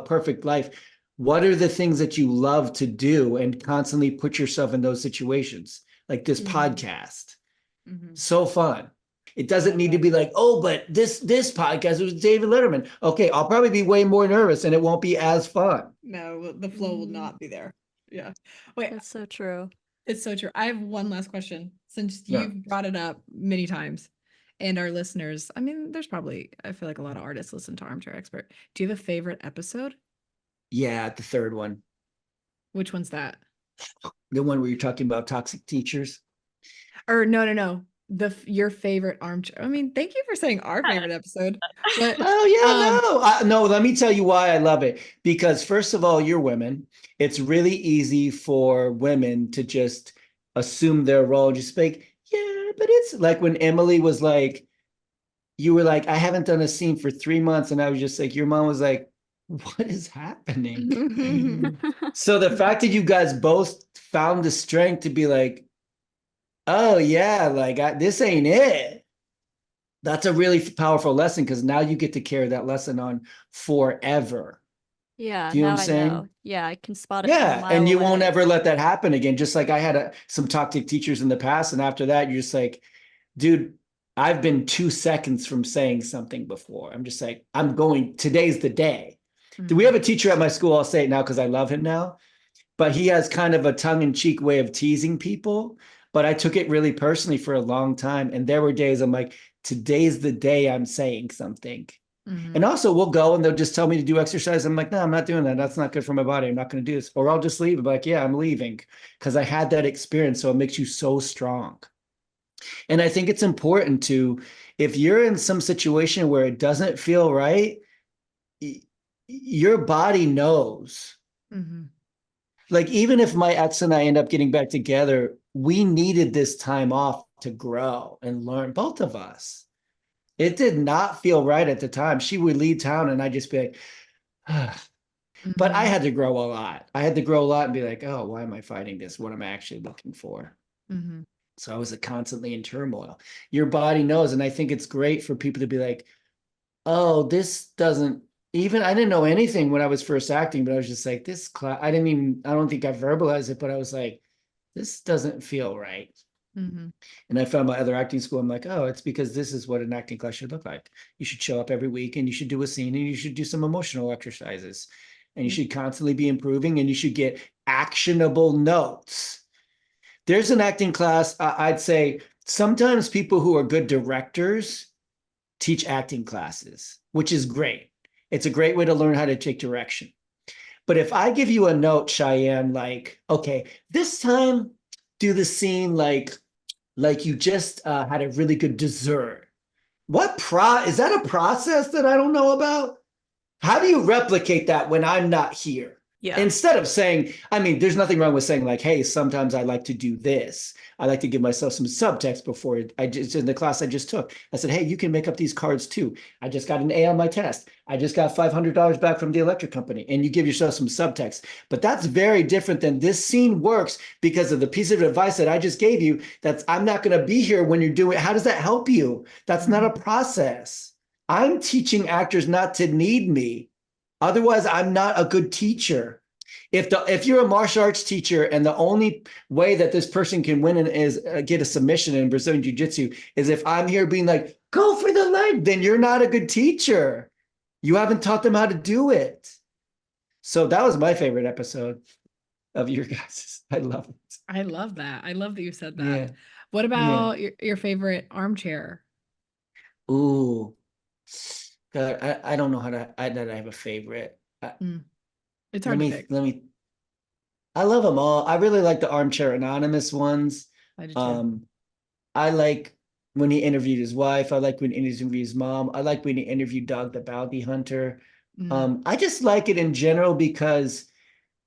perfect life, what are the things that you love to do and constantly put yourself in those situations? Like this podcast. So fun. It doesn't need to be like, oh, but this podcast was David Letterman. Okay, I'll probably be way more nervous and it won't be as fun. No, the flow will not be there. Yeah. Wait. That's so true. It's so true. I have one last question since you've brought it up many times. And our listeners, I mean, there's probably, I feel like a lot of artists listen to Armchair Expert. Do you have a favorite episode? Yeah, the third one. Which one's that? The one where you're talking about toxic teachers? Or no. Your favorite armchair. I mean, thank you for saying our favorite episode. But, no, let me tell you why I love it. Because first of all, you're women. It's really easy for women to just assume their role, just like, yeah, but it's like when Emily was like, you were like, I haven't done a scene for 3 months. And I was just like, your mom was like, what is happening? So the fact that you guys both found the strength to be like, oh yeah, like this ain't it. That's a really powerful lesson because now you get to carry that lesson on forever. Yeah. Do you know what I'm saying? Know. Yeah, I can spot it. Yeah, and you won't ever let that happen again. Just like I had some toxic teachers in the past, and after that, you're just like, dude, I've been 2 seconds from saying something before. I'm just like, today's the day. We have a teacher at my school, I'll say it now because I love him now, but he has kind of a tongue-in-cheek way of teasing people. But I took it really personally for a long time. And there were days I'm like, today's the day I'm saying something. And also we'll go and they'll just tell me to do exercise. I'm like, no, I'm not doing that. That's not good for my body. I'm not going to do this. Or I'll just leave. I'm like, yeah, I'm leaving because I had that experience. So it makes you so strong. And I think it's important to, if you're in some situation where it doesn't feel right, your body knows. Like, even if my ex and I end up getting back together, we needed this time off to grow and learn, both of us. It did not feel right at the time. She would leave town and I'd just be like, but I had to grow a lot. I had to grow a lot and be like, oh, why am I fighting this? What am I actually looking for? So I was constantly in turmoil. Your body knows. And I think it's great for people to be like, oh, this doesn't even I didn't know anything when I was first acting, but I was just like, this class, I don't think I verbalized it, but I was like, this doesn't feel right. Mm-hmm. And I found my other acting school. I'm like, oh, it's because this is what an acting class should look like. You should show up every week and you should do a scene and you should do some emotional exercises and you should constantly be improving and you should get actionable notes. There's an acting class. I'd say sometimes people who are good directors teach acting classes, which is great. It's a great way to learn how to take direction. But if I give you a note, Cheyenne, like, okay, this time do the scene like you just had a really good dessert. Is that a process that I don't know about? How do you replicate that when I'm not here? Yeah. Instead of saying, I mean, there's nothing wrong with saying like, hey, sometimes I like to do this. I like to give myself some subtext before in the class I just took. I said, hey, you can make up these cards too. I just got an A on my test. I just got $500 back from the electric company. And you give yourself some subtext. But that's very different than this scene works because of the piece of advice that I just gave you. That's I'm not going to be here when you're doing it. How does that help you? That's not a process. I'm teaching actors not to need me. Otherwise, I'm not a good teacher. If you're a martial arts teacher and the only way that this person can win is get a submission in Brazilian Jiu-Jitsu is if I'm here being like, go for the leg, then you're not a good teacher. You haven't taught them how to do it. So that was my favorite episode of your guys'. I love it. I love that. I love that you said that. Yeah. What about your favorite armchair? Ooh. God, I don't know that I have a favorite. It's hard to pick. I love them all. I really like the Armchair Anonymous ones. I do too. I like when he interviewed his wife. I like when he interviewed his mom. I like when he interviewed Dog the Bounty Hunter. I just like it in general because,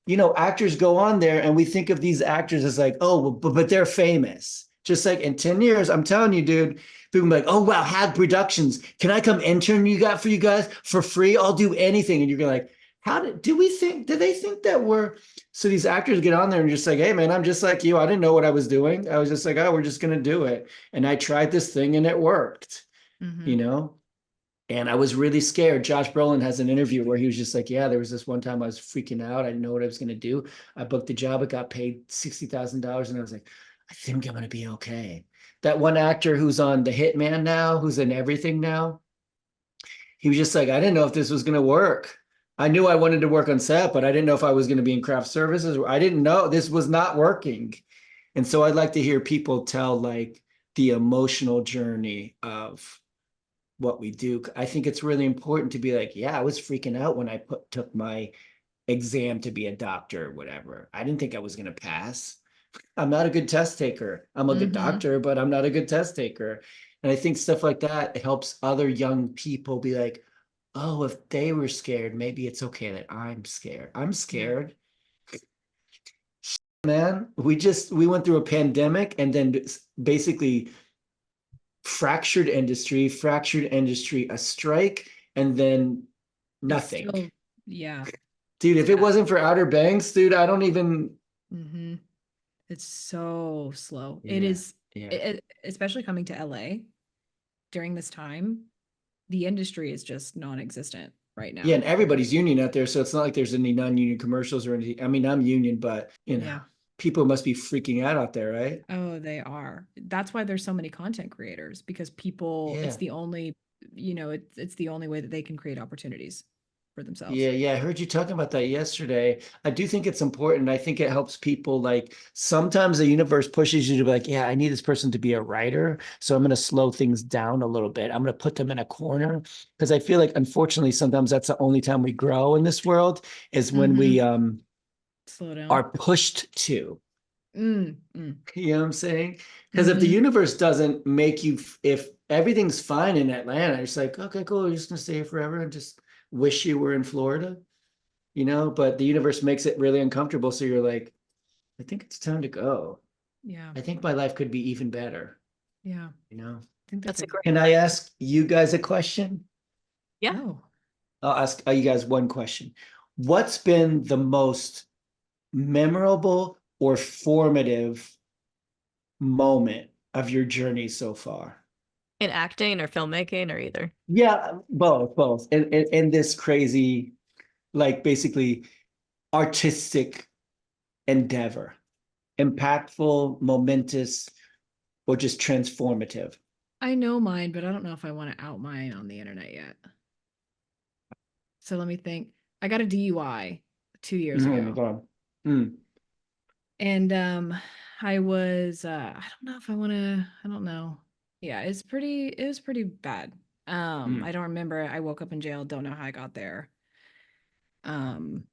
you know, actors go on there and we think of these actors as like, oh, well, but they're famous. Just like in 10 years, I'm telling you, dude, people be like, oh, wow, Hag Productions. Can I come intern for you guys for free? I'll do anything. And you're like, do they think that so these actors get on there and just like, hey man, I'm just like you. I didn't know what I was doing. I was just like, oh, we're just going to do it. And I tried this thing and it worked, you know? And I was really scared. Josh Brolin has an interview where he was just like, yeah, there was this one time I was freaking out. I didn't know what I was going to do. I booked the job. I got paid $60,000. And I was like, I think I'm going to be okay. That one actor who's on The Hitman now, who's in everything now, he was just like, I didn't know if this was going to work. I knew I wanted to work on set, but I didn't know if I was going to be in craft services. I didn't know this was not working. And so I'd like to hear people tell like the emotional journey of what we do. I think it's really important to be like, yeah, I was freaking out when I took my exam to be a doctor or whatever. I didn't think I was going to pass. I'm not a good test taker. I'm a good doctor, but I'm not a good test taker. And I think stuff like that helps other young people be like, oh, if they were scared, maybe it's okay that I'm scared. I'm scared. Man, we went through a pandemic and then basically fractured industry, a strike, and then nothing. Still, yeah. Dude, if it wasn't for Outer Banks, dude, I don't even. It's so slow. Yeah, it is, especially coming to LA during this time. The industry is just non-existent right now. Yeah, and everybody's union out there, so it's not like there's any non-union commercials or anything. I mean, I'm union, but you know, people must be freaking out there, right? Oh, they are. That's why there's so many content creators, because people, it's the only, you know, it's the only way that they can create opportunities for themselves. Yeah. I heard you talking about that yesterday. I do think it's important. I think it helps people. Like sometimes the universe pushes you to be like, yeah, I need this person to be a writer. So I'm going to slow things down a little bit. I'm going to put them in a corner because I feel like, unfortunately, sometimes that's the only time we grow in this world is when we slow down, are pushed to. You know what I'm saying? Because if the universe doesn't make you, if everything's fine in Atlanta, it's like, okay, cool. You're just going to stay here forever and just wish you were in Florida, you know, but the universe makes it really uncomfortable. So you're like, I think it's time to go. Yeah. I think my life could be even better. Yeah. You know, I think that's a great. Can I ask you guys a question? Yeah. Oh. I'll ask you guys one question. What's been the most memorable or formative moment of your journey so far? In acting or filmmaking or either? Yeah, both. And this crazy, like basically artistic endeavor, impactful, momentous, or just transformative. I know mine, but I don't know if I want to out mine on the internet yet. So let me think. I got a DUI 2 years ago. Oh my God. Mm. And I was I don't know if I want to, I don't know. Yeah, it was pretty bad. I don't remember. I woke up in jail, don't know how I got there. And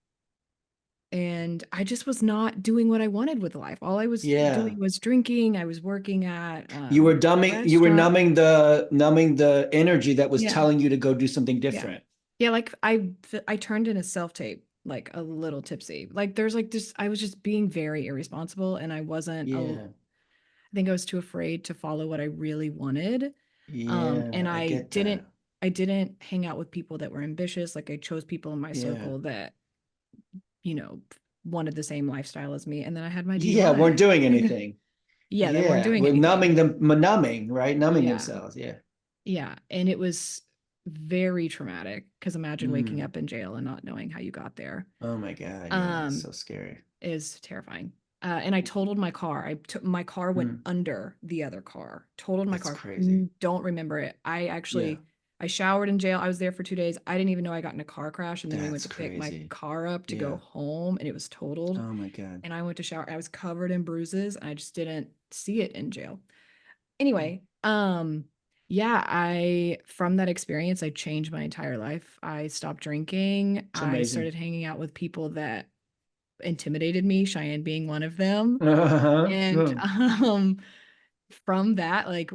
I just was not doing what I wanted with life. All I was doing was drinking. I was working at you were numbing the energy that was telling you to go do something different. Yeah, like I turned in a self-tape like a little tipsy. Like there's like just I was just being very irresponsible, and I wasn't I think I was too afraid to follow what I really wanted. And I didn't hang out with people that were ambitious. Like I chose people in my circle that, you know, wanted the same lifestyle as me. And then I had my DUI. Yeah, weren't doing anything. They weren't doing anything. Numbing, right? Numbing themselves. Yeah. Yeah. And it was very traumatic because imagine waking up in jail and not knowing how you got there. Oh my God. Yeah, it's so scary. It is terrifying. And I totaled my car. My car went under the other car. Totaled my car. Crazy. Don't remember it. I showered in jail. I was there for 2 days. I didn't even know I got in a car crash. And then we went to pick my car up to go home, and it was totaled. Oh my God. And I went to shower. I was covered in bruises, and I just didn't see it in jail. Anyway, from that experience, I changed my entire life. I stopped drinking. I started hanging out with people that intimidated me, Cheyenne being one of them. And from that, like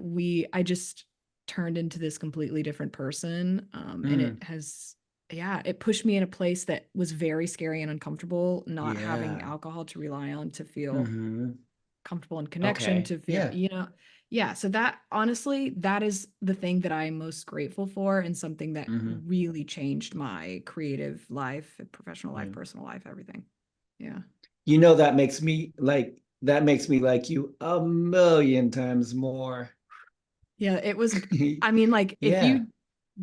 I just turned into this completely different person. And it has, it pushed me in a place that was very scary and uncomfortable, not having alcohol to rely on to feel comfortable in connection, to feel, so that honestly, that is the thing that I'm most grateful for, and something that really changed my creative life, professional life, personal life, everything. Yeah. That makes me like you a million times more. Yeah, it was, I mean, like if you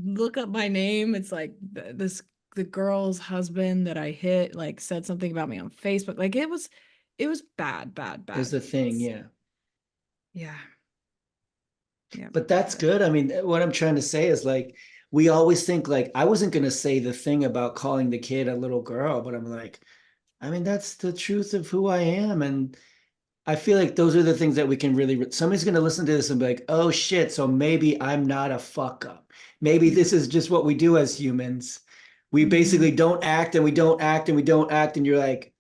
look up my name, it's like the girl's husband that I hit, like said something about me on Facebook. Like it was bad. Is the thing. Yeah. Yeah. But that's good. I mean, what I'm trying to say is like, we always think like, I wasn't going to say the thing about calling the kid a little girl, but I'm like, I mean, that's the truth of who I am. And I feel like those are the things that we can really, somebody's going to listen to this and be like, oh shit, so maybe I'm not a fuck up. Maybe this is just what we do as humans. We basically don't act and we don't act and we don't act. And you're like,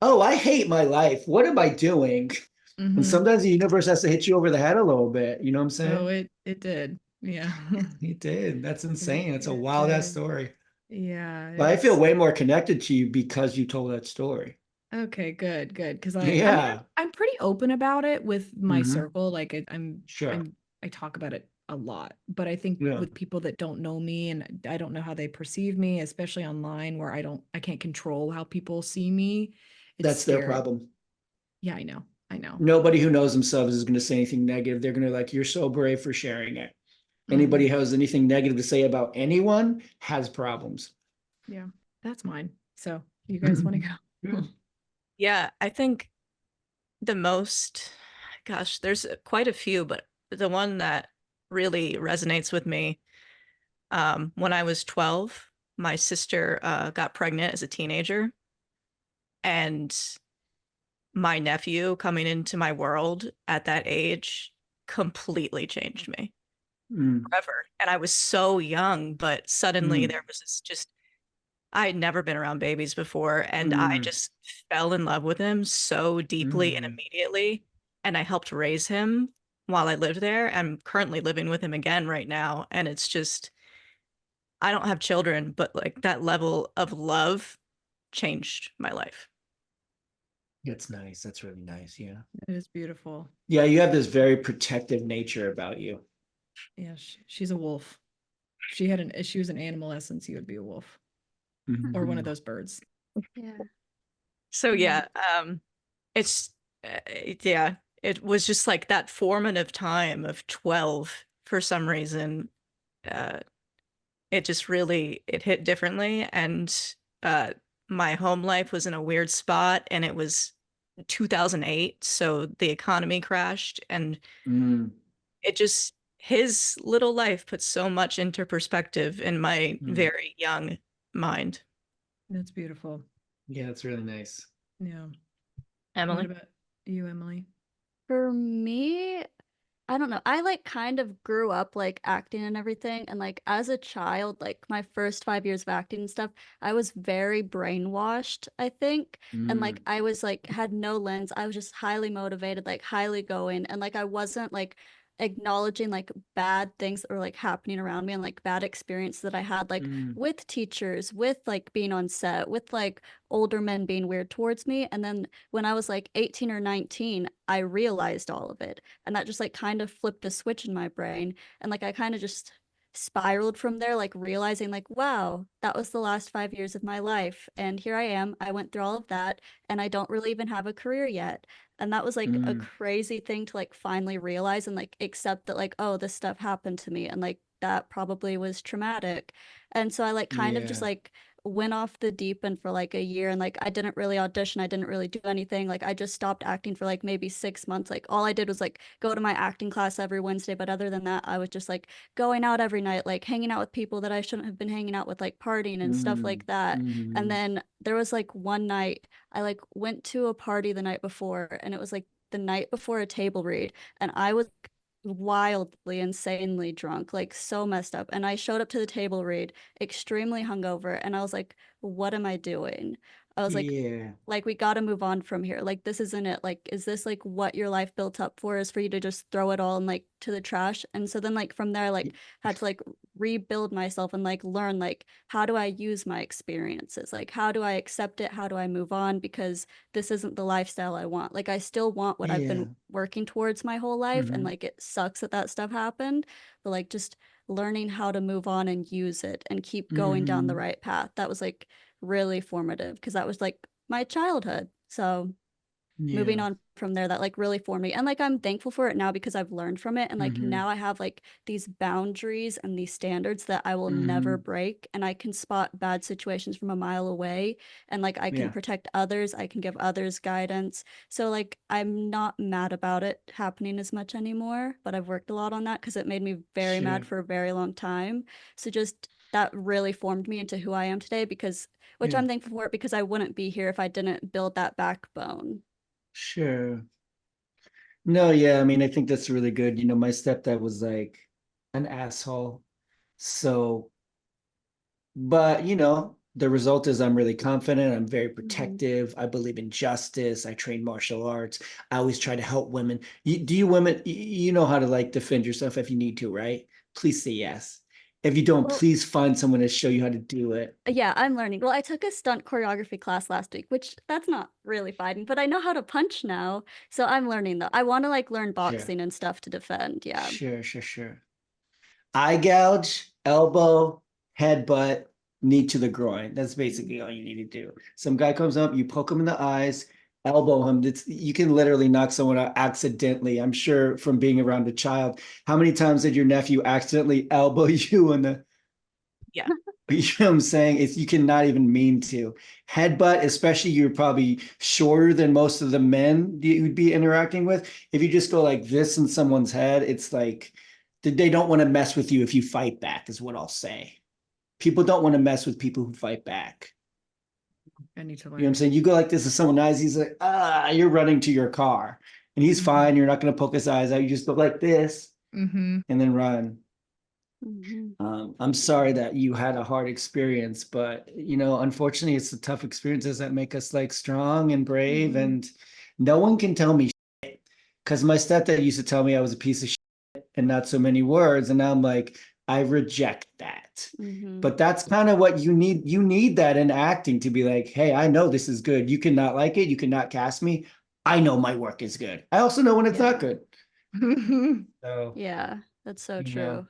oh, I hate my life. What am I doing? And sometimes the universe has to hit you over the head a little bit. You know what I'm saying? Oh, it did. Yeah. It did. That's insane. It's a wild ass story. Yeah. But I feel way more connected to you because you told that story. Okay, good. Because I'm pretty open about it with my circle. Like I talk about it a lot, but I think with people that don't know me and I don't know how they perceive me, especially online where I can't control how people see me. That's their problem. Yeah, I know. Nobody who knows themselves is going to say anything negative. They're going to like, you're so brave for sharing it. Anybody who has anything negative to say about anyone has problems. Yeah, that's mine. So you guys want to go? Yeah, I think there's quite a few, but the one that really resonates with me, when I was 12, my sister got pregnant as a teenager, and my nephew coming into my world at that age completely changed me forever. And I was so young, but suddenly there was this I had never been around babies before, and I just fell in love with him so deeply and immediately. And I helped raise him while I lived there. I'm currently living with him again right now. And it's just, I don't have children, but like that level of love changed my life. That's nice. That's really nice. Yeah. It is beautiful. Yeah. You have this very protective nature about you. Yeah. She's a wolf. She was an animal essence. He would be a wolf. Or one of those birds. Yeah. So it was just like that formative time of 12 for some reason, it just really, it hit differently. And my home life was in a weird spot, and it was 2008. So the economy crashed, and it just, his little life put so much into perspective in my very young mind. That's beautiful. Yeah, that's really nice. Yeah. Emily? What about you, Emily? For me, I don't know. I like kind of grew up like acting and everything. And like as a child, like my first 5 years of acting and stuff, I was very brainwashed, I think. And like I was like had no lens. I was just highly motivated, like highly going. And like I wasn't like acknowledging like bad things that were like happening around me and like bad experience that I had like with teachers, with like being on set, with like older men being weird towards me. And then when I was like 18 or 19, I realized all of it. And that just like kind of flipped a switch in my brain. And like I kind of just spiraled from there, like realizing like, wow, that was the last 5 years of my life. And here I am. I went through all of that and I don't really even have a career yet. And that was like a crazy thing to like finally realize and like accept that like, oh, this stuff happened to me and like that probably was traumatic. And so I like kind of just like went off the deep end for like a year and like I didn't really audition. I didn't really do anything. Like I just stopped acting for like maybe 6 months. Like all I did was like go to my acting class every Wednesday. But other than that, I was just like going out every night, like hanging out with people that I shouldn't have been hanging out with, like partying and stuff like that. And then there was like one night I like went to a party the night before and it was like the night before a table read and I was wildly insanely drunk, like so messed up, and I showed up to the table read extremely hungover and I was like, what am I doing? I was like we got to move on from here, like this isn't it, like is this like what your life built up for, is for you to just throw it all and like to the trash? And so then like from there I like had to like rebuild myself and like learn like how do I use my experiences, like how do I accept it, how do I move on, because this isn't the lifestyle I want. Like I still want what I've been working towards my whole life and like it sucks that that stuff happened, but like just learning how to move on and use it and keep going down the right path, that was like really formative because that was like my childhood. So moving on from there, that like really formed me, and like I'm thankful for it now because I've learned from it, and like now I have like these boundaries and these standards that I will never break, and I can spot bad situations from a mile away, and like I can protect others, I can give others guidance. So like I'm not mad about it happening as much anymore, but I've worked a lot on that because it made me very mad for a very long time. So just that really formed me into who I am today, because which I'm thankful for it, because I wouldn't be here if I didn't build that backbone. Sure. No, yeah, I mean, I think that's really good. You know, my stepdad was like an asshole. So, but you know, the result is I'm really confident. I'm very protective. I believe in justice. I train martial arts. I always try to help women. Do you women, you know how to like defend yourself if you need to, right? Please say yes. If you don't, please find someone to show you how to do it. Yeah, I'm learning. Well, I took a stunt choreography class last week, which that's not really fighting, but I know how to punch now. So I'm learning though. I want to like learn boxing and stuff to defend. Yeah. Sure. Eye gouge, elbow, headbutt, knee to the groin. That's basically all you need to do. Some guy comes up, you poke him in the eyes, elbow him. You can literally knock someone out accidentally. I'm sure from being around a child. How many times did your nephew accidentally elbow you in the... Yeah. You know what I'm saying? You cannot even mean to. Headbutt, especially you're probably shorter than most of the men you would be interacting with. If you just go like this in someone's head, it's like they don't want to mess with you if you fight back, is what I'll say. People don't want to mess with people who fight back. I need to learn. You know what I'm saying? You go like this to someone's eyes, he's like, you're running to your car. And he's fine. You're not going to poke his eyes out. You just go like this and then run. I'm sorry that you had a hard experience, but you know, unfortunately, it's the tough experiences that make us like strong and brave. And no one can tell me shit, because my stepdad used to tell me I was a piece of shit and not so many words, and now I'm like, I reject that. But that's kind of what you need. You need that in acting to be like, hey, I know this is good. You cannot like it. You cannot cast me. I know my work is good. I also know when it's not good. So yeah, that's so true. Know.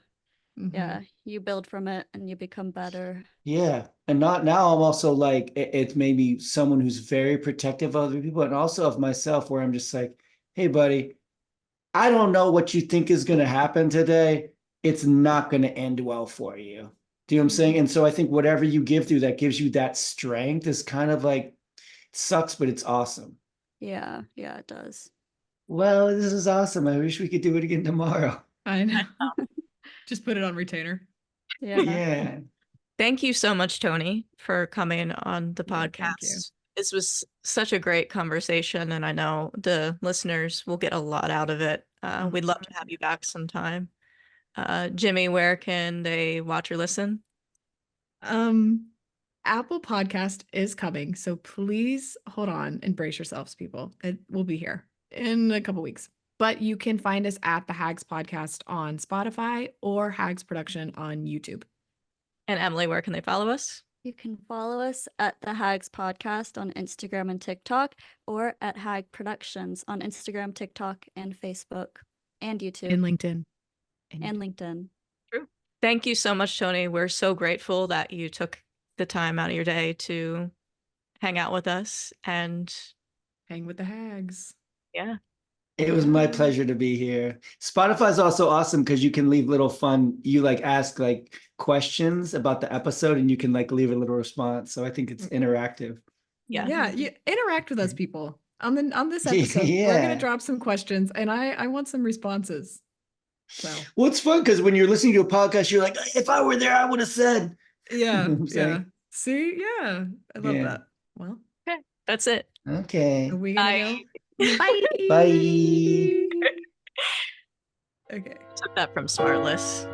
Yeah, you build from it and you become better. Yeah. And not now I'm also like, it's maybe someone who's very protective of other people and also of myself, where I'm just like, hey, buddy, I don't know what you think is going to happen today, it's not going to end well for you. Do you know what I'm saying? And so I think whatever you give through that gives you that strength is kind of like, sucks, but it's awesome. Yeah, it does. Well, this is awesome. I wish we could do it again tomorrow. I know. Just put it on retainer. Yeah. Thank you so much, Tony, for coming on the podcast. Thank you. This was such a great conversation, and I know the listeners will get a lot out of it. We'd love to have you back sometime. Jimmie, where can they watch or listen? Apple Podcast is coming, so please hold on and brace yourselves, people. It will be here in a couple weeks. But you can find us at the Hags Podcast on Spotify or Hags Production on YouTube. And Emily, where can they follow us? You can follow us at the Hags Podcast on Instagram and TikTok, or at Hag Productions on Instagram, TikTok, and Facebook, and YouTube. And LinkedIn. And LinkedIn. True. Thank you so much, Tony. We're so grateful that you took the time out of your day to hang out with us and hang with the Hags. Yeah. It was my pleasure to be here. Spotify is also awesome because you can leave little fun, you like ask like questions about the episode and you can like leave a little response. So I think it's interactive. Yeah, you interact with us, people. On this episode, we're gonna drop some questions and I want some responses. So well, it's fun because when you're listening to a podcast, you're like, if I were there, I would have said. Yeah. Yeah. See, yeah. I love that. Well, okay. That's it. Okay. Are we gonna go? Bye. Bye. Okay. Took that from Smartless.